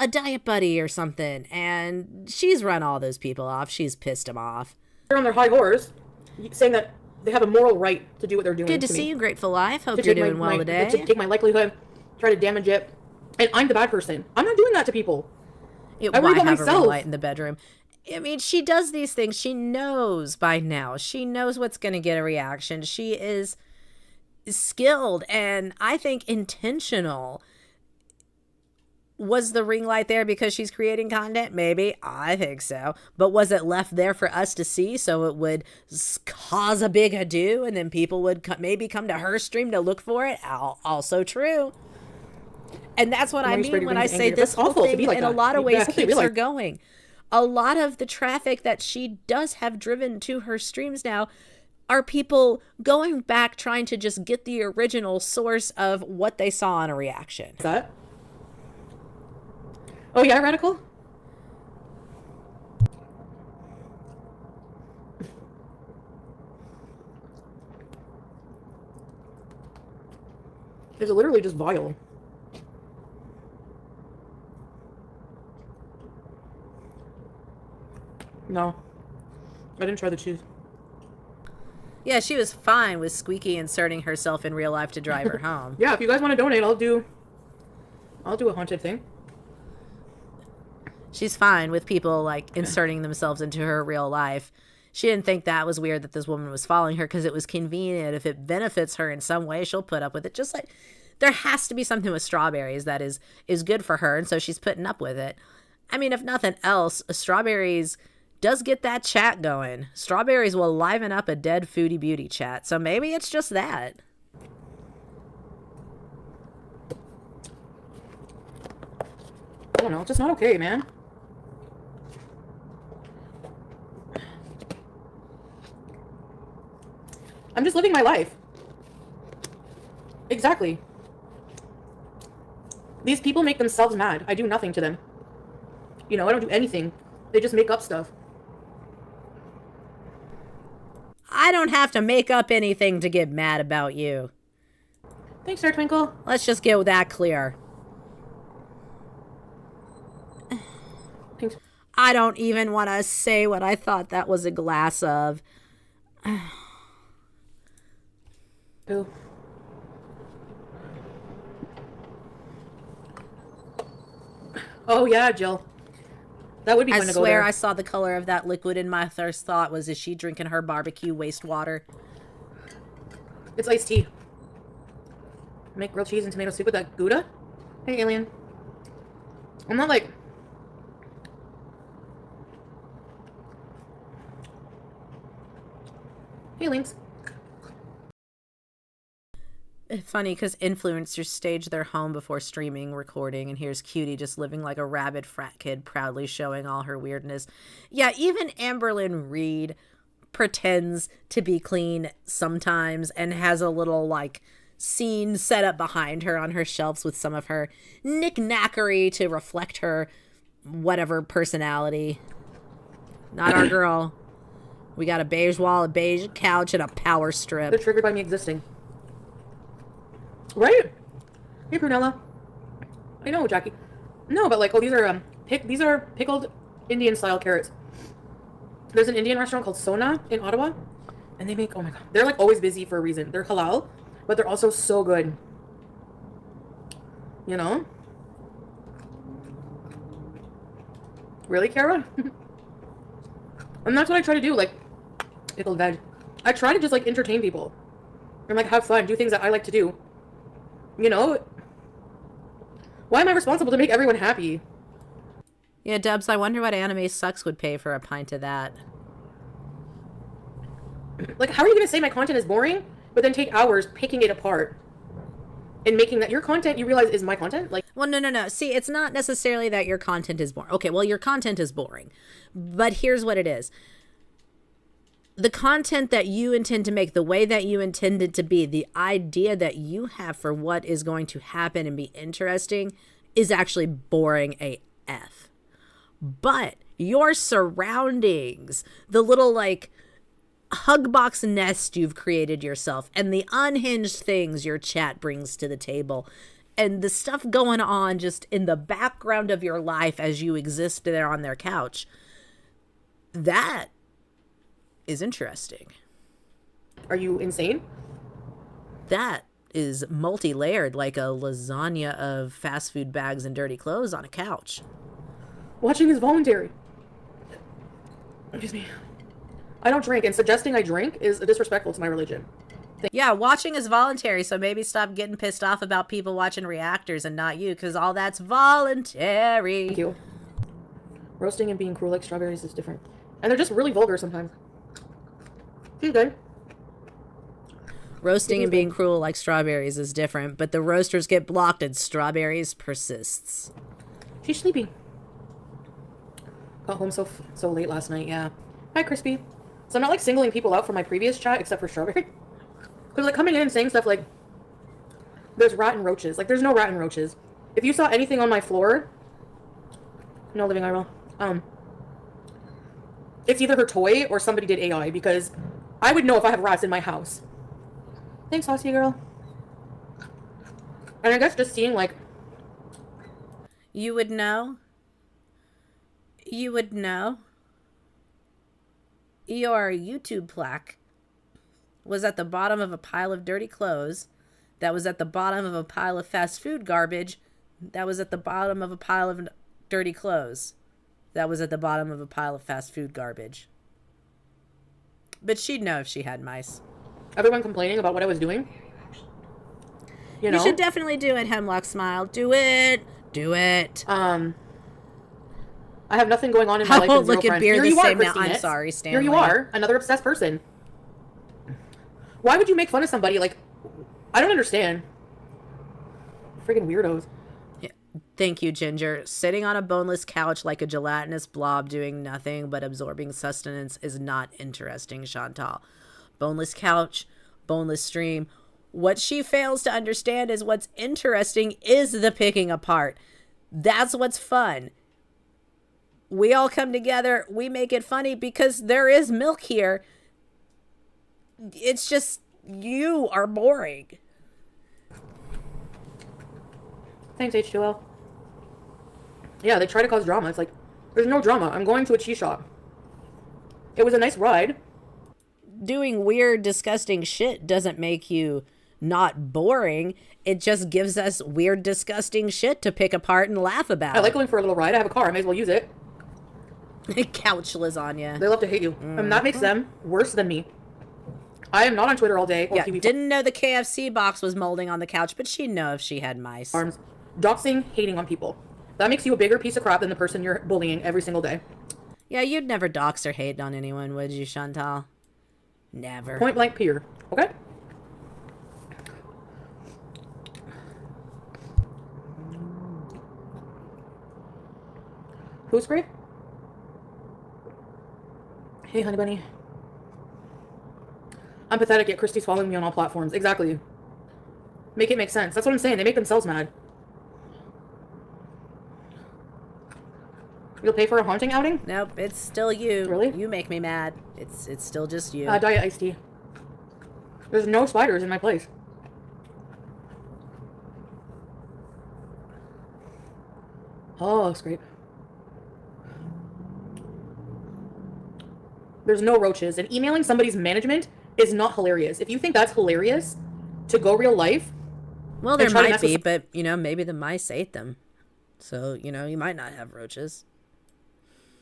a diet buddy or something, and she's run all those people off. She's pissed them off.
They're on their high horse, saying that they have a moral right to do what they're doing.
Good to see you, Grateful Life. Hope you're doing well today.
To take my livelihood, try to damage it, and I'm the bad person. I'm not doing that to people.
I worry about myself. A ring light in the bedroom. I mean, she does these things. She knows by now. She knows what's going to get a reaction. She is skilled and I think intentional. Was the ring light there because she's creating content? Maybe. I think so. But was it left there for us to see so it would cause a big ado and then people would maybe come to her stream to look for it? Also true. And that's what I mean when I say this whole thing in a lot of ways keeps her going. A lot of the traffic that she does have driven to her streams now are people going back trying to just get the original source of what they saw on a reaction.
Is that? Oh yeah, Radical? It's literally just vile. No. I didn't try the cheese.
Yeah, she was fine with Squeaky inserting herself in real life to drive her home.
Yeah, if you guys want to donate, I'll do a haunted thing.
She's fine with people, like, inserting themselves into her real life. She didn't think that was weird that this woman was following her because it was convenient. If it benefits her in some way, she'll put up with it. Just like there has to be something with strawberries that is good for her, and so she's putting up with it. I mean, if nothing else, strawberries does get that chat going. Strawberries will liven up a dead Foodie Beauty chat, so maybe it's just that.
I don't know, it's just not okay, man. I'm just living my life. Exactly. These people make themselves mad. I do nothing to them. You know, I don't do anything. They just make up stuff.
I don't have to make up anything to get mad about you.
Thanks, Sir Twinkle.
Let's just get that clear.
Thanks.
I don't even want to say what I thought that was a glass of.
Ooh. Oh yeah, Jill. That would be fun to go there.
I swear I saw the color of that liquid and my first thought was, is she drinking her barbecue wastewater?
It's iced tea. Make grilled cheese and tomato soup with that Gouda? Hey, alien. I'm not like... Hey, Lynx.
Funny because influencers stage their home before streaming, recording, and here's Cutie just living like a rabid frat kid, proudly showing all her weirdness. Yeah, even Amberlynn Reed pretends to be clean sometimes and has a little, like, scene set up behind her on her shelves with some of her knick-knackery to reflect her whatever personality. Not our girl. We got a beige wall, a beige couch, and a power strip.
They're triggered by me existing. Right? Hey, Prunella. I know, Jackie. No, but like, oh, these are pickled Indian-style carrots. There's an Indian restaurant called Sona in Ottawa, and they make, oh my god, they're like always busy for a reason. They're halal, but they're also so good. You know? Really, Kara? And that's what I try to do, like, pickled veg. I try to just, like, entertain people. And, like, have fun, do things that I like to do. You know? Why am I responsible to make everyone happy?
Yeah, Dubs, I wonder what Anime Sucks would pay for a pint of that.
Like, how are you going to say my content is boring, but then take hours picking it apart? And making that your content, you realize, is my content? Like,
well, no. See, it's not necessarily that your content is boring. Okay, well, your content is boring. But here's what it is. The content that you intend to make, the way that you intend it to be, the idea that you have for what is going to happen and be interesting is actually boring AF. But your surroundings, the little, like, hug box nest you've created yourself, and the unhinged things your chat brings to the table and the stuff going on just in the background of your life as you exist there on their couch, that is interesting.
Are you insane?
That is multi-layered, like a lasagna of fast food bags and dirty clothes on a couch.
Watching is voluntary. Excuse me. I don't drink, and suggesting I drink is disrespectful to my religion.
Yeah, watching is voluntary, so maybe stop getting pissed off about people watching reactors and not you, because all that's voluntary.
Thank you. Roasting and being cruel like strawberries is different. And they're just really vulgar sometimes. She's good.
Roasting and being cruel like strawberries is different, but the roasters get blocked and strawberries persists.
She's sleepy. Got home so late last night, yeah. Hi, Crispy. So I'm not, like, singling people out from my previous chat, except for Strawberry. Because, like, coming in and saying stuff like, there's rat and roaches. Like, there's no rat and roaches. If you saw anything on my floor... No living IRL. It's either her toy or somebody did AI, because I would know if I have rats in my house. Thanks, Saucy Girl. And I guess just seeing, like...
You would know? You would know? Your YouTube plaque was at the bottom of a pile of dirty clothes, that was at the bottom of a pile of fast food garbage, that was at the bottom of a pile of dirty clothes, that was at the bottom of a pile of fast food garbage. But she'd know if she had mice.
Everyone complaining about what I was doing. You know?
You should definitely do it, Hemlock Smile. Do it. Do it.
I have nothing going on in my life.
I won't
and zero
look at
friends.
beer
Here
the
you are,
same now.
Christine.
I'm sorry, Stanley.
Here you are, another obsessed person. Why would you make fun of somebody? Like, I don't understand. Friggin' weirdos.
Yeah. Thank you, Ginger. Sitting on a boneless couch like a gelatinous blob doing nothing but absorbing sustenance is not interesting, Chantal. Boneless couch, boneless stream. What she fails to understand is what's interesting is the picking apart. That's what's fun. We all come together, we make it funny because there is milk here. It's just, you are boring.
Thanks, H2L. Yeah, they try to cause drama. It's like, there's no drama. I'm going to a cheese shop. It was a nice ride.
Doing weird, disgusting shit doesn't make you not boring. It just gives us weird, disgusting shit to pick apart and laugh about.
I like going for a little ride. I have a car. I may as well use it.
Couch lasagna.
They love to hate you. And that makes them worse than me. I am not on Twitter all day. Or
Yeah,
TV
didn't know the KFC box was molding on the couch, but she'd know if she had mice.
Arms. Doxing, hating on people. That makes you a bigger piece of crap than the person you're bullying every single day.
Yeah, you'd never dox or hate on anyone, would you, Chantal? Never.
Point blank period. Okay? Who's great? Hey, honey bunny. I'm pathetic, yet Christy's following me on all platforms. Exactly. Make it make sense. That's what I'm saying. They make themselves mad. You'll pay for a haunting outing?
Nope, it's still you.
Really?
You make me mad. It's still just you.
Diet iced tea. There's no spiders in my place. Oh, scrape. There's no roaches, and emailing somebody's management is not hilarious. If you think that's hilarious to go real life,
well, there might be, but, you know, maybe the mice ate them. So, you know, you might not have roaches.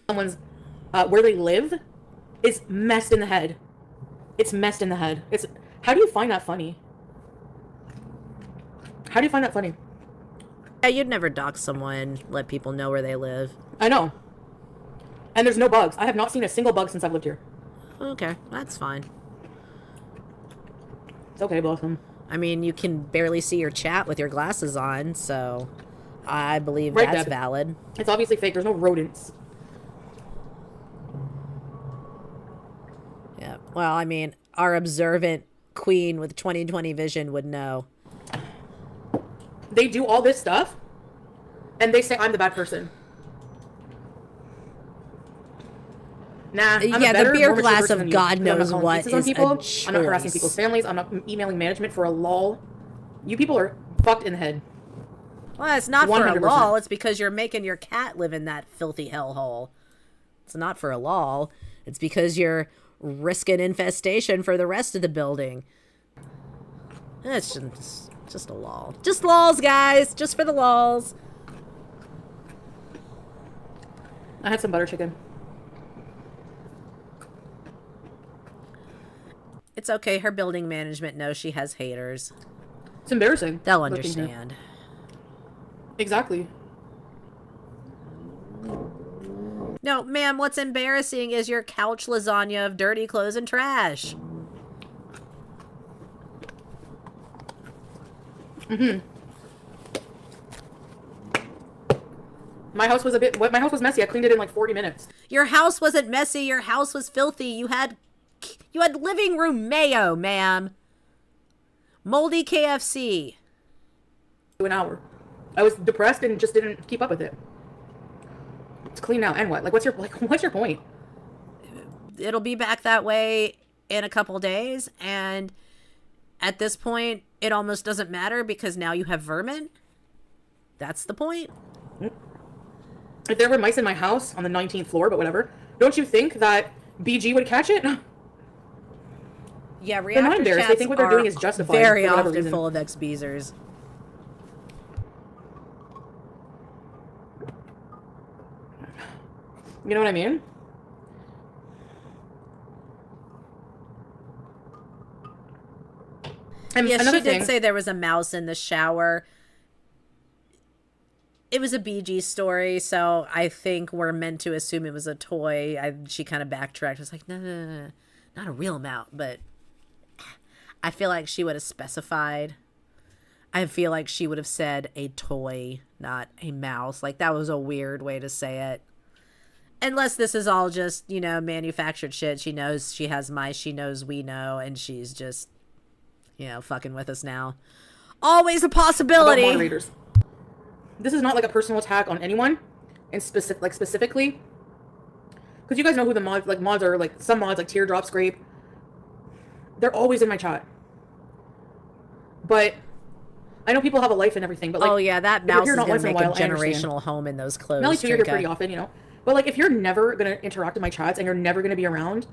Someone's, where they live is messed in the head. It's messed in the head. It's, how do you find that funny? How do you find that funny?
Yeah, you'd never dox someone, let people know where they live.
I know. And there's no bugs. I have not seen a single bug since I've lived here.
Okay, that's fine.
It's okay, Blossom.
I mean, you can barely see your chat with your glasses on, so I believe
Right,
that's
Deb.
valid.
It's obviously fake. There's no rodents.
Yeah, well, I mean, our observant queen with 20/20 vision would know.
They do all this stuff, and they say I'm the bad person. Nah, I'm
Yeah,
a better,
the beer
more mature
glass
person
of
than you.
God
I'm not
knows
calling
what
pizzas on
is
people.
a
I'm not harassing
choice.
people's families. I'm not emailing management for a lull. You people are fucked in the head.
Well, it's not for a
100%.
lol. It's because you're making your cat live in that filthy hellhole. It's not for a lol. It's because you're risking infestation for the rest of the building. It's just a lol. Just lols, guys. Just for the lols.
I had some butter chicken.
It's okay. Her building management knows she has haters.
It's embarrassing.
They'll
looking here.
understand.
Exactly.
No, ma'am, what's embarrassing is your couch lasagna of dirty clothes and trash.
My house was my house was messy. I cleaned it in like 40 minutes.
Your house wasn't messy. Your house was filthy. You had living room mayo, ma'am. Moldy KFC.
An hour. I was depressed and just didn't keep up with it. It's clean now, and what? Like, what's your point?
It'll be back that way in a couple days, and at this point, it almost doesn't matter because now you have vermin. That's the point.
If there were mice in my house on the 19th floor, but whatever, don't you think that BG would catch it?
Yeah,
They're not embarrassed. They think what they're doing is justified.
Very
for whatever
often
reason.
full of ex-beezers.
You know what I mean? And
Yeah,
another
she did
thing,
say there was a mouse in the shower. It was a BG story, so I think we're meant to assume it was a toy. She kind of backtracked. I was like, no, not a real mouse, but I feel like she would have specified. I feel like she would have said a toy, not a mouse. Like, that was a weird way to say it. Unless this is all just, manufactured shit. She knows she has mice. She knows we know. And she's just, fucking with us now. Always a possibility.
about moderators. This is not like a personal attack on anyone, and specifically, because you guys know who the mods are. Like, some mods, like Teardrop, Scrape, they're always in my chat. But I know people have a life and everything. But like,
oh yeah, that
if you're
mouse
here
is
not
gonna
once in
make a
while, I understand.
generational home in those clothes.
Melly too, you're here
Trinka.
pretty often, But like, if you're never gonna interact in my chats and you're never gonna be around,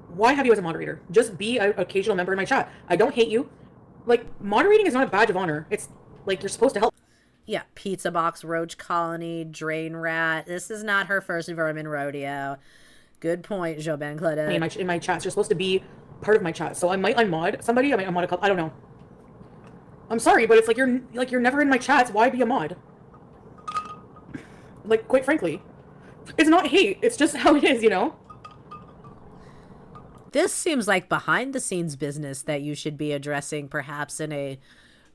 why have you as a moderator? Just be an occasional member in my chat. I don't hate you. Like, moderating is not a badge of honor. It's like you're supposed to help.
Yeah, pizza box, roach colony, drain rat. This is not her first vermin rodeo. Good point, Jobin Claudette.
In my chats, you're supposed to be part of my chat. So I might unmod somebody. I might unmod a couple. I don't know. I'm sorry, but it's like you're never in my chats. Why be a mod? Like, quite frankly, it's not hate. It's just how it is,
This seems like behind the scenes business that you should be addressing perhaps in a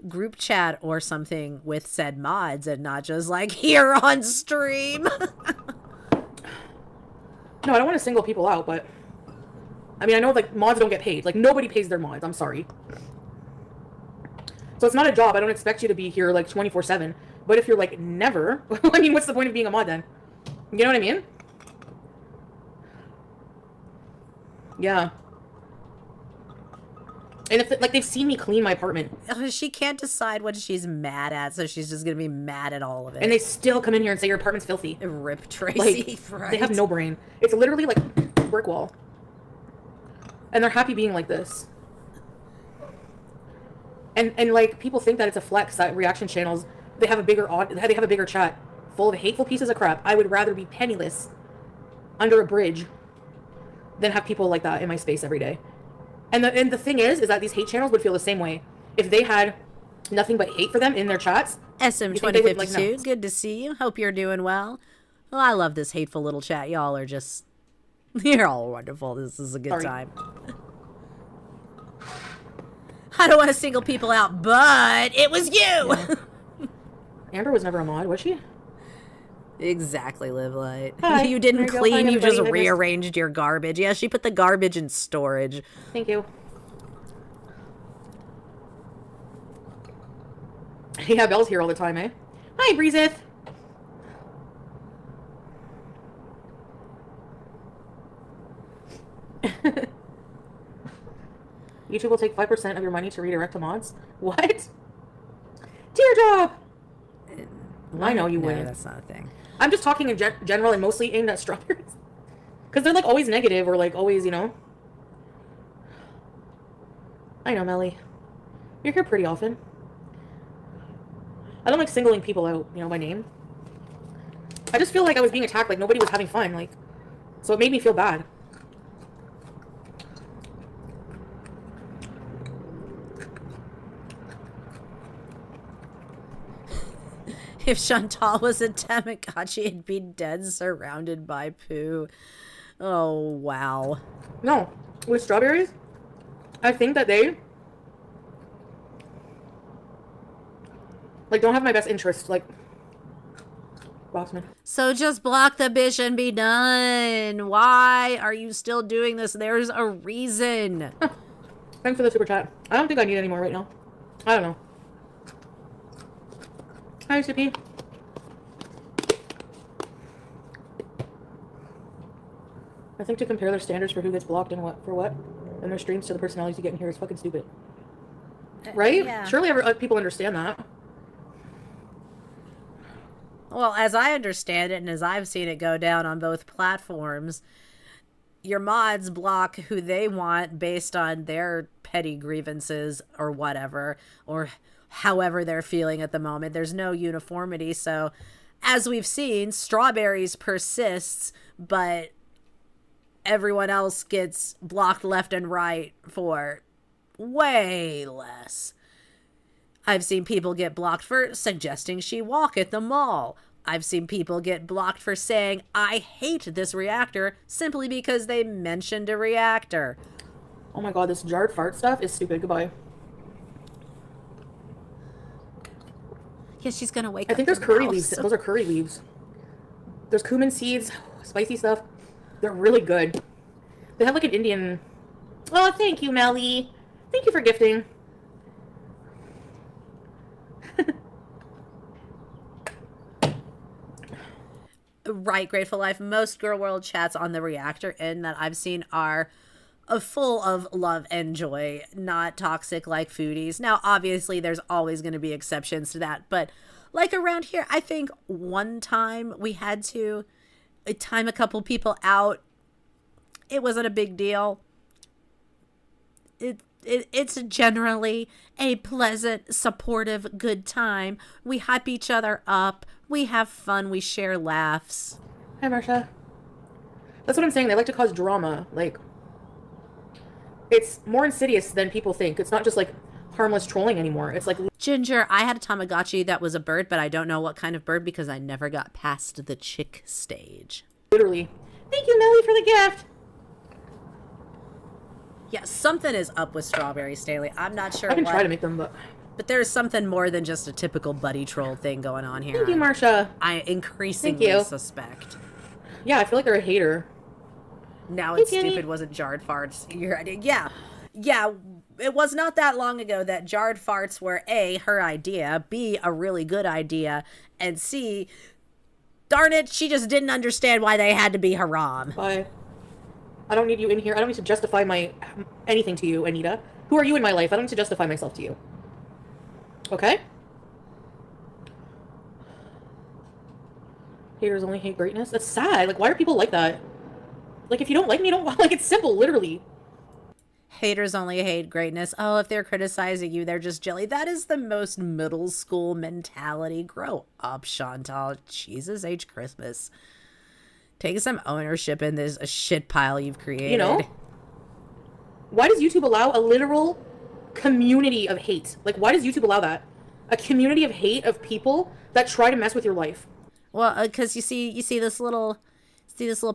group chat or something with said mods and not just like here on stream.
No, I don't want to single people out, but I mean, I know like mods don't get paid. Like, nobody pays their mods. I'm sorry. So it's not a job. I don't expect you to be here like 24/7. But if you're like never, I mean, what's the point of being a mod then? You know what I mean? Yeah. And if they've seen me clean my apartment,
She can't decide what she's mad at, so she's just gonna be mad at all of it.
and they still come in here and say your apartment's filthy.
Rip Tracy.
Like,
right?
they have no brain. It's literally like a brick wall. And they're happy being like this. And like, people think that it's a flex that reaction channels, they have a bigger chat full of hateful pieces of crap. I would rather be penniless under a bridge than have people like that in my space every day. And the thing is that these hate channels would feel the same way if they had nothing but hate for them in their chats.
SM2052, good to see you. Hope you're doing well. Well, I love this hateful little chat. Y'all are just, you're all wonderful. This is a good time. I don't want to single people out, but it was you.
Yeah. Amber was never a mod, was she?
Exactly, Live Light.
Hi.
You didn't
There you go.
clean,
Hi,
you just
everybody.
rearranged your garbage. Yeah, she put the garbage in storage.
Thank you. Yeah, Belle's here all the time, eh? Hi, Breezeth. YouTube will take 5% of your money to redirect to mods. What? Teardrop! I know you
No,
wouldn't.
that's not a thing.
I'm just talking in general and mostly aimed at strawberries. Because they're like always negative or like always, you know. I know, Melly. You're here pretty often. I don't like singling people out, you know, by name. I just feel like I was being attacked, like nobody was having fun, like, so it made me feel bad.
If Chantal was a Tamagotchi, it'd be dead surrounded by poo. Oh, wow.
No, with strawberries, I think that they like don't have my best interest, like Boxman.
So just block the bitch and be done. Why are you still doing this? There's a reason.
Thanks for the super chat. I don't think I need any more right now. I don't know. Hi, Sippy. I think to compare their standards for who gets blocked and what for what and their streams to the personalities you get in here is fucking stupid. Right?
Yeah.
Surely people understand that.
Well, as I understand it, and as I've seen it go down on both platforms, your mods block who they want based on their petty grievances or whatever, or however they're feeling at the moment. There's no uniformity. So, as we've seen, Strawberries persists, but everyone else gets blocked left and right for way less. I've seen people get blocked for suggesting she walk at the mall. I've seen people get blocked for saying, I hate this reactor, simply because they mentioned a reactor.
Oh my god, this jarred fart stuff is stupid. Goodbye.
Yeah, she's gonna wake up.
I think there's curry leaves. Those are curry leaves. There's cumin seeds, spicy stuff. They're really good. They have like an Indian... Oh, thank you, Melly. Thank you for gifting.
Right, Grateful Life. Most Girl World chats on the reactor end that I've seen are full of love and joy, not toxic like Foodies. Now, obviously, there's always going to be exceptions to that, but like around here, I think one time we had to time a couple people out. It wasn't a big deal. It's generally a pleasant, supportive, good time. We hype each other up. We have fun. We share laughs.
Hi, Marsha. That's what I'm saying. They like to cause drama. Like, it's more insidious than people think. It's not just like harmless trolling anymore. It's like...
Ginger, I had a Tamagotchi that was a bird, but I don't know what kind of bird because I never got past the chick stage.
Literally. Thank you, Melly, for the gift.
Yeah, something is up with Strawberry Staley. I'm not sure
I can
what,
try to make them, but...
but there's something more than just a typical buddy troll thing going on here.
Thank you, Marsha.
I increasingly suspect.
Yeah, I feel like they're a hater.
Now
Hey,
it's
Kenny.
stupid wasn't jarred farts. Your idea. Yeah. It was not that long ago that jarred farts were A, her idea, B, a really good idea, and C, darn it, she just didn't understand why they had to be haram.
Bye. I don't need you in here. I don't need to justify my anything to you, Anita. Who are you in my life? I don't need to justify myself to you. Okay? Haters only hate greatness. That's sad. Like, why are people like that? Like, if you don't like me, don't... Like, it's simple, literally.
Haters only hate greatness. Oh, if they're criticizing you, they're just jelly. That is the most middle school mentality. Grow up, Chantal. Jesus H. Christmas. Take some ownership in this shit pile you've created.
You know? Why does YouTube allow a literal community of hate? Like, why does YouTube allow that? A community of hate of people that try to mess with your life.
Well, because you see this little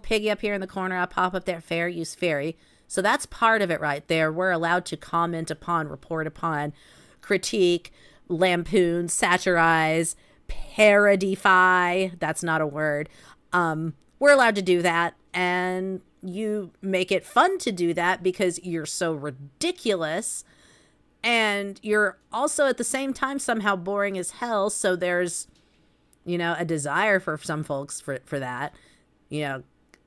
piggy up here in the corner. I pop up there, fair use fairy. So that's part of it right there. We're allowed to comment upon, report upon, critique, lampoon, satirize, parodify. That's not a word. We're allowed to do that, and you make it fun to do that because you're so ridiculous, and you're also at the same time somehow boring as hell. So there's, a desire for some folks for that.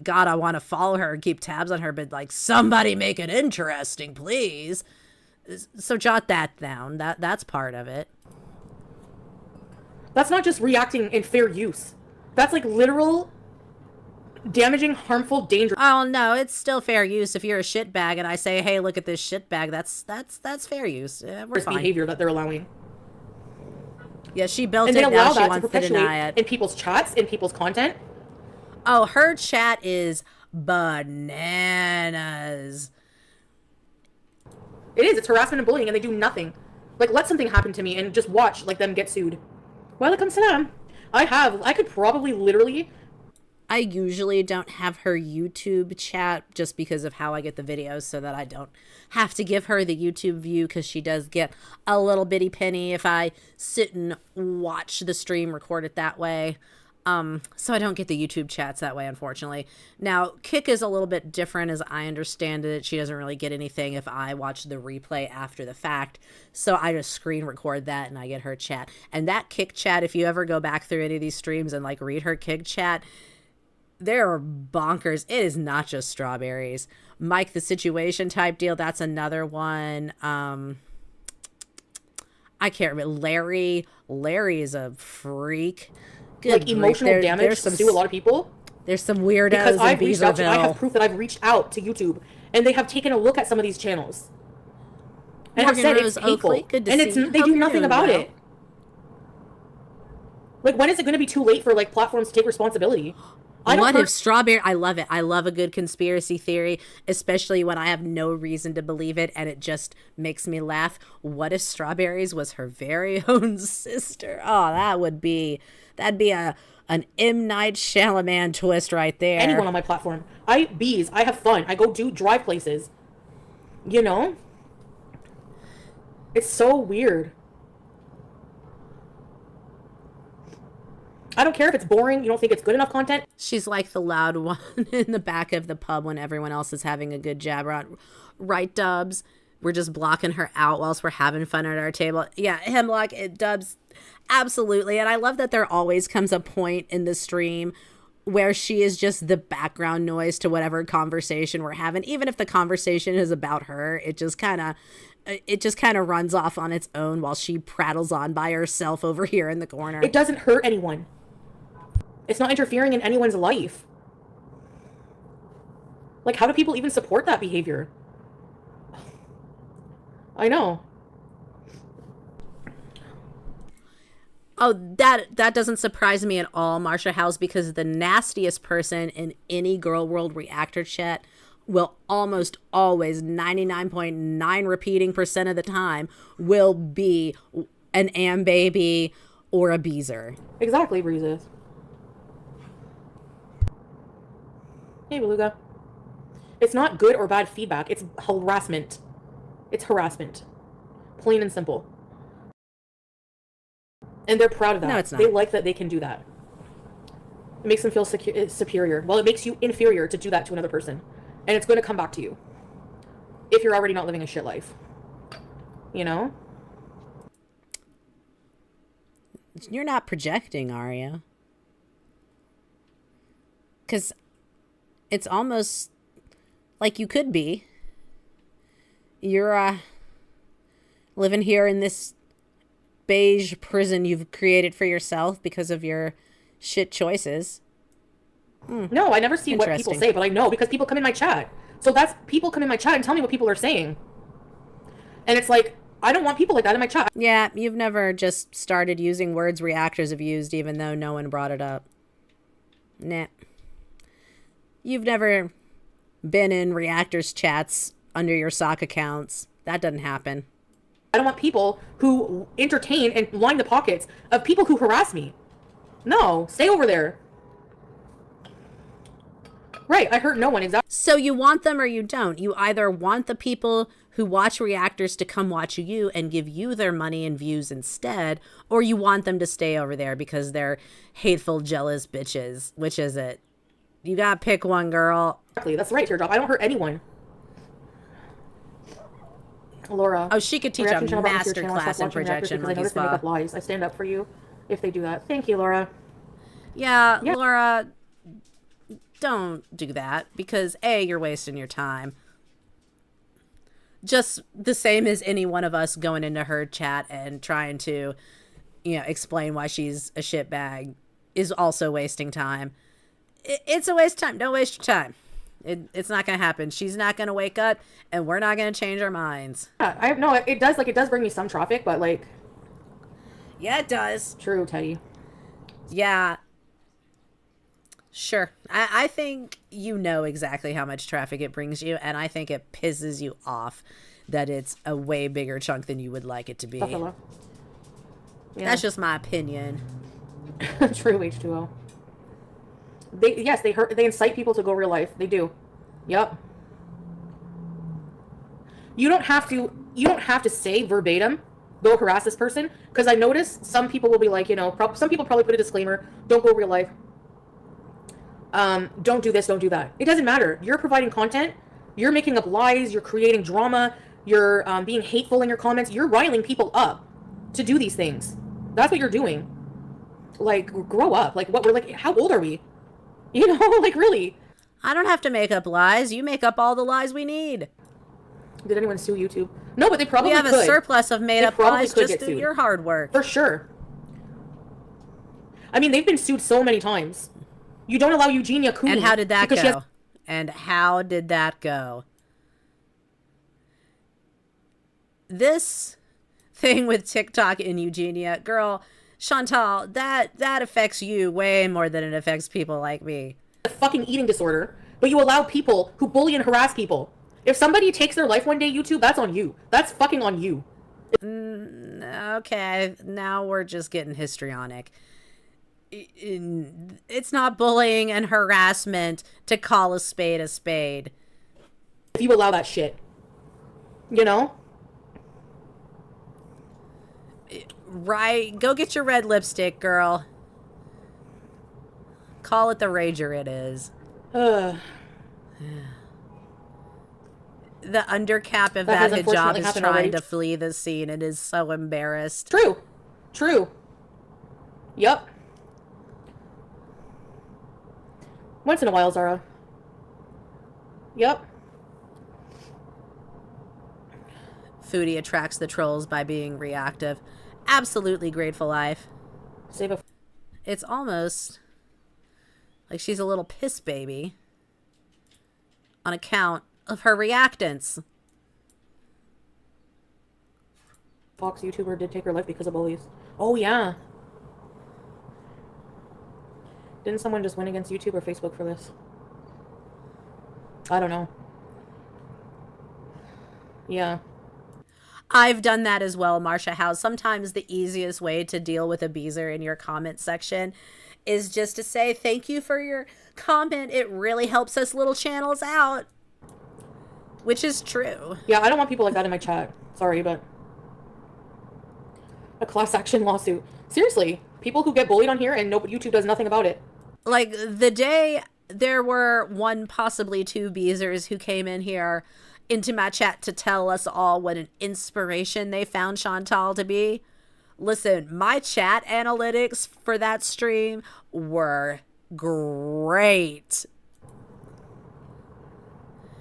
God, I want to follow her and keep tabs on her, but like, somebody make it interesting, please. So jot that down. That's part of it.
That's not just reacting in fair use. That's like literal damaging, harmful, dangerous.
Oh no, it's still fair use. If you're a shitbag and I say, "Hey, look at this shitbag," that's fair use. We're fine.
Behavior that they're allowing.
Yeah, she built
And
it.
they allow
Now she
that to
wants to
perpetuate
deny it.
in people's chats, in people's content.
Oh, her chat is bananas.
It is. It's harassment and bullying, and they do nothing. Like, let something happen to me and just watch, like, them get sued. Well, it comes to them. I could probably literally...
I usually don't have her YouTube chat just because of how I get the videos, so that I don't have to give her the YouTube view, because she does get a little bitty penny if I sit and watch the stream, record it that way. So I don't get the YouTube chats that way, unfortunately. Now, Kick is a little bit different as I understand it. She doesn't really get anything if I watch the replay after the fact. So I just screen record that and I get her chat. And that Kick chat, if you ever go back through any of these streams and like read her Kick chat, they're bonkers. It is not just strawberries. Mike the Situation type deal, that's another one. I can't remember. Larry is a freak. Good
like, emotional
grief.
damage to a lot of people.
There's some weirdos
Because
in
I've reached out to, I
Beaverville.
have proof that I've reached out to YouTube, and they have taken a look at some of these channels. And have
Morgan
said
Rose
it's hateful.
Oakley, good to
And
see
it's,
you.
they
Hope
do
you're
nothing
doing
about
well.
it. Like, when is it going to be too late for, like, platforms to take responsibility?
What if strawberry? I love it. I love a good conspiracy theory, especially when I have no reason to believe it and it just makes me laugh. What if Strawberries was her very own sister? Oh, that'd be an M. Night Shyamalan twist right there.
Anyone on my platform. I have fun. I go drive places. You know? It's so weird. I don't care if it's boring. You don't think it's good enough content.
She's like the loud one in the back of the pub when everyone else is having a good jabber on. Right, Dubs? We're just blocking her out whilst we're having fun at our table. Yeah, Hemlock, Dubs, absolutely. And I love that there always comes a point in the stream where she is just the background noise to whatever conversation we're having. Even if the conversation is about her, it just kind of runs off on its own while she prattles on by herself over here in the corner.
It doesn't hurt anyone. It's not interfering in anyone's life. Like, how do people even support that behavior? I know.
Oh, that doesn't surprise me at all, Marsha House, because the nastiest person in any Girl World reactor chat will almost always, 99.9 repeating % of the time, will be an Am Baby or a Beezer.
Exactly, Breezes. Hey, Beluga. It's not good or bad feedback. It's harassment. It's harassment. Plain and simple. And they're proud of that.
No, it's not.
They like that they can do that. It makes them feel superior. Well, it makes you inferior to do that to another person. And it's going to come back to you. If you're already not living a shit life. You know?
You're not projecting, are you? Because it's almost like you could be. You're living here in this beige prison you've created for yourself because of your shit choices.
No, I never see what people say, but I know because people come in my chat. So that's people come in my chat and tell me what people are saying. And it's like, I don't want people like that in my chat.
Yeah, you've never just started using words reactors have used even though no one brought it up. Nah. You've never been in reactors chats under your sock accounts. That doesn't happen.
I don't want people who entertain and line the pockets of people who harass me. No, stay over there. Right, I hurt no one, exactly.
So you want them or you don't. You either want the people who watch reactors to come watch you and give you their money and views instead, or you want them to stay over there because they're hateful, jealous bitches. Which is it? You gotta pick one, girl.
Exactly, that's right, Teardrop. I don't hurt anyone. Laura.
Oh, she could teach a master class in projection.
I notice they make up lies. I stand up for you if they do that. Thank you, Laura.
Yeah, Laura, don't do that because A, you're wasting your time. Just the same as any one of us going into her chat and trying to explain why she's a shitbag is also wasting time. It's a waste of time. Don't waste your time. It's not going to happen. She's not going to wake up, and we're not going to change our minds.
Yeah, no, it does, like, it does bring me some traffic, but, like...
Yeah, it does.
True, Teddy.
Yeah. Sure. I think you know exactly how much traffic it brings you, and I think it pisses you off that it's a way bigger chunk than you would like it to be.
Buffalo. Yeah.
That's just my opinion.
True, H2O. They incite people to go real life. They do. Yep. You don't have to say verbatim, go harass this person, because I notice some people will be like, some people probably put a disclaimer, don't go real life. Don't do this, don't do that. It doesn't matter. You're providing content. You're making up lies. You're creating drama. You're being hateful in your comments. You're riling people up to do these things. That's what you're doing. Like, grow up. Like, we're like, how old are we? Like, really.
I don't have to make up lies. You make up all the lies we need.
Did anyone sue YouTube? No, but they probably could.
We have a surplus of made up lies just through your hard work.
For sure. I mean, they've been sued so many times. You don't allow Eugenia Cooney.
And how did that go? And how did that go? This thing with TikTok and Eugenia, girl, Chantal, that affects you way more than it affects people like me.
A fucking eating disorder, but you allow people who bully and harass people. If somebody takes their life one day, YouTube, that's on you. That's fucking on you.
Okay, now we're just getting histrionic. It's not bullying and harassment to call a spade a spade.
If you allow that shit.
Right, go get your red lipstick, girl. Call it the rager it is. The undercap of that hijab is trying to flee the scene. It is so embarrassed.
True. Yep. Once in a while, Zara. Yep.
Foodie attracts the trolls by being reactive. Absolutely grateful life. It's almost like she's a little piss baby on account of her reactance.
Fox YouTuber did take her life because of bullies. Oh, yeah. Didn't someone just win against YouTube or Facebook for this? I don't know. Yeah.
I've done that as well, Marsha House. Sometimes the easiest way to deal with a beezer in your comment section is just to say, thank you for your comment. It really helps us little channels out. Which is true.
Yeah, I don't want people like that in my chat. Sorry, but... a class action lawsuit. Seriously, people who get bullied on here and YouTube does nothing about it.
Like, the day there were one, possibly two beezers who came in here into my chat to tell us all what an inspiration they found Chantal to be. Listen, my chat analytics for that stream were great.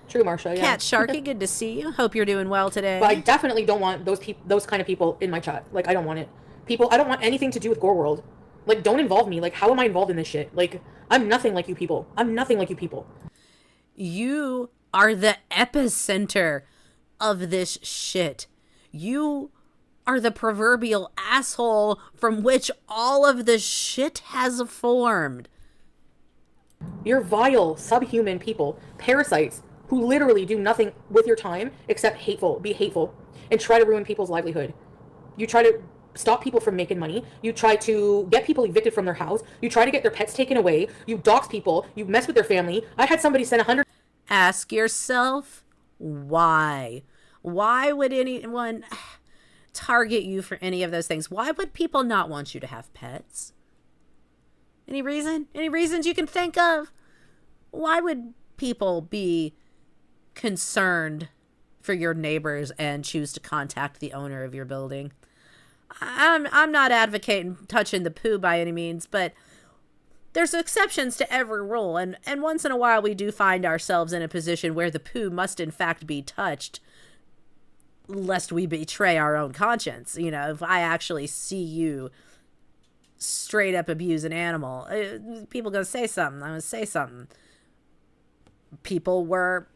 True, Marsha, yeah.
Cat Sharky, good to see you. Hope you're doing well today.
But I definitely don't want those kind of people in my chat. Like, I don't want it. I don't want anything to do with gorlworld. Like, don't involve me. Like, how am I involved in this shit? Like, I'm nothing like you people.
You are the epicenter of this shit. You are the proverbial asshole from which all of the shit has formed.
You're vile, subhuman people, parasites, who literally do nothing with your time except be hateful, and try to ruin people's livelihood. You try to stop people from making money. You try to get people evicted from their house. You try to get their pets taken away. You dox people. You mess with their family. I had somebody send 100...
Ask yourself, why? Why would anyone target you for any of those things? Why would people not want you to have pets? Any reason? Any reasons you can think of? Why would people be concerned for your neighbors and choose to contact the owner of your building? I'm not advocating touching the poo by any means, but there's exceptions to every rule, and once in a while we do find ourselves in a position where the poo must in fact be touched, lest we betray our own conscience. If I actually see you straight up abuse an animal. People gonna say something. I'm gonna say something. People were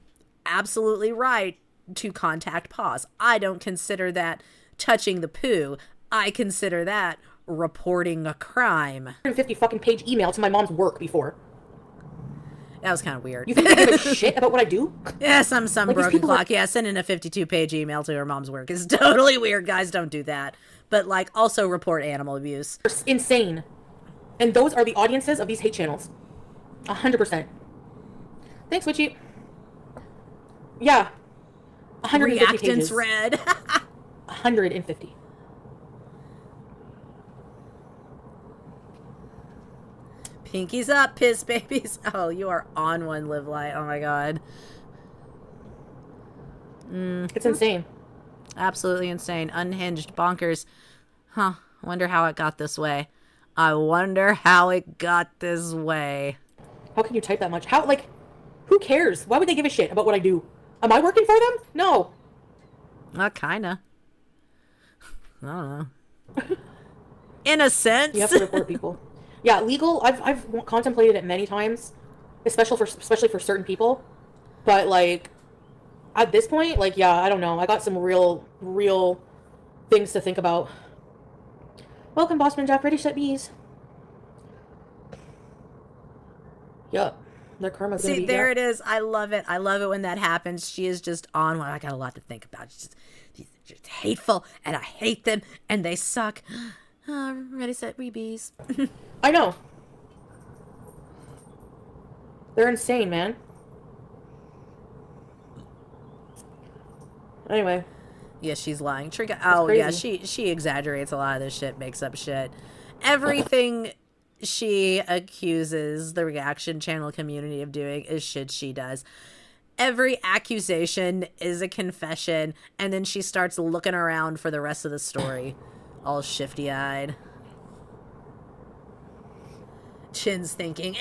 absolutely right to contact paws. I don't consider that touching the poo. I consider that reporting a crime.
150 fucking page email to my mom's work before.
That was kind of weird.
You think they give a shit about what I do?
Yeah, some
Like,
broken clock. Yeah, sending a 52-page email to her mom's work is totally weird. Guys, don't do that. But, like, also report animal abuse.
Insane. And those are the audiences of these hate channels. 100%. Thanks, Witchy. Yeah. 150 pages.
Reactants read.
150.
Pinkies up, piss babies. Oh, you are on one, Live Light. Oh my god.
It's insane.
Absolutely insane. Unhinged. Bonkers. Huh. Wonder how it got this way. I wonder how it got this way.
How can you type that much? How, like, who cares? Why would they give a shit about what I do? Am I working for them? No.
Kinda. I don't know. In a sense.
You have to report people. Yeah, legal. I've contemplated it many times, especially for certain people. But like, at this point, like, yeah, I don't know. I got some real things to think about. Welcome, Bossman Jack. Ready, set, bees. Yup. Their karma's gonna be.
See, there it is. I love it. I love it when that happens. She is just on one. I got a lot to think about. She's just hateful, and I hate them, and they suck. Ready, set, bees.
I know. They're insane, man. Anyway.
Yeah, she's lying. Trigger. Oh, yeah, she exaggerates a lot of this shit, makes up shit. Everything she accuses the reaction channel community of doing is shit she does. Every accusation is a confession, and then she starts looking around for the rest of the story. All shifty-eyed. Chin's thinking,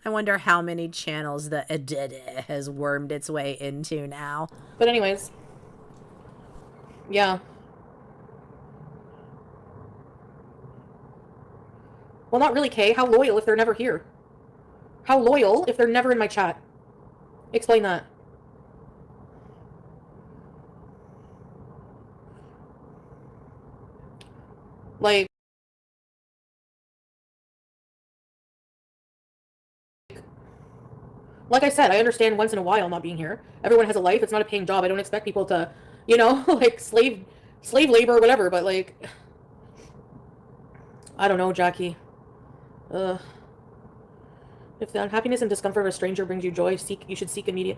I wonder how many channels the has wormed its way into now.
But anyways. Yeah. Well, not really, Kay. How loyal if they're never here? How loyal if they're never in my chat? Explain that. Like I said, I understand once in a while not being here. Everyone has a life. It's not a paying job. I don't expect people to, you know, like slave labor or whatever, but like, I don't know, Jackie. If the unhappiness and discomfort of a stranger brings you joy, you should seek immediate.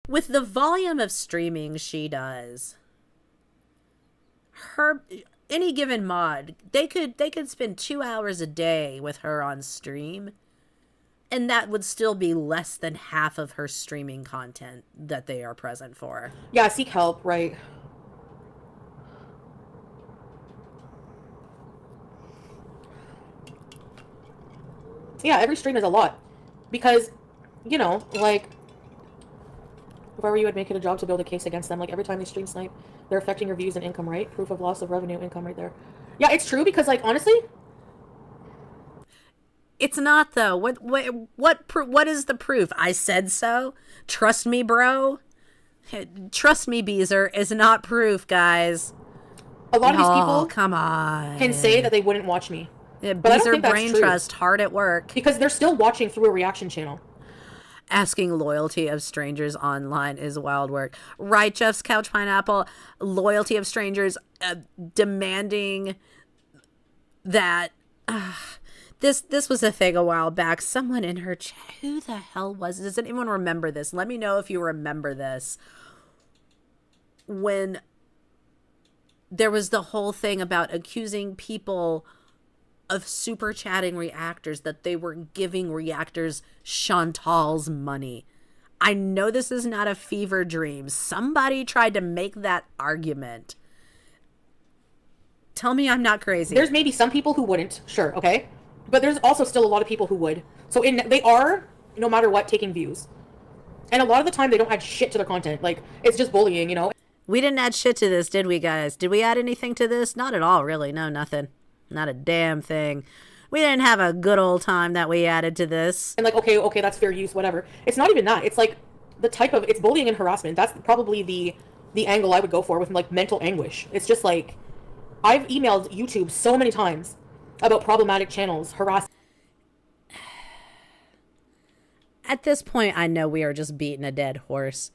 With the volume of streaming she does, any given mod, they could spend 2 hours a day with her on stream, and that would still be less than half of her streaming content that they are present for.
Yeah, seek help, right. Yeah, every stream is a lot. Because, you know, like, if I were you, I'd make it a job to build a case against them. Like, every time they stream snipe, they're affecting your views and income, right? Proof of loss of revenue, income right there. Yeah, it's true because, like, honestly...
It's not, though. What is the proof? I said so? Trust me, bro? Trust me, Beezer, is not proof, guys.
A lot of these people...
come on.
...can say that they wouldn't watch me.
Yeah, Beezer brain trust, hard at work.
Because they're still watching through a reaction channel.
Asking loyalty of strangers online is wild work. Right, Jeff's Couch Pineapple. Loyalty of strangers, demanding that... This was a thing a while back. Someone in her chat, who the hell was it? Does anyone remember this? Let me know if you remember this. When there was the whole thing about accusing people of super chatting reactors, that they were giving reactors Chantal's money. I know this is not a fever dream. Somebody tried to make that argument. Tell me I'm not crazy.
There's maybe some people who wouldn't, sure, okay? But there's also still a lot of people who would. So they are, no matter what, taking views. And a lot of the time they don't add shit to their content. Like, it's just bullying, you know?
We didn't add shit to this, did we, guys? Did we add anything to this? Not at all, really. No, nothing. Not a damn thing. We didn't have a good old time that we added to this.
And like, okay, that's fair use, whatever. It's not even that. It's like the type of, it's bullying and harassment. That's probably the angle I would go for with like mental anguish. It's just like, I've emailed YouTube so many times about problematic channels, harassment.
At this point, I know we are just beating a dead horse.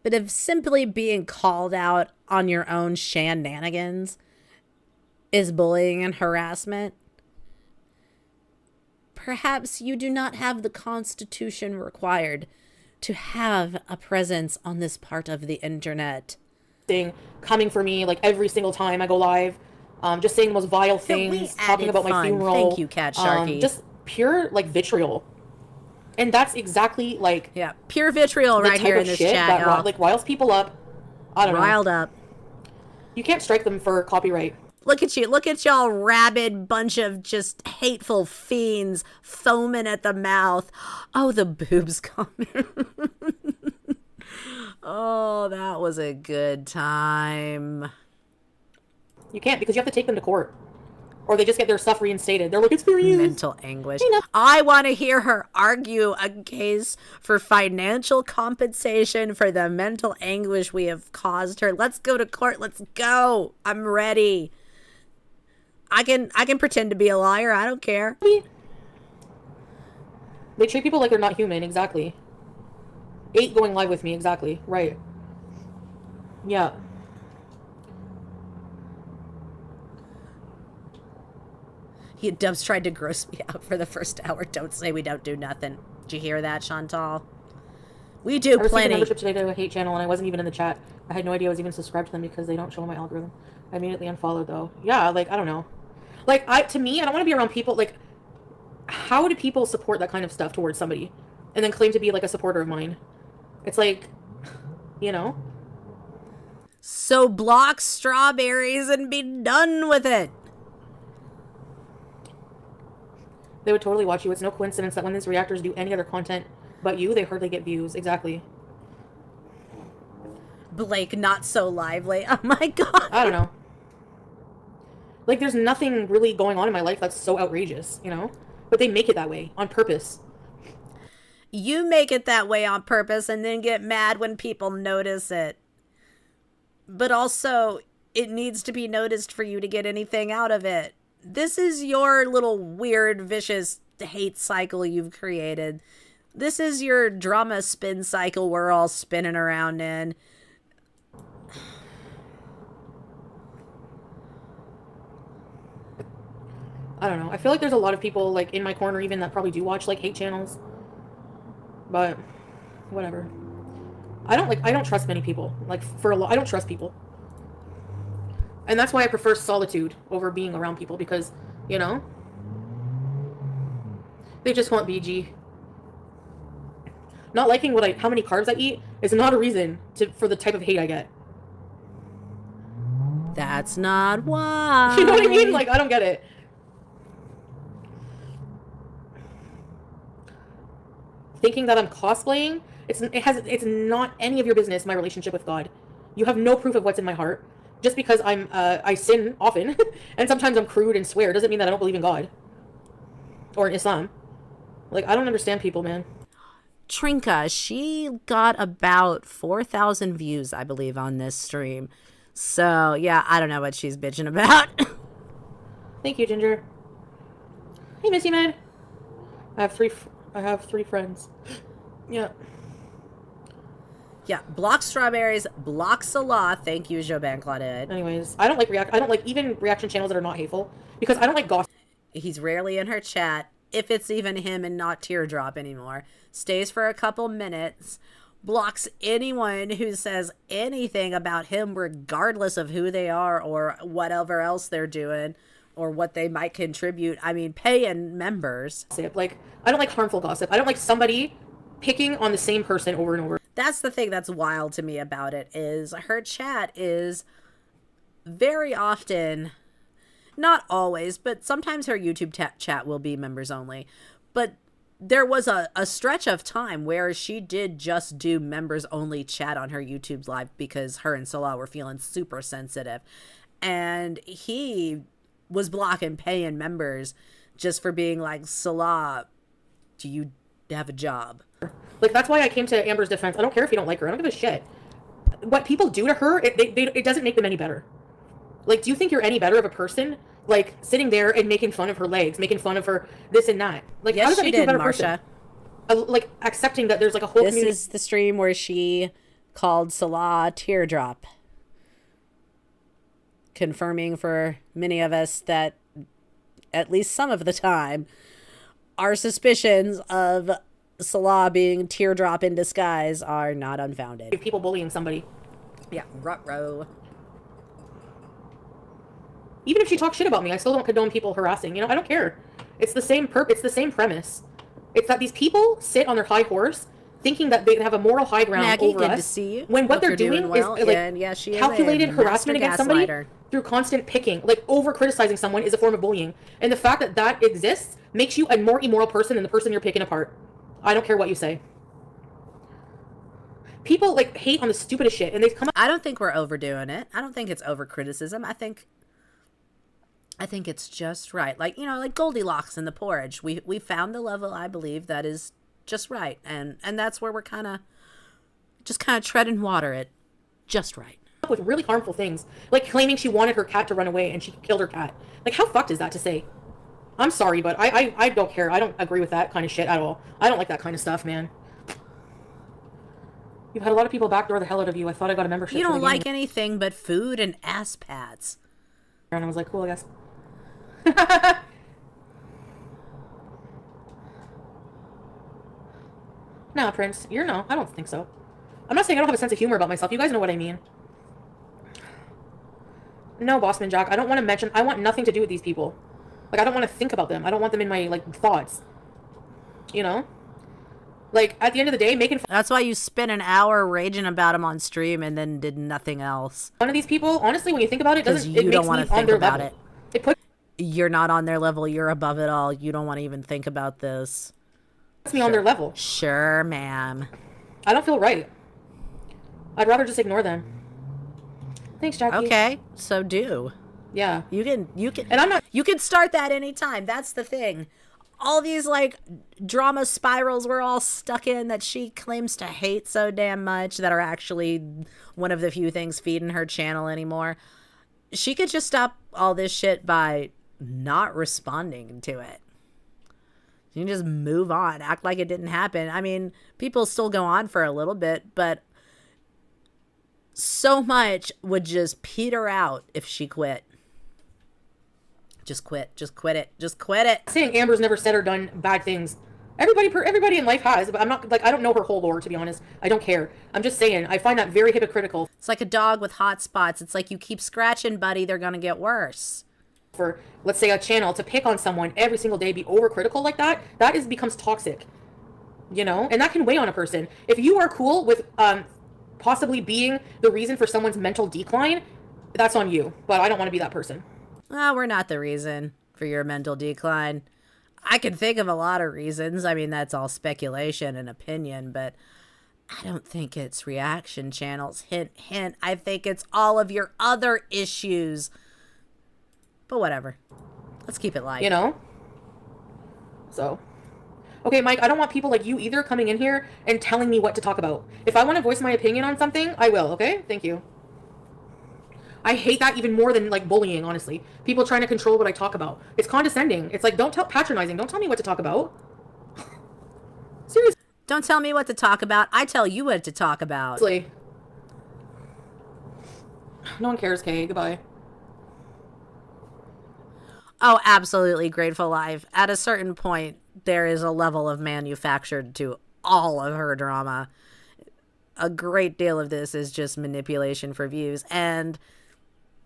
But if simply being called out on your own shenanigans is bullying and harassment, perhaps you do not have the constitution required to have a presence on this part of the internet.
Coming for me like every single time I go live, just saying the most vile things, talking about my funeral.
Thank you, Cat Sharky.
Just pure like vitriol. And that's exactly like
pure vitriol right here in this chat, y'all.
Like riles people up. I don't know.
Riled up.
You can't strike them for copyright.
Look at you. Look at y'all rabid bunch of just hateful fiends foaming at the mouth. Oh, the boobs coming. Oh, that was a good time.
You can't, because you have to take them to court. Or they just get their stuff reinstated. They're like, it's fair use.
Mental anguish. I want to hear her argue a case for financial compensation for the mental anguish we have caused her. Let's go to court. Let's go. I'm ready. I can pretend to be a liar. I don't care.
They treat people like they're not human. Exactly. 8 going live with me. Exactly. Right. Yeah.
Dubs tried to gross me out for the first hour. Don't say we don't do nothing. Did you hear that, Chantal? We do
I received
plenty.
a membership today to a hate channel, and I wasn't even in the chat. I had no idea I was even subscribed to them because they don't show my algorithm. I immediately unfollowed, though. Yeah, like, I don't know. Like, to me, I don't want to be around people, like, how do people support that kind of stuff towards somebody and then claim to be, like, a supporter of mine? It's like, you know?
So block strawberries and be done with it.
They would totally watch you. It's no coincidence that when these reactors do any other content but you, they hardly get views. Exactly.
Blake, not so lively. Oh my god.
I don't know. Like, there's nothing really going on in my life that's so outrageous, you know? But they make it that way on purpose.
You make it that way on purpose and then get mad when people notice it. But also, it needs to be noticed for you to get anything out of it. This is your little weird, vicious hate cycle you've created. This is your drama spin cycle we're all spinning around in.
I don't know. I feel like there's a lot of people, like, in my corner even that probably do watch, like, hate channels. But, whatever. I don't trust many people. Like, I don't trust people. And that's why I prefer solitude over being around people, because, you know, they just want BG. Not liking how many carbs I eat is not a reason for the type of hate I get.
That's not why.
You know what I mean? Like, I don't get it. Thinking that I'm cosplaying, it's not any of your business, my relationship with God. You have no proof of what's in my heart. Just because I sin often, and sometimes I'm crude and swear, doesn't mean that I don't believe in God. Or in Islam. Like, I don't understand people, man.
Trinka, she got about 4,000 views, I believe, on this stream. So, yeah, I don't know what she's bitching about.
Thank you, Ginger. Hey, Missy Man. I have three friends. Yeah.
Yeah, block strawberries, block Salah. Thank you, Joban Claudette.
Anyways, I don't like even reaction channels that are not hateful, because I don't like gossip.
He's rarely in her chat, if it's even him and not Teardrop anymore. Stays for a couple minutes, blocks anyone who says anything about him, regardless of who they are or whatever else they're doing or what they might contribute. I mean, paying members.
Like, I don't like harmful gossip. I don't like somebody picking on the same person over and over.
That's the thing that's wild to me about it, is her chat is very often, not always, but sometimes her YouTube chat will be members only. But there was a stretch of time where she did just do members only chat on her YouTube live because her and Salah were feeling super sensitive. And he was blocking paying members just for being like, Salah, do you have a job?
Like, that's why I came to Amber's defense. I don't care if you don't like her. I don't give a shit. What people do to her, it doesn't make them any better. Like, do you think you're any better of a person? Like, sitting there and making fun of her legs, making fun of her this and that. Like,
yes,
how does that
she
make you a
did,
better
Marsha.
person? Like, accepting that there's like a whole community.
This is the stream where she called Salah Teardrop. Confirming for many of us that, at least some of the time, our suspicions of Salah being Teardrop in disguise are not unfounded.
People bullying somebody.
Yeah, ruh-roh.
Even if she talks shit about me, I still don't condone people harassing. You know, I don't care. It's the same it's the same premise. It's that these people sit on their high horse thinking that they have a moral high ground
Maggie,
over
good
us.
to see you.
When what
Hope
they're
you're
doing
well.
is like
And yeah, she is
calculated
a
harassment
master
against somebody
gaslighter.
through constant picking. Like, over criticizing someone is a form of bullying. And the fact that that exists makes you a more immoral person than the person you're picking apart. I don't care what you say. People like hate on the stupidest shit, and they come up.
I don't think we're overdoing it. I don't think it's over criticism. I think it's just right. Like, you know, like Goldilocks in the porridge. We found the level, I believe, that is just right. And that's where we're kind of treading water it just right.
With really harmful things, like claiming she wanted her cat to run away and she killed her cat. Like, how fucked is that to say? I'm sorry, but I don't care. I don't agree with that kind of shit at all. I don't like that kind of stuff, man. You've had a lot of people backdoor the hell out of you. I thought I got a membership.
You
for the
don't
game.
like anything but food and ass pads.
And I was like, cool, I guess. No, Prince, I don't think so. I'm not saying I don't have a sense of humor about myself. You guys know what I mean. No, Bossman Jack, I don't want to mention, I want nothing to do with these people. Like, I don't want to think about them. I don't want them in my, like, thoughts. You know? Like, at the end of the day, making
That's why you spent an hour raging about them on stream and then did nothing else.
fun of these people, honestly, when you think about it,
Because
it
you
makes
don't
me
want to
on
think
their
about
level.
it.
It puts
You're not on their level. You're above it all. You don't want to even think about this.
me on their level.
Sure, ma'am.
I don't feel right. I'd rather just ignore them. Thanks, Jackie.
Okay, so do.
Yeah.
You can
And I'm not...
you can start that anytime. That's the thing. All these like drama spirals we're all stuck in that she claims to hate so damn much that are actually one of the few things feeding her channel anymore. She could just stop all this shit by not responding to it. You can just move on, act like it didn't happen. I mean, people still go on for a little bit, but so much would just peter out if she quit. Just quit. Just quit it. Just quit it.
saying Amber's never said or done bad things. Everybody in life has, but I'm not, like, I don't know her whole lore, to be honest. I don't care. I'm just saying, I find that very hypocritical.
It's like a dog with hot spots. It's like you keep scratching, buddy, they're going to get worse.
For, let's say, a channel to pick on someone every single day, be overcritical like that, becomes toxic. You know? And that can weigh on a person. If you are cool with possibly being the reason for someone's mental decline, that's on you. But I don't want to be that person.
Well, we're not the reason for your mental decline. I can think of a lot of reasons. I mean, that's all speculation and opinion, but I don't think it's reaction channels. Hint, hint. I think it's all of your other issues. But whatever. Let's keep it light.
You know? So. Okay, Mike, I don't want people like you either coming in here and telling me what to talk about. If I want to voice my opinion on something, I will, okay? Thank you. I hate that even more than, like, bullying, honestly. People trying to control what I talk about. It's condescending. It's like, patronizing. Don't tell me what to talk about. Seriously.
Don't tell me what to talk about. I tell you what to talk about.
No one cares, Kay. Goodbye.
Oh, absolutely. Grateful Life. At a certain point, there is a level of manufactured to all of her drama. A great deal of this is just manipulation for views. And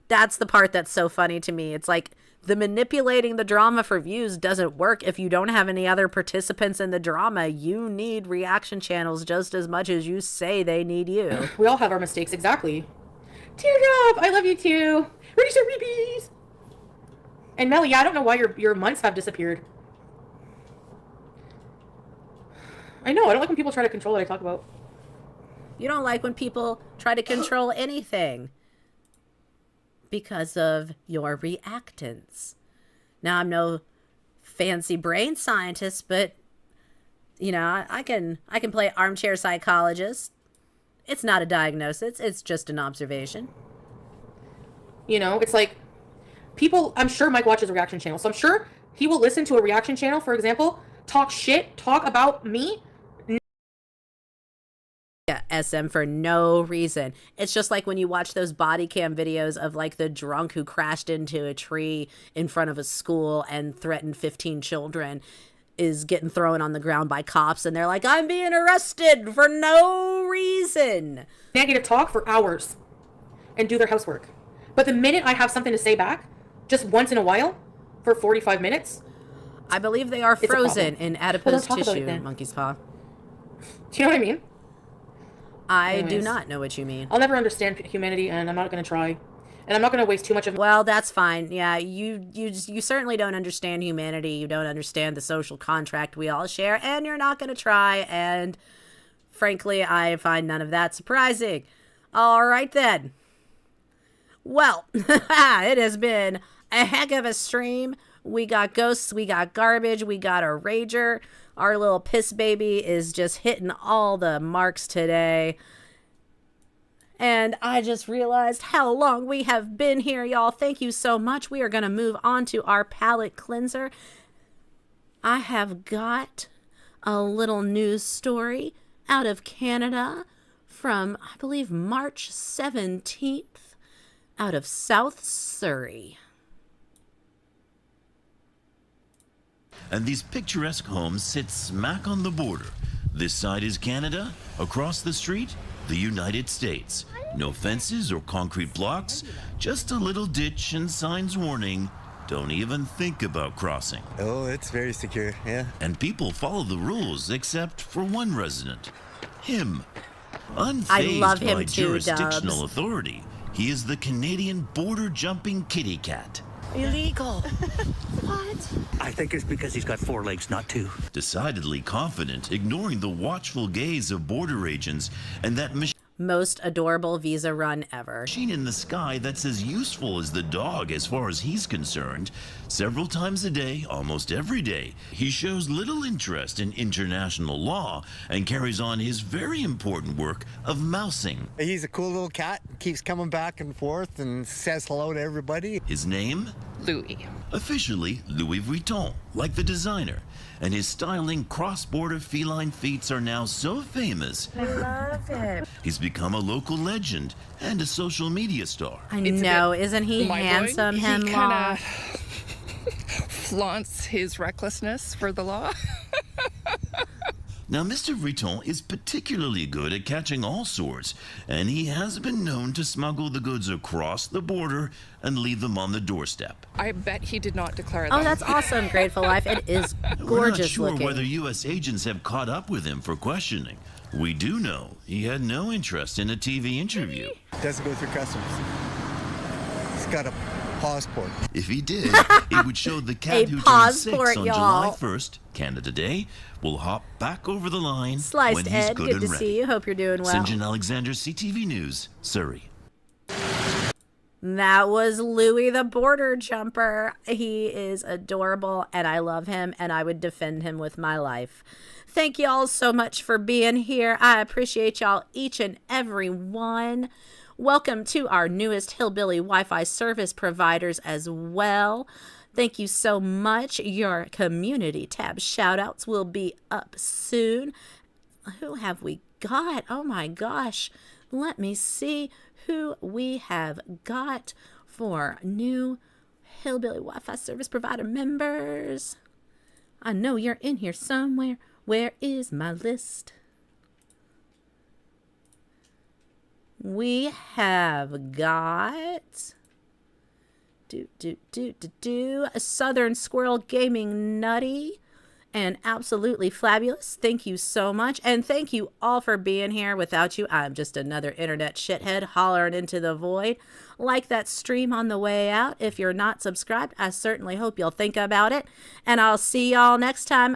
that's the part that's so funny to me. It's like the manipulating the drama for views doesn't work if you don't have any other participants in the drama. You need reaction channels just as much as you say they need you.
We all have our mistakes, exactly. Teardrop, I love you too. Ready to repeat. And Melly, yeah, I don't know why your months have disappeared. I know. I don't like when people try to control what I talk about.
You don't like when people try to control anything because of your reactance. Now, I'm no fancy brain scientist, but you know, I can play armchair psychologist. It's not a diagnosis, it's just an observation.
You know, it's like people, I'm sure Mike watches a reaction channel, so I'm sure he will listen to a reaction channel, for example, talk shit, talk about me.
Yeah, SM for no reason. It's just like when you watch those body cam videos of like the drunk who crashed into a tree in front of a school and threatened 15 children is getting thrown on the ground by cops, and they're like, I'm being arrested for no reason.
Negative talk for hours and do their housework. But the minute I have something to say back, just once in a while, for 45 minutes.
I believe they are frozen in adipose tissue, monkey's paw.
Do you know what I mean?
I do not know what you mean.
I'll never understand humanity, and I'm not going to try. And I'm not going to waste too much of...
Well, that's fine. Yeah, you certainly don't understand humanity. You don't understand the social contract we all share, and you're not going to try. And frankly, I find none of that surprising. All right, then. Well, it has been a heck of a stream. We got ghosts, we got garbage, we got a rager. Our little piss baby is just hitting all the marks today. And I just realized how long we have been here, y'all. Thank you so much. We are going to move on to our palate cleanser. I have got a little news story out of Canada from, I believe, March 17th, out of South Surrey.
And these picturesque homes sit smack on the border. This side is Canada, across the street, the United States. No fences or concrete blocks, just a little ditch and signs warning, don't even think about crossing.
Oh, it's very secure, yeah.
And people follow the rules, except for one resident, him. Unfazed
I love him
by
too,
jurisdictional
Dubs.
authority, he is the Canadian border-jumping kitty cat.
Illegal. What? I think it's because he's got 4 legs, not 2.
Decidedly confident, ignoring the watchful gaze of border agents and that
Most adorable visa run ever.
machine in the sky that's as useful as the dog as far as he's concerned. Several times a day, almost every day, he shows little interest in international law and carries on his very important work of mousing.
He's a cool little cat, keeps coming back and forth and says hello to everybody.
His name?
Louis.
Officially Louis Vuitton, like the designer. And his styling cross-border feline feats are now so famous.
I love it.
He's become a local legend and a social media star.
I know, isn't he
mind-blowing.
handsome,
He
Hemlock?
Flaunts his recklessness for the law.
Now, Mr. Vuitton is particularly good at catching all sorts, and he has been known to smuggle the goods across the border and leave them on the doorstep.
I bet he did not declare that.
Oh, that's awesome, Grateful Life. It is
We're
gorgeous
not sure
looking.
whether U.S. agents have caught up with him for questioning. We do know he had no interest in a TV interview.
Doesn't go through customs. He's got a passport.
If he did, it would show the cat who turned 6
passport,
on
y'all.
July 1st, Canada Day, will hop back over the line when
Sliced
he's
Ed,
good
good
and
to
ready.
see you. Hope you're doing well.
St. John Alexander, CTV News, Surrey.
That was Louis the Border Jumper. He is adorable, and I love him, and I would defend him with my life. Thank you all so much for being here. I appreciate y'all, each and every one. Welcome to our newest Hillbilly Wi-Fi service providers as well. Thank you so much. Your community tab shout-outs will be up soon. Who have we got? Oh my gosh. Let me see who we have got for new Hillbilly Wi-Fi service provider members. I know you're in here somewhere. Where is my list? We have got a Southern Squirrel Gaming Nutty and Absolutely Fabulous. Thank you so much. And thank you all for being here. Without you, I'm just another internet shithead hollering into the void. Like that stream on the way out. If you're not subscribed, I certainly hope you'll think about it. And I'll see y'all next time.